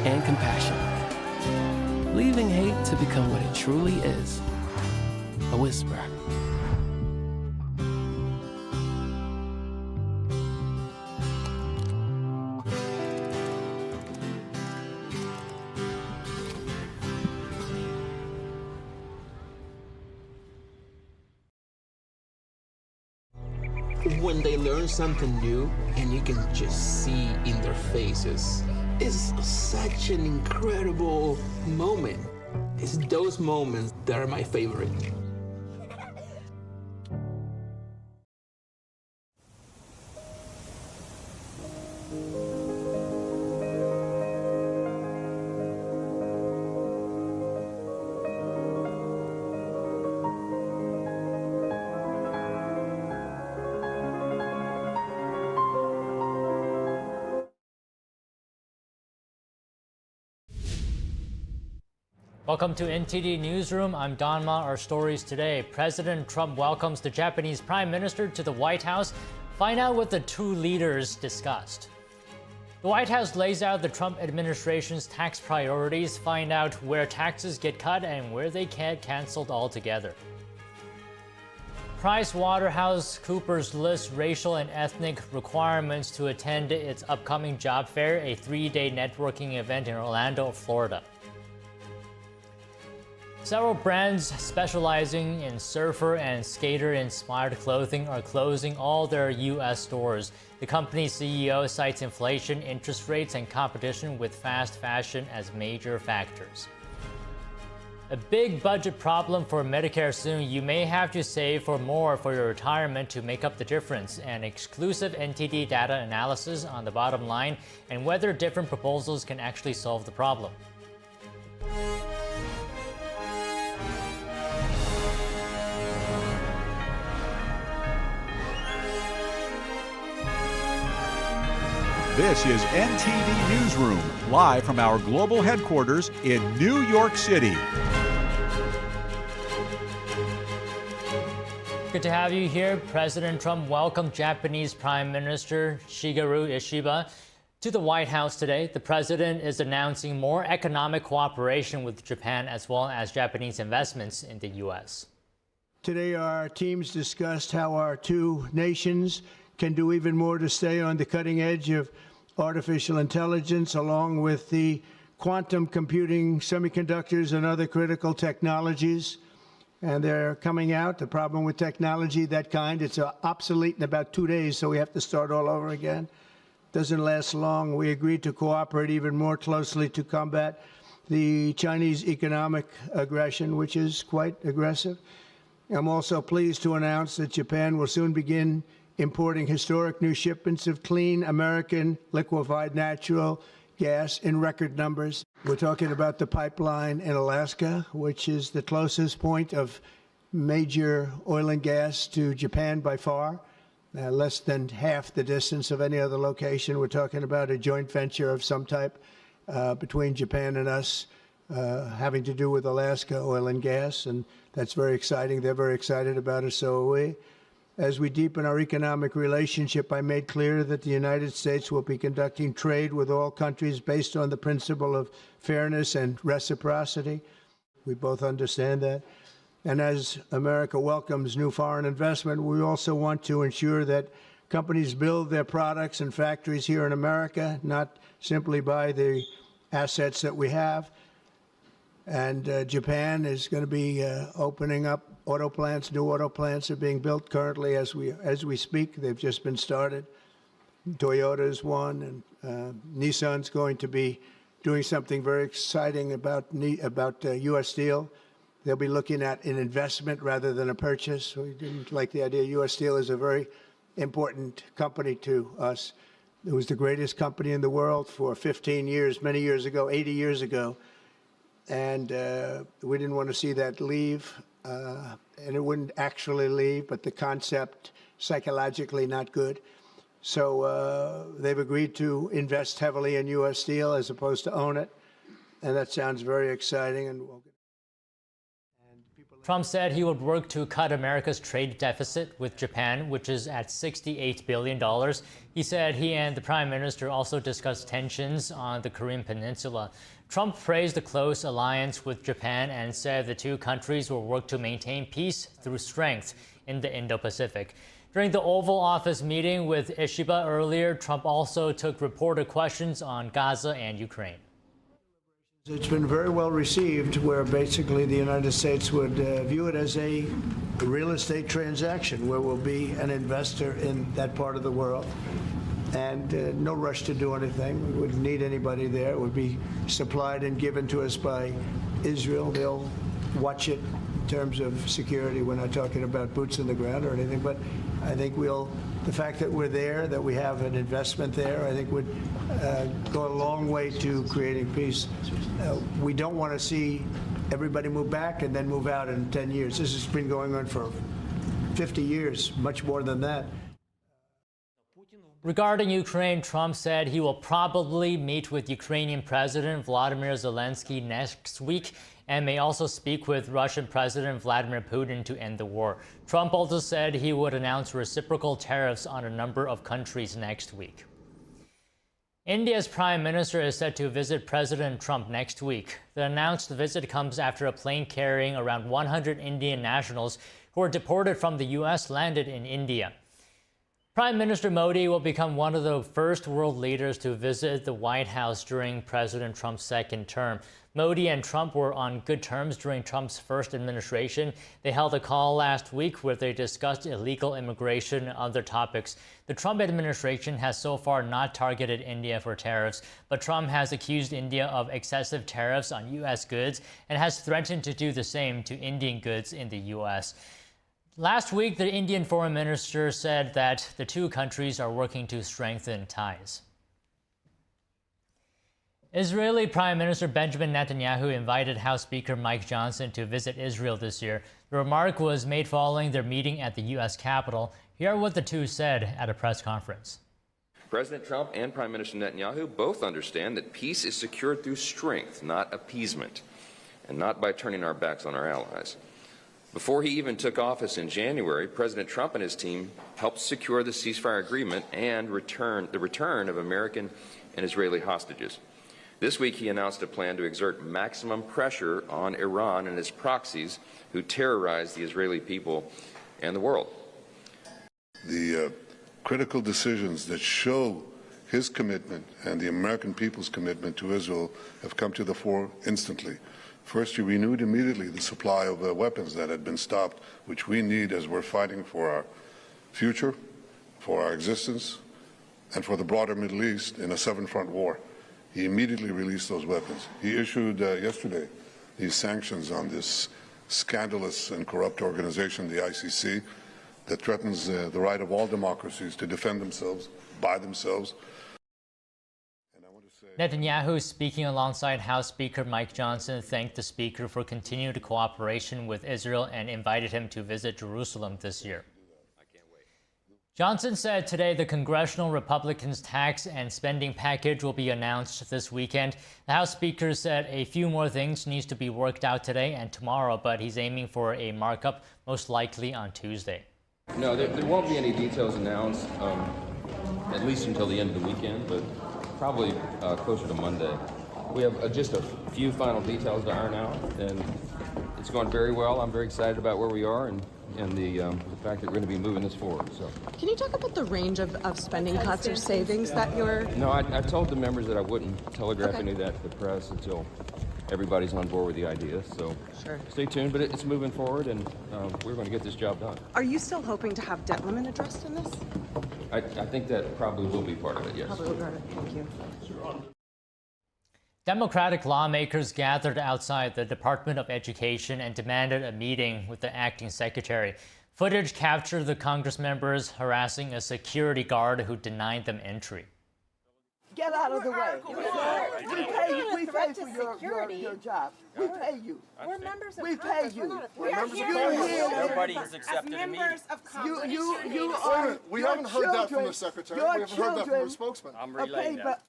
and compassion, leaving hate to become what it truly is, a whisper. When they learn something new and you can just see in their faces, it's such an incredible moment. It's those moments that are my favorite. Welcome to NTD Newsroom. I'm Donma. Our stories today. President Trump welcomes the Japanese Prime Minister to the White House. Find out what the two leaders discussed. The White House lays out the Trump administration's tax priorities. Find out where taxes get cut and where they get canceled altogether. PricewaterhouseCoopers lists racial and ethnic requirements to attend its upcoming job fair, a 3-day networking event in Orlando, Florida. Several brands specializing in surfer and skater-inspired clothing are closing all their U.S. stores. The company's CEO cites inflation, interest rates, and competition with fast fashion as major factors. A big budget problem for Medicare soon. You may have to save for more for your retirement to make up the difference. An exclusive NTD data analysis on the bottom line and whether different proposals can actually solve the problem. This is NTD Newsroom, live from our global headquarters in New York City. Good to have you here. President Trump welcomed Japanese Prime Minister Shigeru Ishiba to the White House today. The president is announcing more economic cooperation with Japan as well as Japanese investments in the U.S. Today, our teams discussed how our two nations can do even more to stay on the cutting edge of artificial intelligence, along with the quantum computing, semiconductors, and other critical technologies. And they're coming out. The problem with technology, that kind, it's obsolete in about 2 days, so we have to start all over again. Doesn't last long. We agreed to cooperate even more closely to combat the Chinese economic aggression, which is quite aggressive. I'm also pleased to announce that Japan will soon begin importing historic new shipments of clean American liquefied natural gas in record numbers. We're talking about the pipeline in Alaska, which is the closest point of major oil and gas to Japan by far, less than half the distance of any other location. We're talking about a joint venture of some type between Japan and us, having to do with Alaska oil and gas, and that's very exciting. They're very excited about it, so are we. As we deepen our economic relationship, I made clear that the United States will be conducting trade with all countries based on the principle of fairness and reciprocity. We both understand that. And as America welcomes new foreign investment, we also want to ensure that companies build their products and factories here in America, not simply buy the assets that we have. And Japan is going to be opening up auto plants. New auto plants are being built currently as we speak. They've just been started. Toyota is one, and Nissan's going to be doing something very exciting about U.S. Steel. They'll be looking at an investment rather than a purchase. We didn't like the idea. U.S. Steel is a very important company to us. It was the greatest company in the world for 15 years, many years ago, 80 years ago. And we didn't want to see that leave. And it wouldn't actually leave, but the concept psychologically not good. So they've agreed to invest heavily in U.S. Steel as opposed to own it. And that sounds very exciting. And Trump said he would work to cut America's trade deficit with Japan, which is at $68 billion. He said he and the Prime Minister also discussed tensions on the Korean Peninsula. Trump praised the close alliance with Japan and said the two countries will work to maintain peace through strength in the Indo-Pacific. During the Oval Office meeting with Ishiba earlier, Trump also took reporter questions on Gaza and Ukraine. It's been very well received, where basically the United States would view it as a real estate transaction where we'll be an investor in that part of the world. And no rush to do anything. We wouldn't need anybody there. It would be supplied and given to us by Israel. They'll watch it in terms of security. We're not talking about boots on the ground or anything, but I think the fact that we're there, that we have an investment there, I think would go a long way to creating peace. We don't want to see everybody move back and then move out in 10 years. This has been going on for 50 years, much more than that. Regarding Ukraine, Trump said he will probably meet with Ukrainian President Vladimir Zelensky next week and may also speak with Russian President Vladimir Putin to end the war. Trump also said he would announce reciprocal tariffs on a number of countries next week. India's Prime Minister is set to visit President Trump next week. The announced visit comes after a plane carrying around 100 Indian nationals who were deported from the U.S. landed in India. Prime Minister Modi will become one of the first world leaders to visit the White House during President Trump's second term. Modi and Trump were on good terms during Trump's first administration. They held a call last week where they discussed illegal immigration and other topics. The Trump administration has so far not targeted India for tariffs, but Trump has accused India of excessive tariffs on U.S. goods and has threatened to do the same to Indian goods in the U.S. Last week, the Indian foreign minister said that the two countries are working to strengthen ties. Israeli Prime Minister Benjamin Netanyahu invited House Speaker Mike Johnson to visit Israel this year. The remark was made following their meeting at the U.S. Capitol. Here are what the two said at a press conference. President Trump and Prime Minister Netanyahu both understand that peace is secured through strength, not appeasement, and not by turning our backs on our allies. Before he even took office in January, President Trump and his team helped secure the ceasefire agreement and the return of American and Israeli hostages. This week, he announced a plan to exert maximum pressure on Iran and its proxies who terrorize the Israeli people and the world. The critical decisions that show his commitment and the American people's commitment to Israel have come to the fore instantly. First, he renewed immediately the supply of weapons that had been stopped, which we need as we're fighting for our future, for our existence, and for the broader Middle East in a seven-front war. He immediately released those weapons. He issued yesterday these sanctions on this scandalous and corrupt organization, the ICC, that threatens the right of all democracies to defend themselves by themselves. Netanyahu, speaking alongside House Speaker Mike Johnson, thanked the Speaker for continued cooperation with Israel and invited him to visit Jerusalem this year. Johnson said today the Congressional Republicans' tax and spending package will be announced this weekend. The House Speaker said a few more things needs to be worked out today and tomorrow, but he's aiming for a markup, most likely on Tuesday. No, there won't be any details announced, at least until the end of the weekend, but probably closer to Monday. We have just a few final details to iron out, and it's going very well. I'm very excited about where we are and the fact that we're going to be moving this forward. So, can you talk about the range of spending cuts or savings that you're... No, I told the members that I wouldn't telegraph any of that to the press until everybody's on board with the idea. So sure. Stay tuned, but it's moving forward, and we're going to get this job done. Are you still hoping to have debt limit addressed in this? I think that probably will be part of it, yes. Probably will be part of it. Thank you. Democratic lawmakers gathered outside the Department of Education and demanded a meeting with the acting secretary. Footage captured the Congress members harassing a security guard who denied them entry. Get out of the way. We pay for your job. We pay you. We're members of We pay you. We're members of Congress. Nobody has accepted a meeting. You are. We haven't heard that from the secretary. We haven't heard that from the spokesman. I'm relaying that.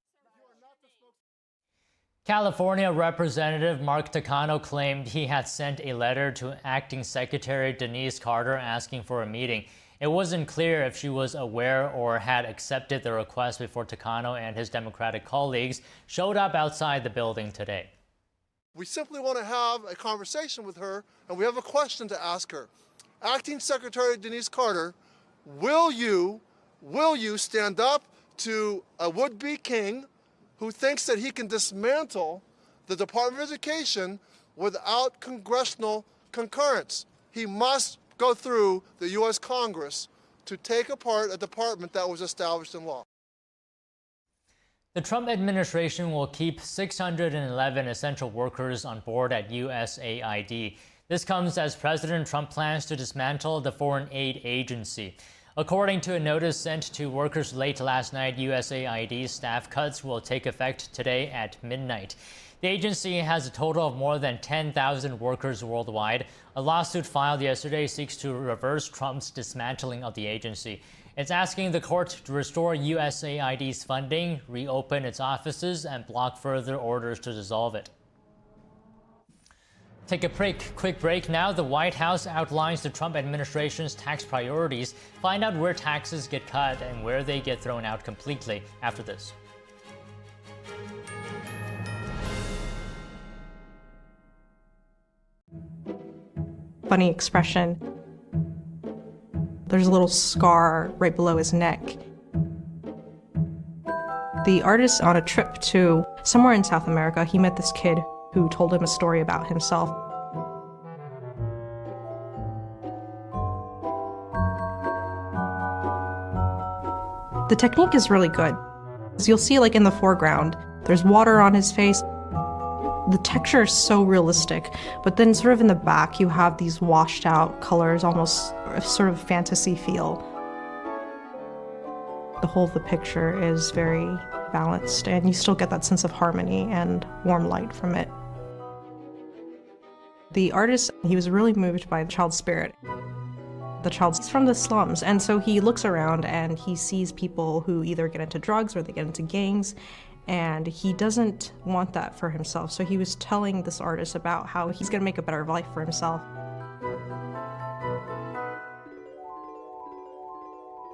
California Representative Mark Takano claimed he had sent a letter to Acting Secretary Denise Carter asking for a meeting. It wasn't clear if she was aware or had accepted the request before Takano and his Democratic colleagues showed up outside the building today. We simply want to have a conversation with her, and we have a question to ask her. Acting Secretary Denise Carter, will you stand up to a would-be king who thinks that he can dismantle the Department of Education without congressional concurrence? He must go through the U.S. Congress to take apart a department that was established in law. The Trump administration will keep 611 essential workers on board at USAID. This comes as President Trump plans to dismantle the foreign aid agency. According to a notice sent to workers late last night, USAID's staff cuts will take effect today at midnight. The agency has a total of more than 10,000 workers worldwide. A lawsuit filed yesterday seeks to reverse Trump's dismantling of the agency. It's asking the court to restore USAID's funding, reopen its offices, and block further orders to dissolve it. Take a quick break now. The White House outlines the Trump administration's tax priorities. Find out where taxes get cut and where they get thrown out completely after this. Funny expression. There's a little scar right below his neck. The artist, on a trip to somewhere in South America, he met this kid who told him a story about himself. The technique is really good. As you'll see, like in the foreground, there's water on his face. The texture is so realistic, but then sort of in the back, you have these washed out colors, almost a sort of fantasy feel. The whole of the picture is very balanced, and you still get that sense of harmony and warm light from it. The artist, he was really moved by the child's spirit. The child's from the slums, and so he looks around and he sees people who either get into drugs or they get into gangs, and he doesn't want that for himself. So he was telling this artist about how he's going to make a better life for himself.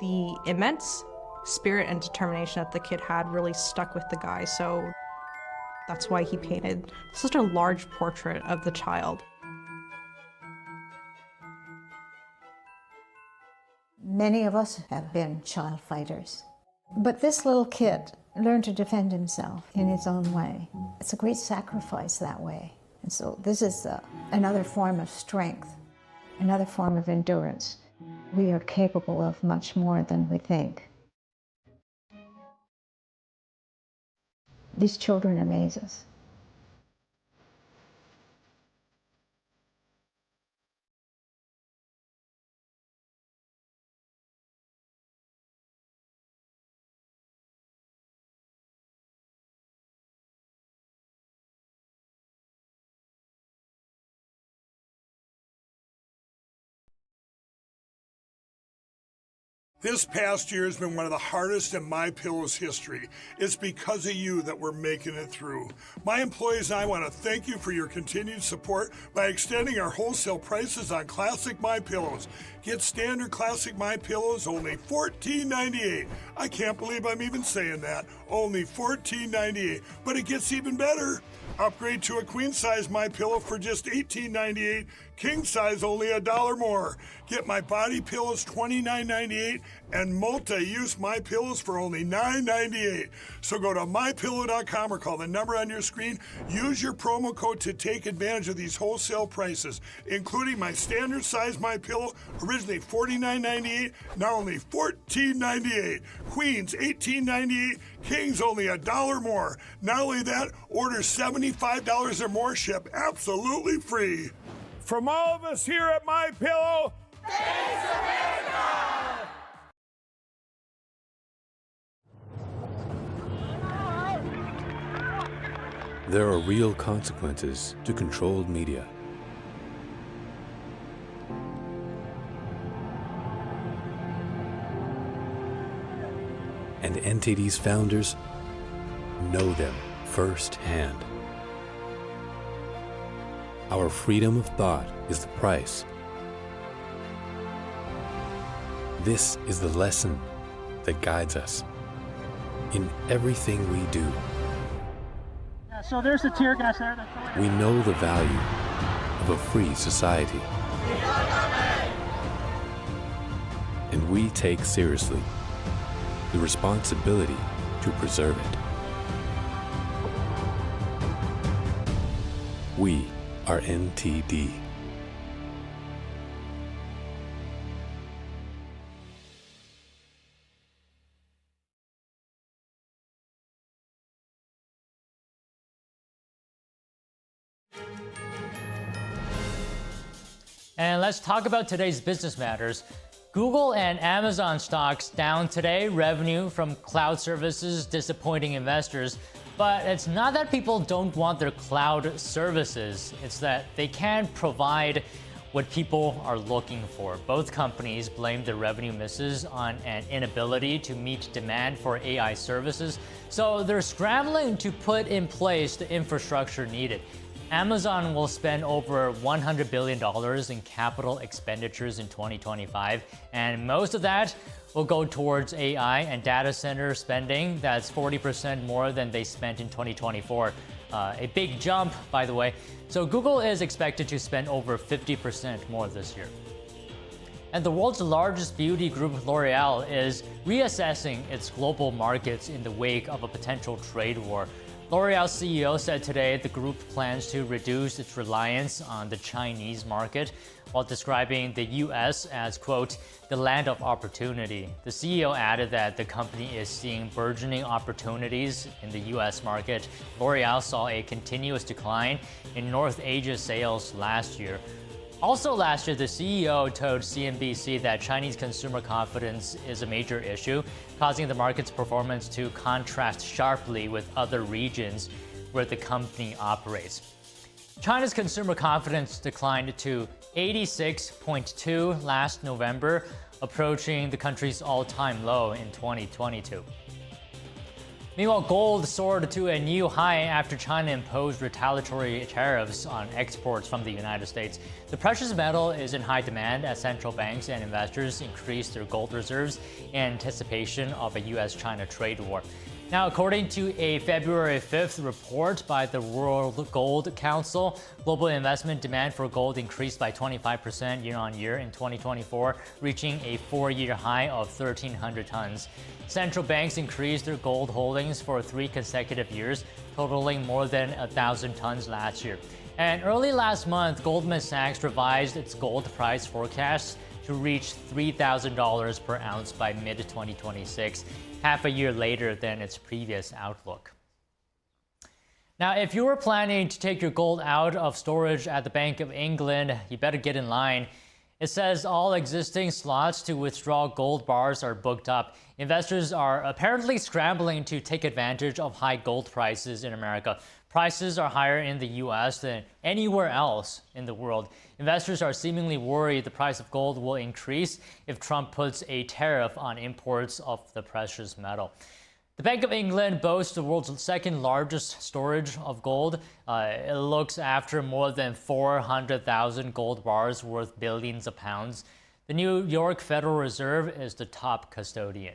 The immense spirit and determination that the kid had really stuck with the guy, so that's why he painted such a large portrait of the child. Many of us have been child fighters, but this little kid learned to defend himself in his own way. It's a great sacrifice that way. And so this is another form of strength, another form of endurance. We are capable of much more than we think. These children amaze us. This past year has been one of the hardest in MyPillow's history. It's because of you that we're making it through. My employees and I want to thank you for your continued support by extending our wholesale prices on classic MyPillows. Get standard classic MyPillows only $14.98. I can't believe I'm even saying that. Only $14.98. But it gets even better. Upgrade to a queen size MyPillow for just $18.98. King size only $1 more. Get my body pillows $29.98 and multi-use MyPillows for only $9.98. So go to mypillow.com or call the number on your screen. Use your promo code to take advantage of these wholesale prices, including my standard size MyPillow, originally $49.98, now only $14.98. Queens $18.98, Kings only $1 more. Not only that, order $75 or more, ship absolutely free. From all of us here at MyPillow, thanks, America! There are real consequences to controlled media. And NTD's founders know them firsthand. Our freedom of thought is the price. This is the lesson that guides us in everything we do. Yeah, so there's the tear gas there. We know the value of a free society. And we take seriously the responsibility to preserve it. We are NTD. And let's talk about today's business matters. Google and Amazon stocks down today, revenue from cloud services disappointing investors. But it's not that people don't want their cloud services, it's that they can't provide what people are looking for. Both companies blame their revenue misses on an inability to meet demand for AI services, so they're scrambling to put in place the infrastructure needed. Amazon will spend over $100 billion in capital expenditures in 2025, and most of that will go towards AI and data center spending. That's 40% more than they spent in 2024. A big jump, by the way. So Google is expected to spend over 50% more this year. And the world's largest beauty group, L'Oreal, is reassessing its global markets in the wake of a potential trade war. L'Oreal's CEO said today the group plans to reduce its reliance on the Chinese market while describing the U.S. as, quote, the land of opportunity. The CEO added that the company is seeing burgeoning opportunities in the U.S. market. L'Oreal saw a continuous decline in North Asia sales last year. Also last year, the CEO told CNBC that Chinese consumer confidence is a major issue, causing the market's performance to contrast sharply with other regions where the company operates. China's consumer confidence declined to 86.2 last November, approaching the country's all-time low in 2022. Meanwhile, gold soared to a new high after China imposed retaliatory tariffs on exports from the United States. The precious metal is in high demand as central banks and investors increase their gold reserves in anticipation of a U.S.-China trade war. Now, according to a February 5th report by the World Gold Council, global investment demand for gold increased by 25% year-on-year in 2024, reaching a four-year high of 1,300 tons. Central banks increased their gold holdings for 3 consecutive years, totaling more than 1,000 tons last year. And early last month, Goldman Sachs revised its gold price forecast to reach $3,000 per ounce by mid-2026. Half a year later than its previous outlook. Now, if you were planning to take your gold out of storage at the Bank of England, you better get in line. It says all existing slots to withdraw gold bars are booked up. Investors are apparently scrambling to take advantage of high gold prices in America. Prices are higher in the U.S. than anywhere else in the world. Investors are seemingly worried the price of gold will increase if Trump puts a tariff on imports of the precious metal. The Bank of England boasts the world's second largest storage of gold. It looks after more than 400,000 gold bars worth billions of pounds. The New York Federal Reserve is the top custodian.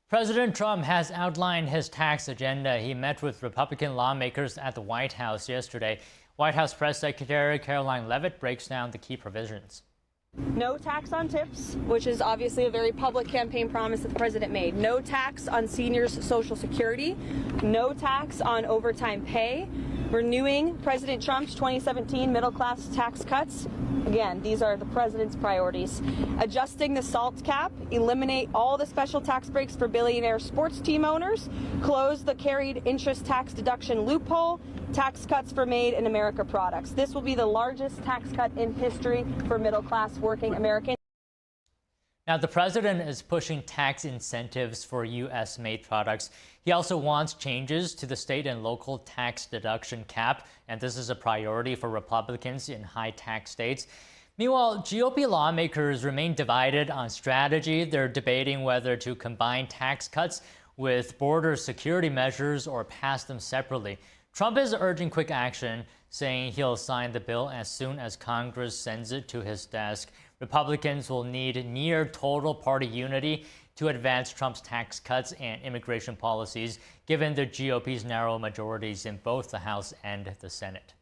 President Trump has outlined his tax agenda. He met with Republican lawmakers at the White House yesterday. White House Press Secretary Caroline Leavitt breaks down the key provisions. No tax on tips, which is obviously a very public campaign promise that the president made. No tax on seniors' Social Security. No tax on overtime pay. Renewing President Trump's 2017 middle-class tax cuts. Again, these are the president's priorities. Adjusting the SALT cap, eliminate all the special tax breaks for billionaire sports team owners, close the carried interest tax deduction loophole, tax cuts for Made in America products. This will be the largest tax cut in history for middle-class working Americans. Now, the president is pushing tax incentives for U.S.-made products. He also wants changes to the state and local tax deduction cap, and this is a priority for Republicans in high-tax states. Meanwhile, GOP lawmakers remain divided on strategy. They're debating whether to combine tax cuts with border security measures or pass them separately. Trump is urging quick action, saying he'll sign the bill as soon as Congress sends it to his desk. Republicans will need near total party unity to advance Trump's tax cuts and immigration policies, given the GOP's narrow majorities in both the House and the Senate.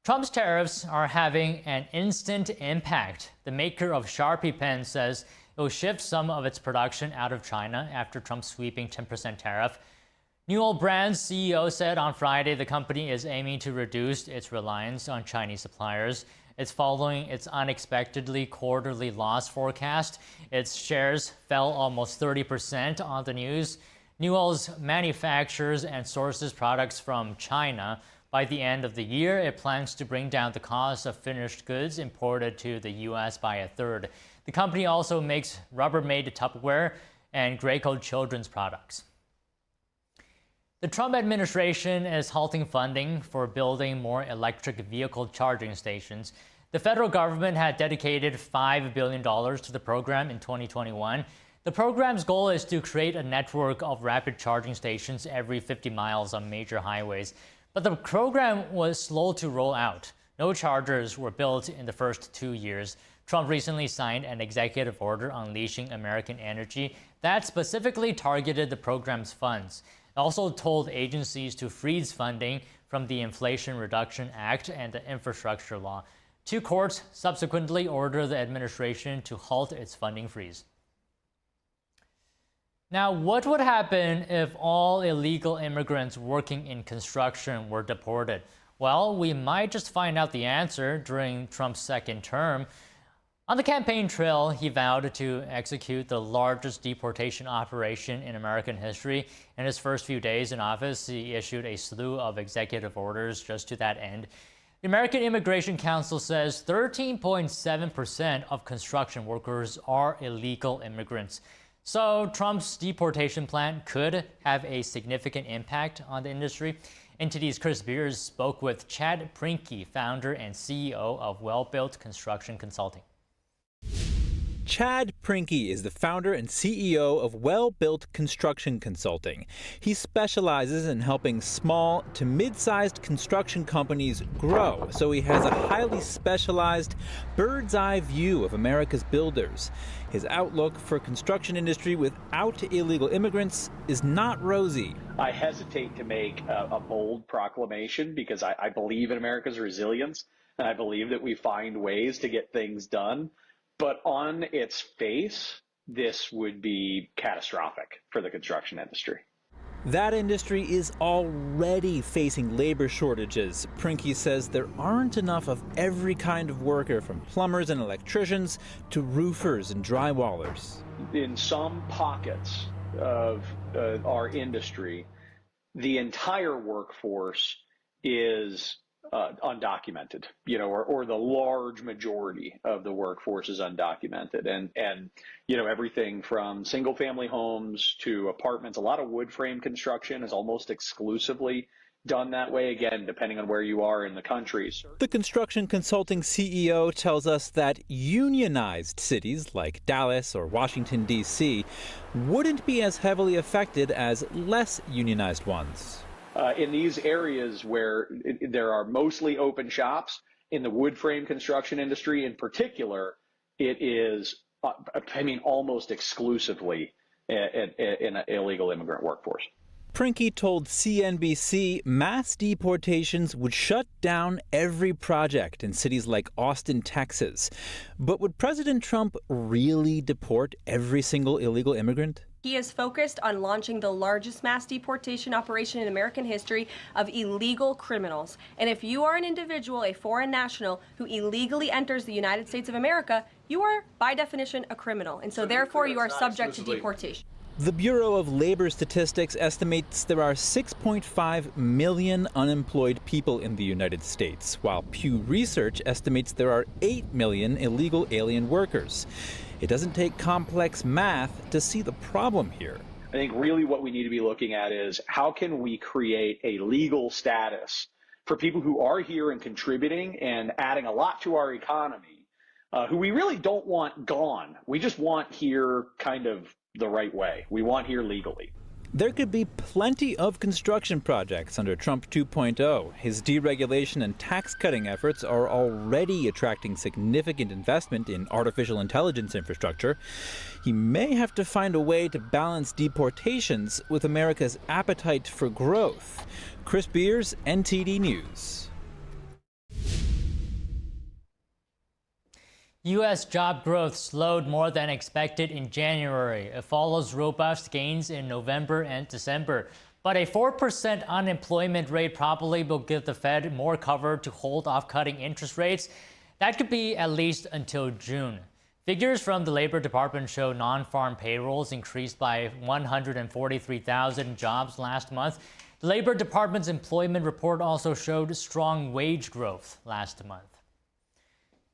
Trump's tariffs are having an instant impact. The maker of Sharpie pens says it will shift some of its production out of China after Trump's sweeping 10% tariff. Newell Brands' CEO said on Friday the company is aiming to reduce its reliance on Chinese suppliers. It's following its unexpectedly quarterly loss forecast. Its shares fell almost 30% on the news. Newell's manufactures and sources products from China. By the end of the year, it plans to bring down the cost of finished goods imported to the U.S. by a third. The company also makes Rubbermaid Tupperware and Graco children's products. The Trump administration is halting funding for building more electric vehicle charging stations. The federal government had dedicated $5 billion to the program in 2021. The program's goal is to create a network of rapid charging stations every 50 miles on major highways. But the program was slow to roll out. No chargers were built in the first 2 years. Trump recently signed an executive order unleashing American energy that specifically targeted the program's funds. It also told agencies to freeze funding from the Inflation Reduction Act and the infrastructure law. 2 courts subsequently ordered the administration to halt its funding freeze. Now, what would happen if all illegal immigrants working in construction were deported? Well, we might just find out the answer during Trump's second term. On the campaign trail, he vowed to execute the largest deportation operation in American history. In his first few days in office, he issued a slew of executive orders just to that end. The American Immigration Council says 13.7% of construction workers are illegal immigrants. So Trump's deportation plan could have a significant impact on the industry. NTD's Chris Beers spoke with Chad Prinke, founder and CEO of Well-Built Construction Consulting. Chad Prinke is the founder and CEO of Well-Built Construction Consulting. He specializes in helping small to mid-sized construction companies grow, so he has a highly specialized bird's-eye view of America's builders. His outlook for construction industry without illegal immigrants is not rosy. I hesitate to make a bold proclamation because I believe in America's resilience, and I believe that we find ways to get things done. But on its face, this would be catastrophic for the construction industry. That industry is already facing labor shortages. Prinke says there aren't enough of every kind of worker, from plumbers and electricians to roofers and drywallers. In some pockets of our industry, the entire workforce is undocumented, or the large majority of the workforce is undocumented. And everything from single family homes to apartments, a lot of wood frame construction is almost exclusively done that way, again, depending on where you are in the country. The construction consulting CEO tells us that unionized cities like Dallas or Washington, D.C. wouldn't be as heavily affected as less unionized ones. In these areas where there are mostly open shops, in the wood frame construction industry in particular, it is, almost exclusively an illegal immigrant workforce. Prinke told CNBC mass deportations would shut down every project in cities like Austin, Texas. But would President Trump really deport every single illegal immigrant? He is focused on launching the largest mass deportation operation in American history of illegal criminals. And if you are an individual, a foreign national, who illegally enters the United States of America, you are, by definition, a criminal. And so therefore, you are subject to deportation. The Bureau of Labor Statistics estimates there are 6.5 million unemployed people in the United States, while Pew Research estimates there are 8 million illegal alien workers. It doesn't take complex math to see the problem here. I think really what we need to be looking at is how can we create a legal status for people who are here and contributing and adding a lot to our economy, who we really don't want gone. We just want here kind of the right way. We want here legally. There could be plenty of construction projects under Trump 2.0. His deregulation and tax-cutting efforts are already attracting significant investment in artificial intelligence infrastructure. He may have to find a way to balance deportations with America's appetite for growth. Chris Beers, NTD News. U.S. job growth slowed more than expected in January. It follows robust gains in November and December. But a 4% unemployment rate probably will give the Fed more cover to hold off cutting interest rates. That could be at least until June. Figures from the Labor Department show non-farm payrolls increased by 143,000 jobs last month. The Labor Department's employment report also showed strong wage growth last month.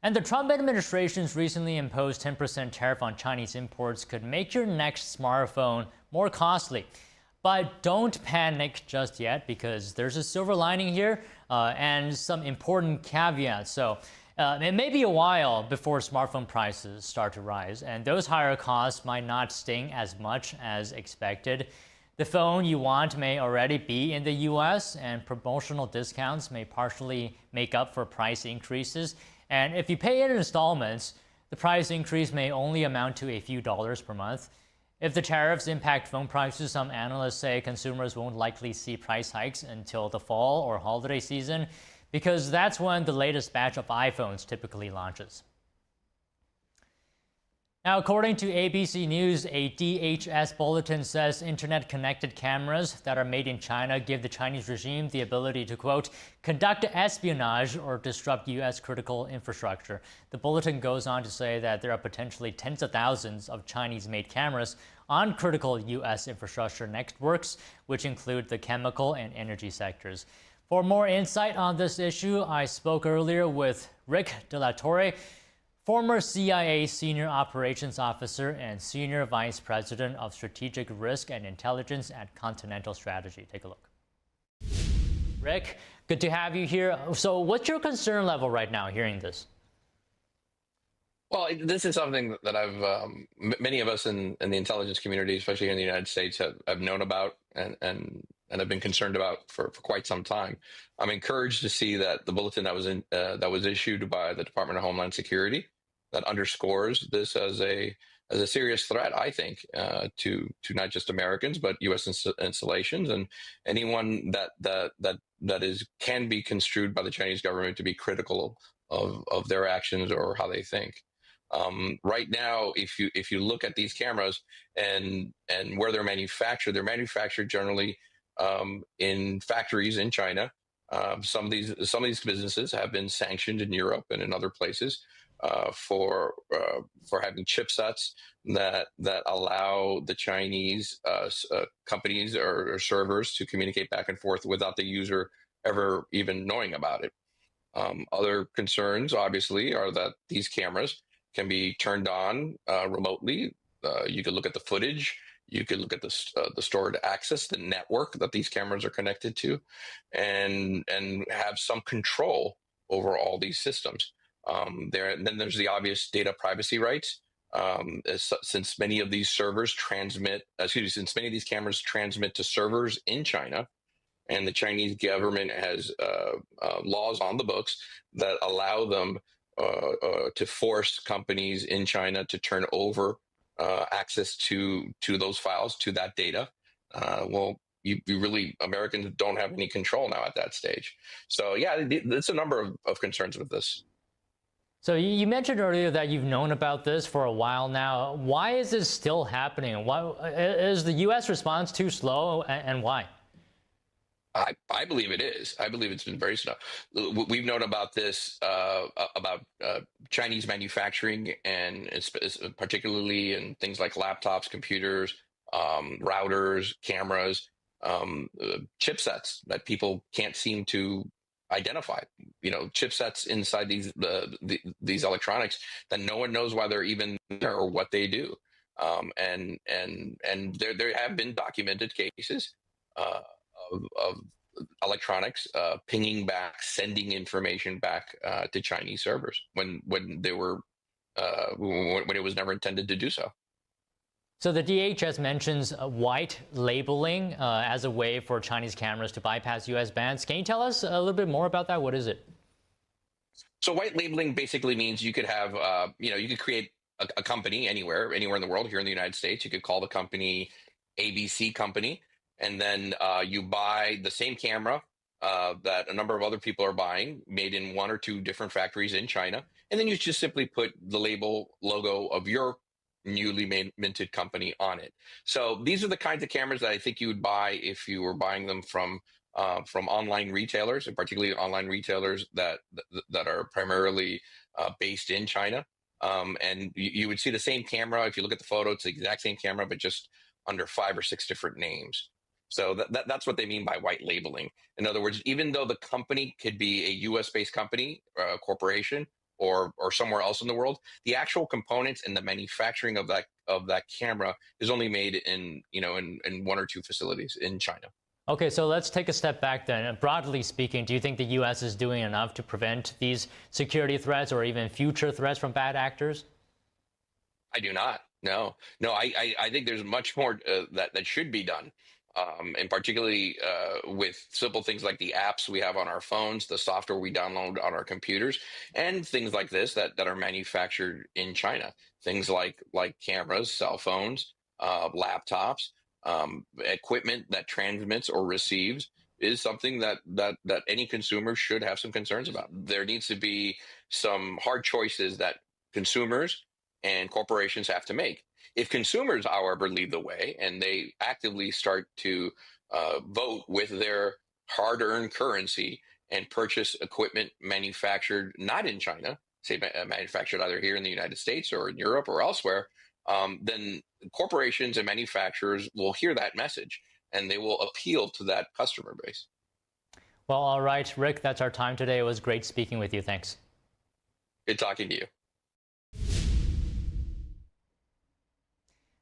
And the Trump administration's recently imposed 10% tariff on Chinese imports could make your next smartphone more costly. But don't panic just yet, because there's a silver lining here and some important caveats. So it may be a while before smartphone prices start to rise, and those higher costs might not sting as much as expected. The phone you want may already be in the U.S., and promotional discounts may partially make up for price increases. And if you pay in installments, the price increase may only amount to a few dollars per month. If the tariffs impact phone prices, some analysts say consumers won't likely see price hikes until the fall or holiday season, because that's when the latest batch of iPhones typically launches. Now, according to ABC News, a DHS bulletin says internet-connected cameras that are made in China give the Chinese regime the ability to, quote, conduct espionage or disrupt U.S. critical infrastructure. The bulletin goes on to say that there are potentially tens of thousands of Chinese-made cameras on critical U.S. infrastructure networks, which include the chemical and energy sectors. For more insight on this issue, I spoke earlier with Rick De La Torre, former CIA Senior Operations Officer and Senior Vice President of Strategic Risk and Intelligence at Continental Strategy. Take a look. Rick, good to have you here. So what's your concern level right now hearing this? Well, this is something that many of us in the intelligence community, especially here in the United States, have known about and have been concerned about for quite some time. I'm encouraged to see that the bulletin that was issued by the Department of Homeland Security that underscores this as a serious threat, I think, to not just Americans but U.S. installations and anyone that can be construed by the Chinese government to be critical of their actions or how they think. Right now, if you look at these cameras and where they're manufactured generally in factories in China. Some of these businesses have been sanctioned in Europe and in other places for having chipsets that allow the Chinese companies or servers to communicate back and forth without the user ever even knowing about it. Other concerns, obviously, are that these cameras can be turned on remotely. You can look at the footage. You could look at the stored access, the network that these cameras are connected to, and have some control over all these systems. Then there's the obvious data privacy rights. Since many of these since many of these cameras transmit to servers in China, and the Chinese government has laws on the books that allow them to force companies in China to turn over access to those files, to that data. You really, Americans don't have any control now at that stage. So yeah, there's a number of concerns with this. So you mentioned earlier that you've known about this for a while now. Why is this still happening? Why is the U.S. response too slow, and why? I believe it is. I believe it's been very slow. We've known about this, about Chinese manufacturing, and particularly in things like laptops, computers, routers, cameras, chipsets that people can't seem to identify. Chipsets inside these electronics that no one knows why they're even there or what they do. And there have been documented cases of electronics pinging back, sending information back to Chinese servers when they were when it was never intended to do so. So the DHS mentions white labeling as a way for Chinese cameras to bypass U.S. bans. Can you tell us a little bit more about that? What is it? So white labeling basically means you could have, you could create a company anywhere in the world. Here in the United States, you could call the company ABC Company, and then you buy the same camera that a number of other people are buying, made in one or two different factories in China, and then you just simply put the logo of your newly minted company on it. So these are the kinds of cameras that I think you would buy if you were buying them from online retailers, and particularly online retailers that are primarily based in China. And you would see the same camera. If you look at the photo, it's the exact same camera, but just under 5 or 6 different names. So that's what they mean by white labeling. In other words, even though the company could be a U.S.-based company, corporation, or somewhere else in the world, the actual components and the manufacturing of that camera is only made in 1 or 2 facilities in China. Okay, so let's take a step back then. Broadly speaking, do you think the U.S. is doing enough to prevent these security threats or even future threats from bad actors? I do not. No. I think there's much more that should be done. And particularly with simple things like the apps we have on our phones, the software we download on our computers, and things like this that are manufactured in China. Things like cameras, cell phones, laptops, equipment that transmits or receives is something that any consumer should have some concerns about. There needs to be some hard choices that consumers and corporations have to make. If consumers, however, lead the way and they actively start to vote with their hard-earned currency and purchase equipment manufactured not in China, say manufactured either here in the United States or in Europe or elsewhere, then corporations and manufacturers will hear that message and they will appeal to that customer base. Well, all right, Rick, that's our time today. It was great speaking with you. Thanks. Good talking to you.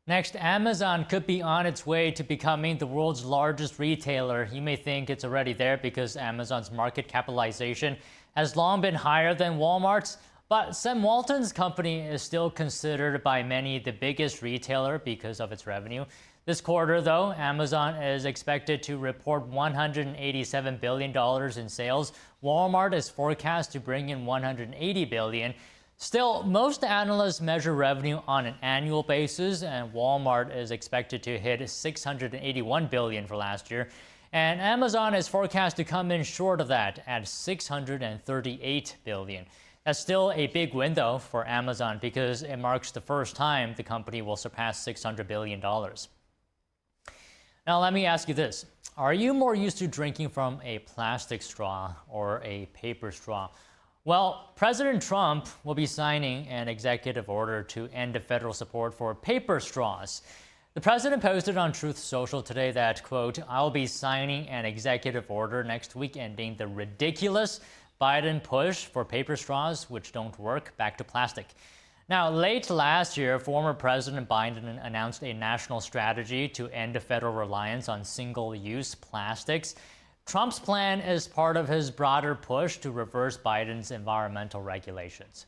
Next, Amazon could be on its way to becoming the world's largest retailer. You may think it's already there because Amazon's market capitalization has long been higher than Walmart's, but Sam Walton's company is still considered by many the biggest retailer because of its revenue. This quarter, though, Amazon is expected to report $187 billion in sales. Walmart is forecast to bring in $180 billion. Still, most analysts measure revenue on an annual basis, and Walmart is expected to hit $681 billion for last year. And Amazon is forecast to come in short of that at $638 billion. That's still a big win, though, for Amazon because it marks the first time the company will surpass $600 billion. Now, let me ask you this. Are you more used to drinking from a plastic straw or a paper straw? Well, President Trump will be signing an executive order to end federal support for paper straws. The president posted on Truth Social today that, quote, "I'll be signing an executive order next week ending the ridiculous Biden push for paper straws, which don't work, back to plastic." Now, late last year, former President Biden announced a national strategy to end federal reliance on single-use plastics. Trump's plan is part of his broader push to reverse Biden's environmental regulations.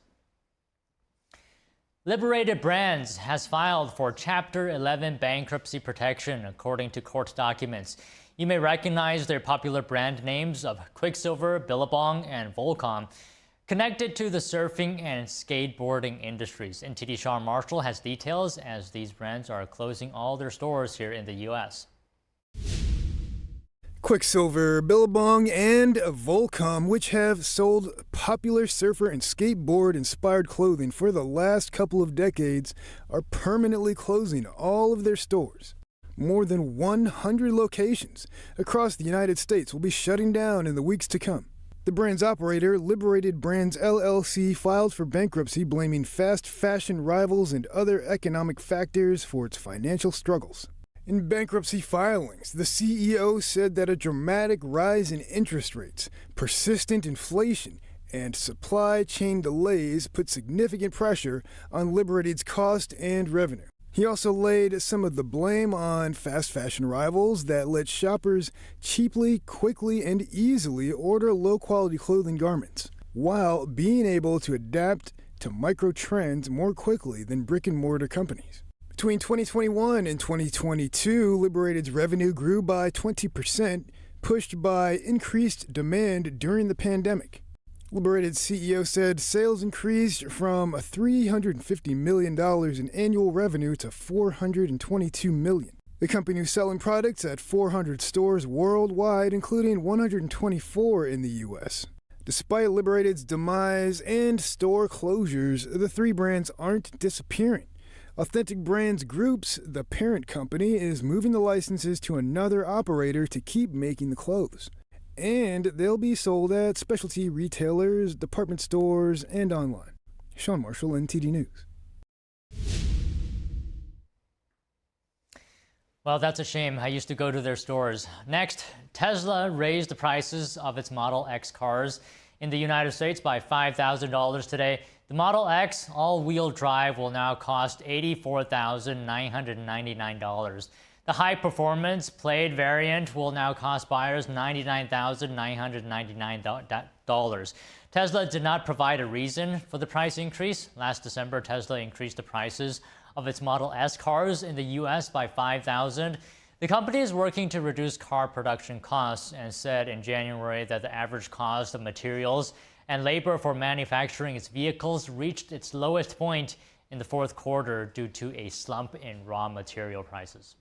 Liberated Brands has filed for Chapter 11 bankruptcy protection, according to court documents. You may recognize their popular brand names of Quiksilver, Billabong, and Volcom, connected to the surfing and skateboarding industries. NTD Sean Marshall has details as these brands are closing all their stores here in the U.S. Quiksilver, Billabong, and Volcom, which have sold popular surfer and skateboard-inspired clothing for the last couple of decades, are permanently closing all of their stores. More than 100 locations across the United States will be shutting down in the weeks to come. The brand's operator, Liberated Brands LLC, filed for bankruptcy, blaming fast fashion rivals and other economic factors for its financial struggles. In bankruptcy filings, the CEO said that a dramatic rise in interest rates, persistent inflation, and supply chain delays put significant pressure on Liberated's cost and revenue. He also laid some of the blame on fast fashion rivals that let shoppers cheaply, quickly, and easily order low-quality clothing garments, while being able to adapt to micro-trends more quickly than brick-and-mortar companies. Between 2021 and 2022, Liberated's revenue grew by 20%, pushed by increased demand during the pandemic. Liberated's CEO said sales increased from $350 million in annual revenue to $422 million. The company is selling products at 400 stores worldwide, including 124 in the U.S. Despite Liberated's demise and store closures, the three brands aren't disappearing. Authentic Brands Groups, the parent company, is moving the licenses to another operator to keep making the clothes. And they'll be sold at specialty retailers, department stores, and online. Sean Marshall, NTD News. Well, that's a shame. I used to go to their stores. Next, Tesla raised the prices of its Model X cars in the United States by $5,000 today. The Model X all-wheel drive will now cost $84,999. The high-performance Plaid variant will now cost buyers $99,999. Tesla did not provide a reason for the price increase. Last December, Tesla increased the prices of its Model S cars in the U.S. by $5,000. The company is working to reduce car production costs and said in January that the average cost of materials and labor for manufacturing its vehicles reached its lowest point in the fourth quarter due to a slump in raw material prices.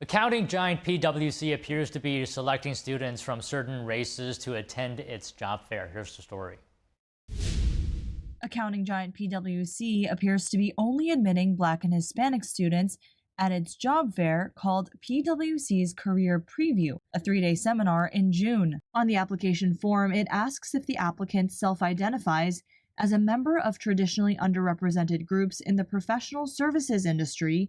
Accounting giant PwC appears to be selecting students from certain races to attend its job fair. Here's the story. Accounting giant PwC appears to be only admitting Black and Hispanic students at its job fair called PwC's Career Preview, a 3-day seminar in June. On the application form, it asks if the applicant self-identifies as a member of traditionally underrepresented groups in the professional services industry,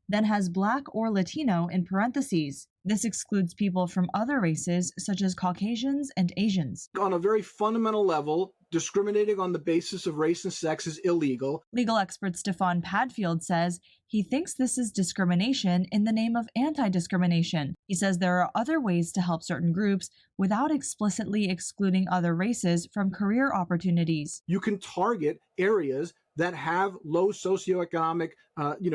then has Black or Latino in parentheses. This excludes people from other races such as Caucasians and Asians. On a very fundamental level, discriminating on the basis of race and sex is illegal. Legal expert Stefan Padfield says he thinks this is discrimination in the name of anti-discrimination. He says there are other ways to help certain groups without explicitly excluding other races from career opportunities. You can target areas that have low socioeconomic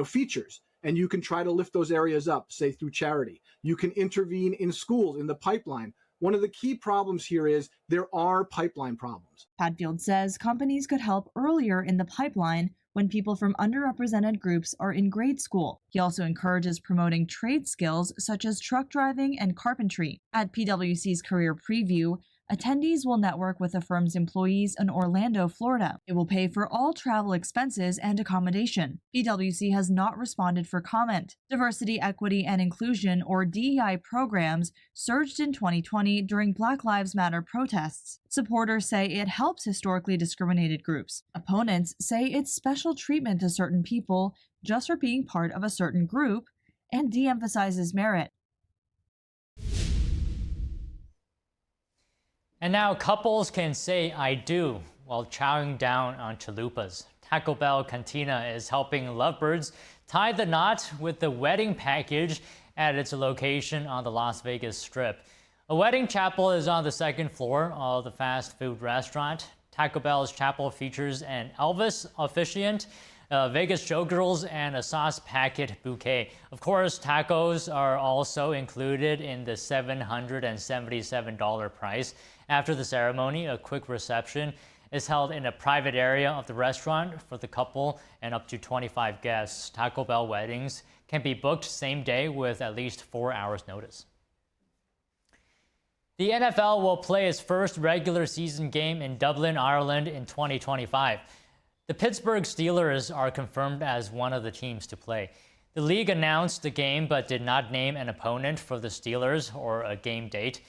features, and you can try to lift those areas up, say through charity. You can intervene in schools, in the pipeline. One of the key problems here is there are pipeline problems. Padfield says companies could help earlier in the pipeline when people from underrepresented groups are in grade school. He also encourages promoting trade skills such as truck driving and carpentry. At PwC's Career Preview, attendees will network with the firm's employees in Orlando, Florida. It will pay for all travel expenses and accommodation. PwC has not responded for comment. Diversity, equity, and inclusion, or DEI programs, surged in 2020 during Black Lives Matter protests. Supporters say it helps historically discriminated groups. Opponents say it's special treatment to certain people just for being part of a certain group and de-emphasizes merit. And now couples can say I do while chowing down on chalupas. Taco Bell Cantina is helping lovebirds tie the knot with the wedding package at its location on the Las Vegas Strip. A wedding chapel is on the second floor of the fast food restaurant. Taco Bell's chapel features an Elvis officiant, Vegas showgirls, and a sauce packet bouquet. Of course, tacos are also included in the $777 price. After the ceremony, a quick reception is held in a private area of the restaurant for the couple and up to 25 guests. Taco Bell weddings can be booked same day with at least 4 hours notice. The NFL will play its first regular season game in Dublin, Ireland in 2025. The Pittsburgh Steelers are confirmed as one of the teams to play. The league announced the game but did not name an opponent for the Steelers or a game date.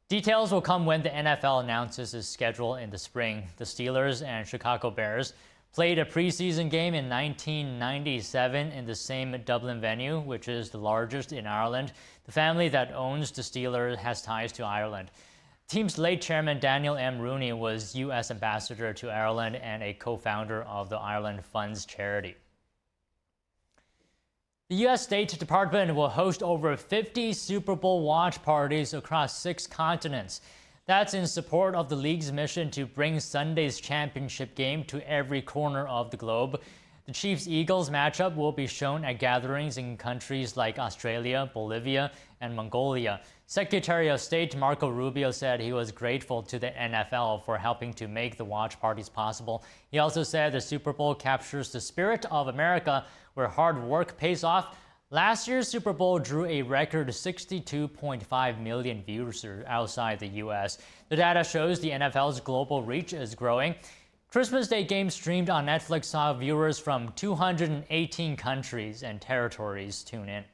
Details will come when the NFL announces its schedule in the spring. The Steelers and Chicago Bears played a preseason game in 1997 in the same Dublin venue, which is the largest in Ireland. The family that owns the Steelers has ties to Ireland. The team's late chairman Daniel M. Rooney was U.S. ambassador to Ireland and a co-founder of the Ireland Funds charity. The U.S. State Department will host over 50 Super Bowl watch parties across 6 continents. That's in support of the league's mission to bring Sunday's championship game to every corner of the globe. The Chiefs-Eagles matchup will be shown at gatherings in countries like Australia, Bolivia, and Mongolia. Secretary of State Marco Rubio said he was grateful to the NFL for helping to make the watch parties possible. He also said the Super Bowl captures the spirit of America, where hard work pays off. Last year's Super Bowl drew a record 62.5 million viewers outside the U.S. The data shows the NFL's global reach is growing. Christmas Day games streamed on Netflix saw viewers from 218 countries and territories tune in.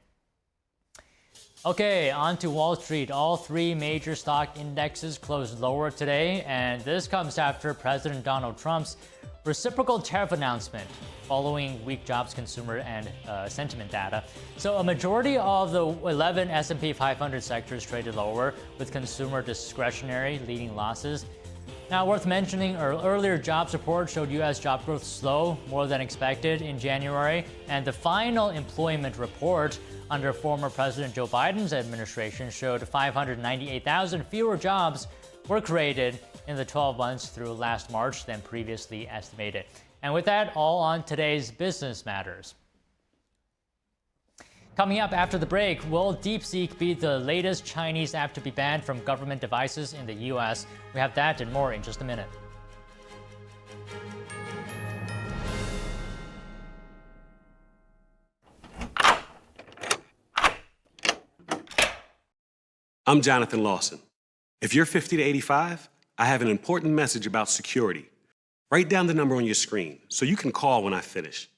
Okay, on to Wall Street. All 3 major stock indexes closed lower today, and this comes after President Donald Trump's reciprocal tariff announcement following weak jobs, consumer, and sentiment data. So a majority of the 11 S&P 500 sectors traded lower, with consumer discretionary leading losses. Now, worth mentioning, earlier jobs report showed U.S. job growth slow, more than expected in January, and the final employment report under former President Joe Biden's administration showed 598,000 fewer jobs were created in the 12 months through last March than previously estimated. And with that, all on today's business matters. Coming up after the break, will DeepSeek be the latest Chinese app to be banned from government devices in the U.S.? We have that and more in just a minute. I'm Jonathan Lawson. If you're 50 to 85, I have an important message about security. Write down the number on your screen so you can call when I finish.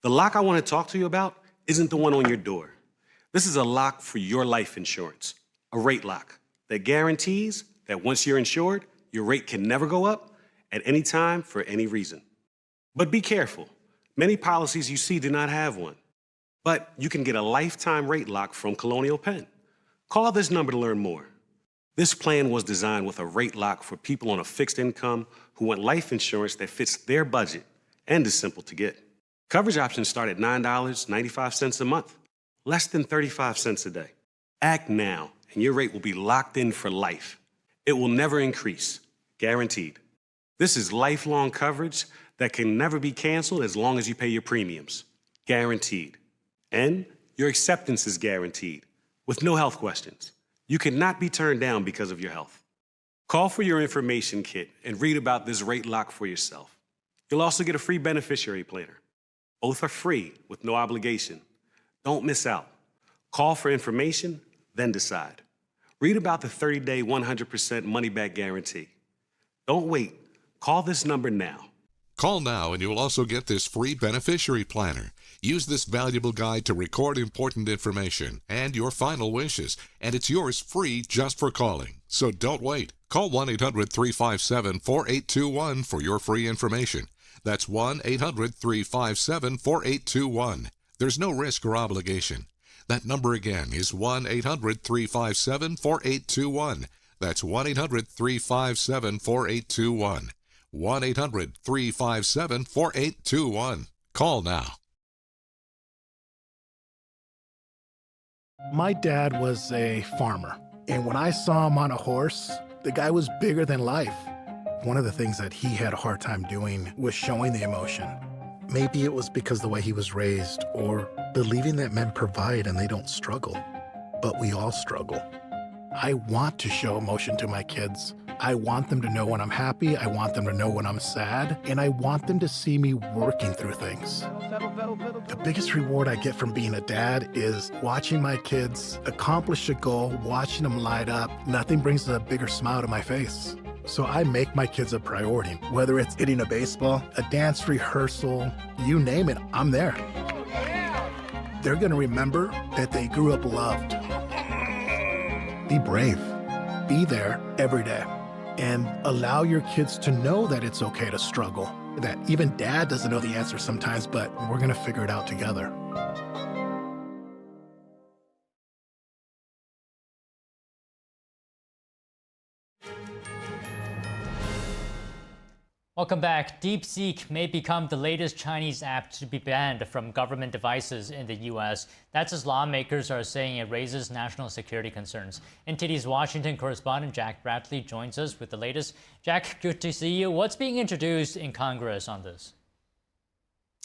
The lock I want to talk to you about isn't the one on your door. This is a lock for your life insurance, a rate lock that guarantees that once you're insured, your rate can never go up at any time for any reason. But be careful. Many policies you see do not have one. But you can get a lifetime rate lock from Colonial Penn. Call this number to learn more. This plan was designed with a rate lock for people on a fixed income who want life insurance that fits their budget and is simple to get. Coverage options start at $9.95 a month, less than 35 cents a day. Act now, and your rate will be locked in for life. It will never increase, guaranteed. This is lifelong coverage that can never be canceled as long as you pay your premiums, guaranteed. And your acceptance is guaranteed, with no health questions. You cannot be turned down because of your health. Call for your information kit and read about this rate lock for yourself. You'll also get a free beneficiary planner. Both are free with no obligation. Don't miss out. Call for information, then decide. Read about the 30-day 100% money-back guarantee. Don't wait. Call this number now. Call now and you'll also get this free beneficiary planner. Use this valuable guide to record important information and your final wishes, and it's yours free just for calling. So don't wait. Call 1-800-357-4821 for your free information. That's 1-800-357-4821. There's no risk or obligation. That number again is 1-800-357-4821. That's 1-800-357-4821. 1-800-357-4821. Call now. My dad was a farmer, and when I saw him on a horse, the guy was bigger than life. One of the things that he had a hard time doing was showing the emotion. Maybe it was because the way he was raised, or believing that men provide and they don't struggle. But we all struggle. I want to show emotion to my kids. I want them to know when I'm happy, I want them to know when I'm sad, and I want them to see me working through things. The biggest reward I get from being a dad is watching my kids accomplish a goal, watching them light up. Nothing brings a bigger smile to my face. So I make my kids a priority. Whether it's hitting a baseball, a dance rehearsal, you name it, I'm there. They're gonna remember that they grew up loved. Be brave. Be there every day. And allow your kids to know that it's okay to struggle. that even Dad doesn't know the answer sometimes, but we're going to figure it out together. Welcome back. DeepSeek may become the latest Chinese app to be banned from government devices in the U.S. That's as lawmakers are saying it raises national security concerns. NTD's Washington correspondent Jack Bradley joins us with the latest. Jack, good to see you. What's being introduced in Congress on this?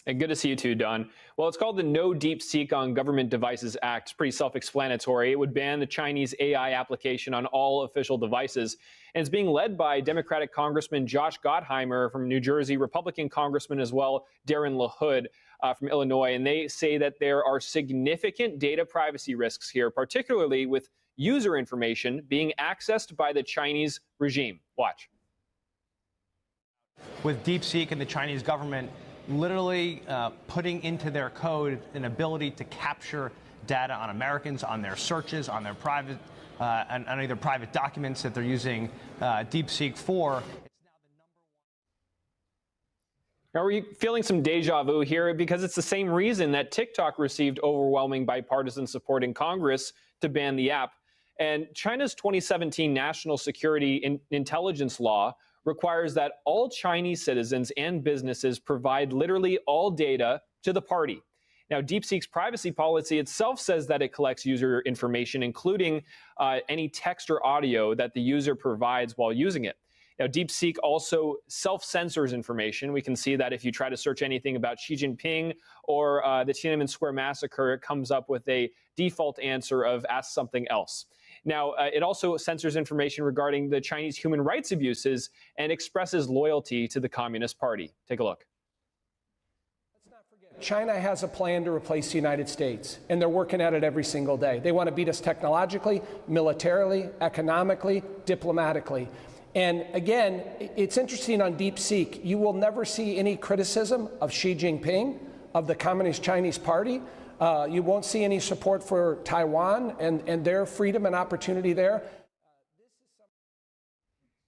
And good to see you too, Don. Well, it's called the No DeepSeek on Government Devices Act. It's pretty self-explanatory. It would ban the Chinese AI application on all official devices. And it's being led by Democratic Congressman Josh Gottheimer from New Jersey, Republican Congressman as well, Darren LaHood from Illinois. And they say that there are significant data privacy risks here, particularly with user information being accessed by the Chinese regime. Watch. With DeepSeek and the Chinese government literally putting into their code an ability to capture data on Americans, on their searches, on their private, on either private documents that they're using DeepSeek for. Are we feeling some deja vu here? Because it's the same reason that TikTok received overwhelming bipartisan support in Congress to ban the app. And China's 2017 National Security Intelligence Law requires that all Chinese citizens and businesses provide literally all data to the party. Now, DeepSeek's privacy policy itself says that it collects user information, including any text or audio that the user provides while using it. Now, DeepSeek also self-censors information. We can see that if you try to search anything about Xi Jinping or the Tiananmen Square massacre, it comes up with a default answer of ask something else. Now, it also censors information regarding the Chinese human rights abuses and expresses loyalty to the Communist Party. Take a look. China has a plan to replace the United States, and they're working at it every single day. They want to beat us technologically, militarily, economically, diplomatically. And again, it's interesting on DeepSeek, you will never see any criticism of Xi Jinping, of the Communist Chinese Party. You won't see any support for Taiwan and their freedom and opportunity there.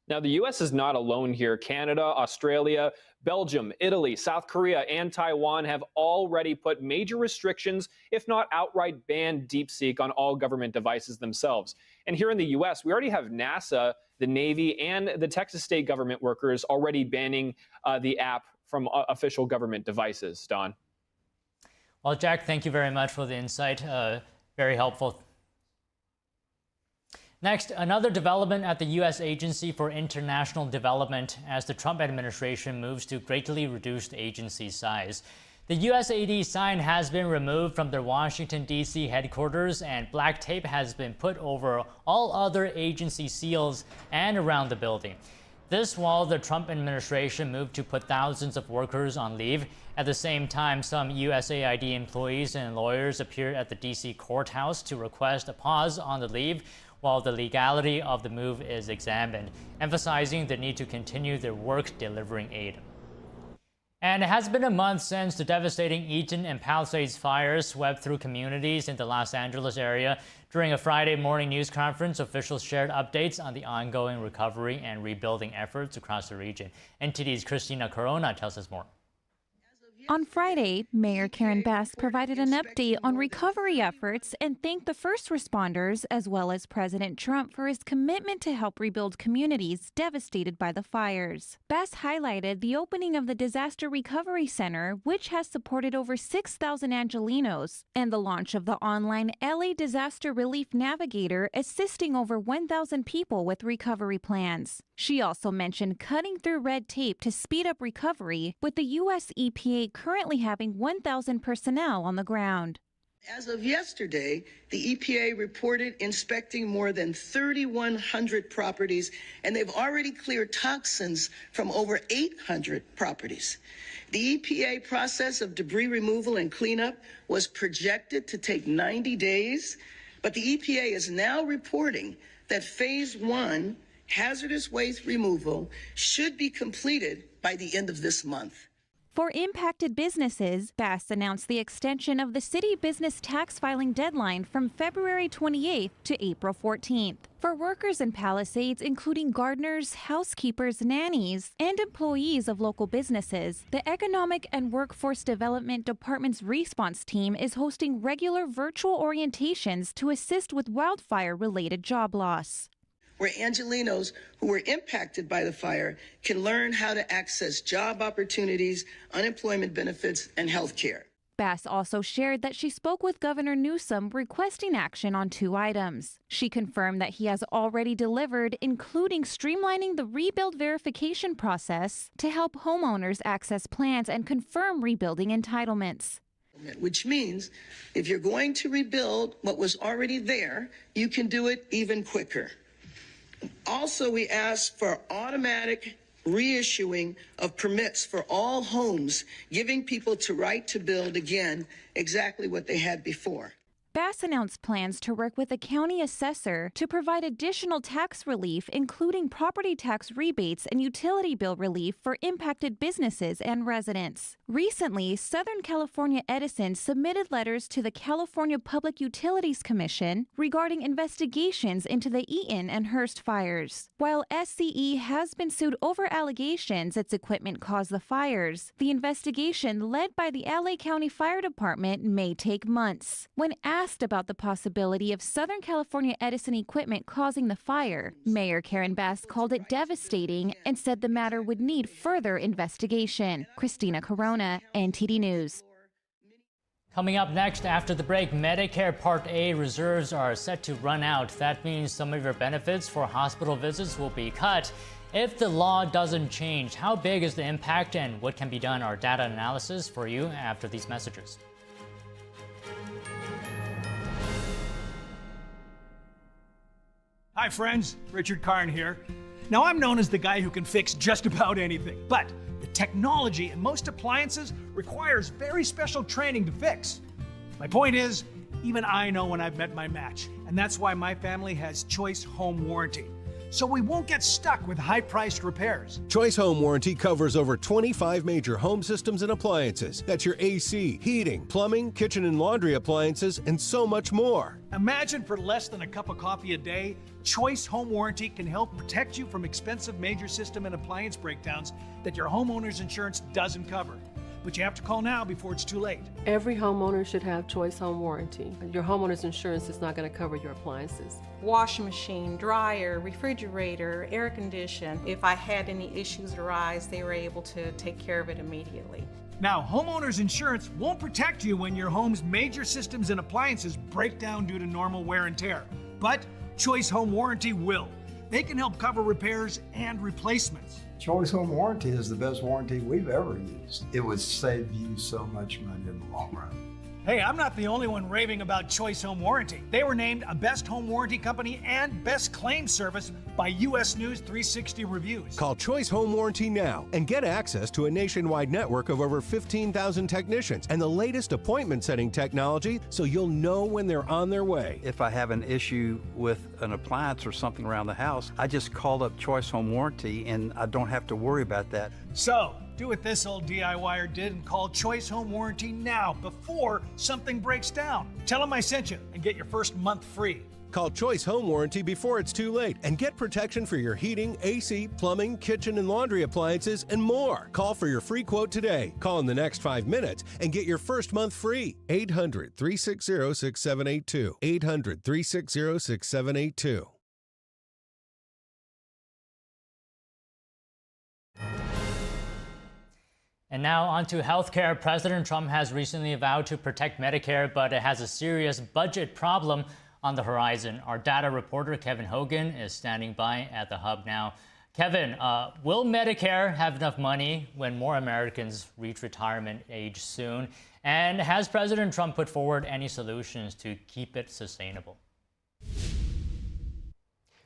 Now, the U.S. is not alone here. Canada, Australia, Belgium, Italy, South Korea, and Taiwan have already put major restrictions, if not outright banned DeepSeek on all government devices themselves. And here in the U.S., we already have NASA, the Navy, and the Texas state government workers already banning the app from official government devices. Don? Well, Jack, thank you very much for the insight. Very helpful. Next, another development at the U.S. Agency for International Development as the Trump administration moves to greatly reduce the agency's size. The USAID sign has been removed from their Washington, D.C. headquarters, and black tape has been put over all other agency seals and around the building. This while the Trump administration moved to put thousands of workers on leave. At the same time, some USAID employees and lawyers appeared at the D.C. courthouse to request a pause on the leave while the legality of the move is examined, emphasizing the need to continue their work delivering aid. And it has been a month since the devastating Eaton and Palisades fires swept through communities in the Los Angeles area. During a Friday morning news conference, officials shared updates on the ongoing recovery and rebuilding efforts across the region. NTD's Christina Corona tells us more. On Friday, Mayor Karen Bass provided an update on recovery efforts and thanked the first responders as well as President Trump for his commitment to help rebuild communities devastated by the fires. Bass highlighted the opening of the Disaster Recovery Center, which has supported over 6,000 Angelenos, and the launch of the online LA Disaster Relief Navigator, assisting over 1,000 people with recovery plans. She also mentioned cutting through red tape to speed up recovery, with the U.S. EPA currently having 1,000 personnel on the ground. As of yesterday, the EPA reported inspecting more than 3,100 properties, and they've already cleared toxins from over 800 properties. The EPA process of debris removal and cleanup was projected to take 90 days, but the EPA is now reporting that phase 1 hazardous waste removal should be completed by the end of this month. For impacted businesses, Bass announced the extension of the city business tax filing deadline from February 28th to April 14th. For workers in Palisades, including gardeners, housekeepers, nannies, and employees of local businesses, the Economic and Workforce Development Department's response team is hosting regular virtual orientations to assist with wildfire-related job loss, where Angelenos who were impacted by the fire can learn how to access job opportunities, unemployment benefits, and health care. Bass also shared that she spoke with Governor Newsom requesting action on 2 items. She confirmed that he has already delivered, including streamlining the rebuild verification process to help homeowners access plans and confirm rebuilding entitlements. Which means if you're going to rebuild what was already there, you can do it even quicker. Also, we ask for automatic reissuing of permits for all homes, giving people the right to build again exactly what they had before. Bass announced plans to work with the county assessor to provide additional tax relief, including property tax rebates and utility bill relief for impacted businesses and residents. Recently, Southern California Edison submitted letters to the California Public Utilities Commission regarding investigations into the Eaton and Hearst fires. While SCE has been sued over allegations its equipment caused the fires, the investigation led by the LA County Fire Department may take months. When asked about the possibility of Southern California Edison equipment causing the fire, Mayor Karen Bass called it devastating and said the matter would need further investigation. Christina Corona, NTD News. Coming up next after the break, Medicare Part A reserves are set to run out. That means some of your benefits for hospital visits will be cut. If the law doesn't change, how big is the impact and what can be done? Our data analysis for you after these messages. Hi friends, Richard Karn here. Now I'm known as the guy who can fix just about anything, but the technology in most appliances requires very special training to fix. My point is, even I know when I've met my match, and that's why my family has Choice Home Warranty. So we won't get stuck with high-priced repairs. Choice Home Warranty covers over 25 major home systems and appliances. That's your AC, heating, plumbing, kitchen and laundry appliances, and so much more. Imagine for less than a cup of coffee a day, Choice Home Warranty can help protect you from expensive major system and appliance breakdowns that your homeowner's insurance doesn't cover. But you have to call now before it's too late. Every homeowner should have Choice Home Warranty. Your homeowner's insurance is not going to cover your appliances. Washing machine, dryer, refrigerator, air condition. If I had any issues arise, they were able to take care of it immediately. Now, homeowner's insurance won't protect you when your home's major systems and appliances break down due to normal wear and tear. But Choice Home Warranty will. They can help cover repairs and replacements. Choice Home Warranty is the best warranty we've ever used. It would save you so much money in the long run. Hey, I'm not the only one raving about Choice Home Warranty. They were named a Best Home Warranty Company and Best Claim Service by U.S. News 360 Reviews. Call Choice Home Warranty now and get access to a nationwide network of over 15,000 technicians and the latest appointment setting technology so you'll know when they're on their way. If I have an issue with an appliance or something around the house, I just call up Choice Home Warranty and I don't have to worry about that. So, do what this old DIYer did and call Choice Home Warranty now before something breaks down. Tell them I sent you and get your first month free. Call Choice Home Warranty before it's too late and get protection for your heating, AC, plumbing, kitchen and laundry appliances, and more. Call for your free quote today. Call in the next 5 minutes and get your first month free. 800-360-6782. 800-360-6782. And now on to healthcare. President Trump has recently vowed to protect Medicare, but it has a serious budget problem on the horizon. Our data reporter, Kevin Hogan, is standing by at the hub now. Kevin, will Medicare have enough money when more Americans reach retirement age soon? And has President Trump put forward any solutions to keep it sustainable?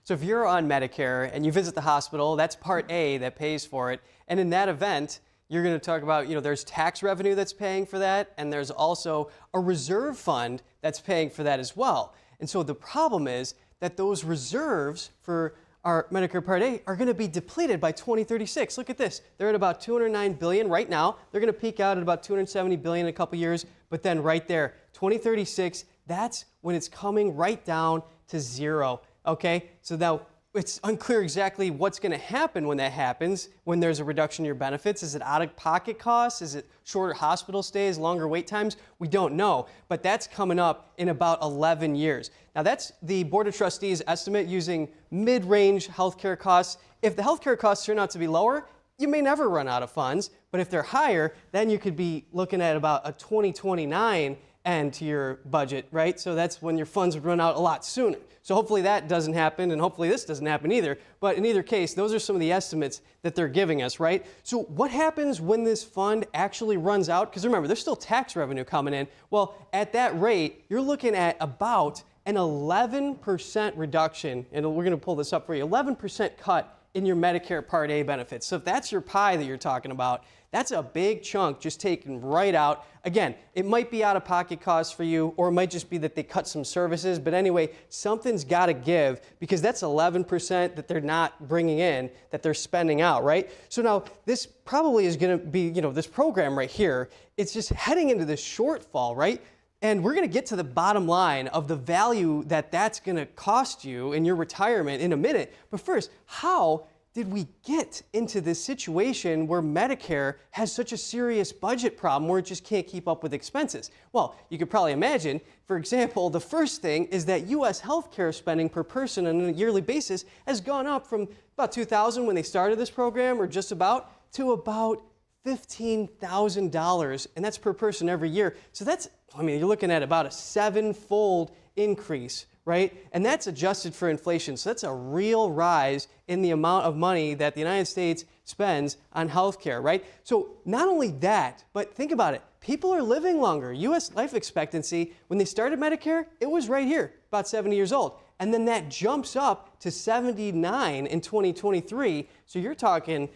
So if you're on Medicare and you visit the hospital, that's Part A that pays for it. And in that event, you're going to talk about, there's tax revenue that's paying for that, and there's also a reserve fund that's paying for that as well. And so the problem is that those reserves for our Medicare Part A are going to be depleted by 2036. Look at this. They're at about $209 billion right now. They're going to peak out at about $270 billion in a couple years. But then right there, 2036, that's when it's coming right down to zero. Okay? So now it's unclear exactly what's going to happen when that happens, when there's a reduction in your benefits. Is it out-of-pocket costs? Is it shorter hospital stays, longer wait times? We don't know, but that's coming up in about 11 years. Now, that's the Board of Trustees estimate using mid-range healthcare costs. If the healthcare costs turn out to be lower, you may never run out of funds, but if they're higher, then you could be looking at about a 2029 end to your budget, right? So that's when your funds would run out a lot sooner. So hopefully that doesn't happen, and hopefully this doesn't happen either. But in either case, those are some of the estimates that they're giving us, right? So what happens when this fund actually runs out? Because remember, there's still tax revenue coming in. Well, at that rate, you're looking at about an 11% reduction, and we're going to pull this up for you, 11% cut in your Medicare Part A benefits. So if that's your pie that you're talking about, that's a big chunk just taken right out. Again, it might be out-of-pocket costs for you, or it might just be that they cut some services. But anyway, something's got to give, because that's 11% that they're not bringing in, that they're spending out, right? So now this probably is going to be, this program right here, it's just heading into this shortfall, right? And we're going to get to the bottom line of the value that that's going to cost you in your retirement in a minute. But first, how did we get into this situation where Medicare has such a serious budget problem where it just can't keep up with expenses? Well, you could probably imagine, for example, the first thing is that U.S. healthcare spending per person on a yearly basis has gone up from about $2,000 when they started this program, or just about, to about $15,000, and that's per person every year. So that's, you're looking at about a 7-fold increase, right? And that's adjusted for inflation. So that's a real rise in the amount of money that the United States spends on healthcare, right? So not only that, but think about it. People are living longer. U.S. life expectancy, when they started Medicare, it was right here, about 70 years old. And then that jumps up to 79 in 2023. So you're talking,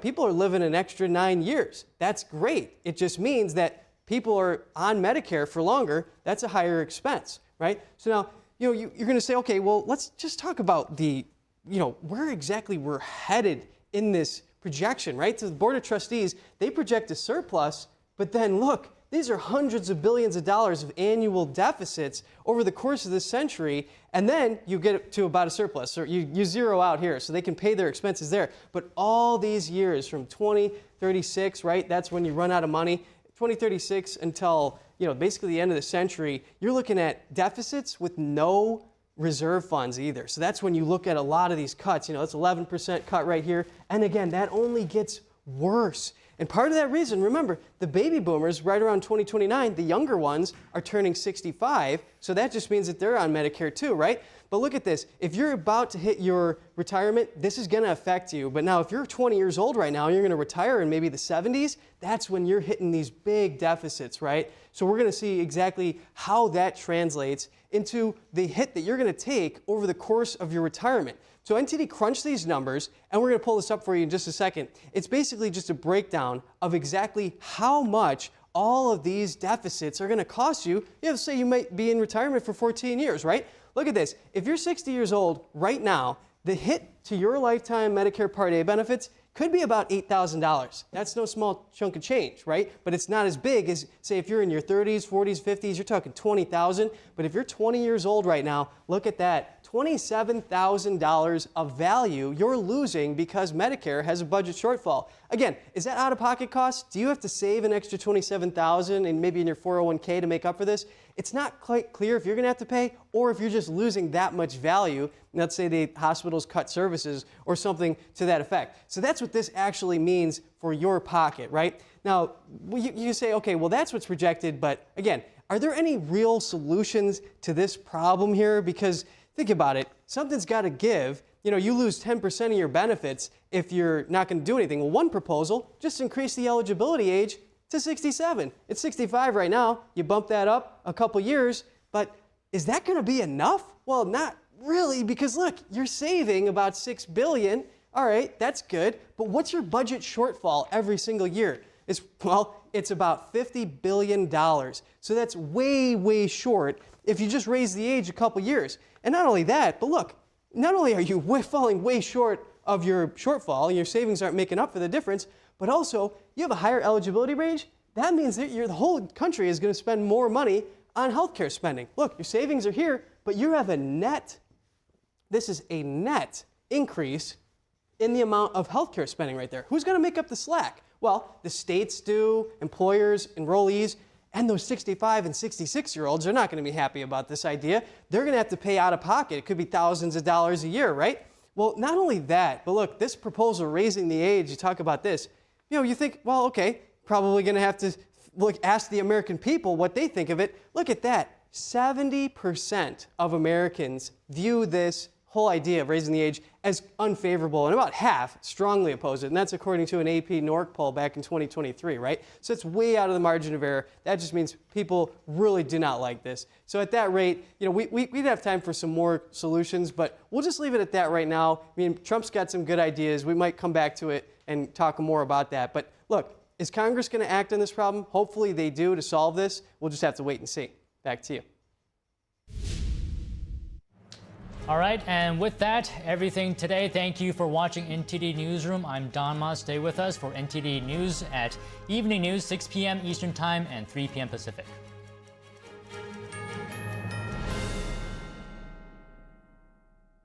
people are living an extra 9 years. That's great. It just means that people are on Medicare for longer. That's a higher expense, right? So now, you're going to say, okay, well, let's just talk about the, where exactly we're headed in this projection, right? So the Board of Trustees, they project a surplus, but then look, these are hundreds of billions of dollars of annual deficits over the course of this century, and then you get to about a surplus, or you zero out here, so they can pay their expenses there. But all these years from 2036, right, that's when you run out of money, 2036 until basically the end of the century, you're looking at deficits with no reserve funds either. So that's when you look at a lot of these cuts. That's 11% cut right here. And again, that only gets worse. And part of that reason, remember, the baby boomers right around 2029, the younger ones are turning 65. So that just means that they're on Medicare too, right? But look at this. If you're about to hit your retirement, this is going to affect you. But now if you're 20 years old right now and you're going to retire in maybe the 70s, that's when you're hitting these big deficits, right? So we're going to see exactly how that translates into the hit that you're going to take over the course of your retirement. So NTD crunched these numbers, and we're going to pull this up for you in just a second. It's basically just a breakdown of exactly how much all of these deficits are going to cost you. Say you might be in retirement for 14 years, right? Look at this. If you're 60 years old right now, the hit to your lifetime Medicare Part A benefits could be about $8,000. That's no small chunk of change, right? But it's not as big as, say, if you're in your 30s, 40s, 50s, you're talking $20,000. But if you're 20 years old right now, look at that. $27,000 of value you're losing because Medicare has a budget shortfall. Again, is that out-of-pocket costs? Do you have to save an extra $27,000 and maybe in your 401k to make up for this? It's not quite clear if you're going to have to pay or if you're just losing that much value. Let's say the hospitals cut services or something to that effect. So that's what this actually means for your pocket, right? Now, you say, okay, well, that's what's projected. But again, are there any real solutions to this problem here? Because think about it. Something's got to give. You lose 10% of your benefits if you're not going to do anything. Well, one proposal, just increase the eligibility age to 67. It's 65 right now. You bump that up a couple years, but is that going to be enough? Well, not really, because look, you're saving about $6 billion. All right, that's good, but what's your budget shortfall every single year? It's about $50 billion. So that's way, way short if you just raise the age a couple years. And not only that, but look, not only are you falling way short of your shortfall, and your savings aren't making up for the difference, but also you have a higher eligibility range. That means that the whole country is going to spend more money on healthcare spending. Look, your savings are here, but you have a net, this is a net increase in the amount of healthcare spending right there. Who's going to make up the slack? Well, the states do, employers, enrollees, and those 65 and 66-year-olds are not going to be happy about this idea. They're going to have to pay out of pocket. It could be thousands of dollars a year, right? Well, not only that, but look, this proposal raising the age, you talk about this, you think, well, okay, probably going to have to ask the American people what they think of it. Look at that. 70% of Americans view this whole idea of raising the age as unfavorable, and about half strongly oppose it. And that's according to an AP NORC poll back in 2023, right? So it's way out of the margin of error. That just means people really do not like this. So at that rate, we'd have time for some more solutions, but we'll just leave it at that right now. I mean, Trump's got some good ideas. We might come back to it and talk more about that. But look, is Congress going to act on this problem? Hopefully they do to solve this. We'll just have to wait and see. Back to you. All right, and with that, everything today. Thank you for watching NTD Newsroom. I'm Don Ma. Stay with us for NTD News at Evening News, 6 p.m. Eastern Time and 3 p.m. Pacific.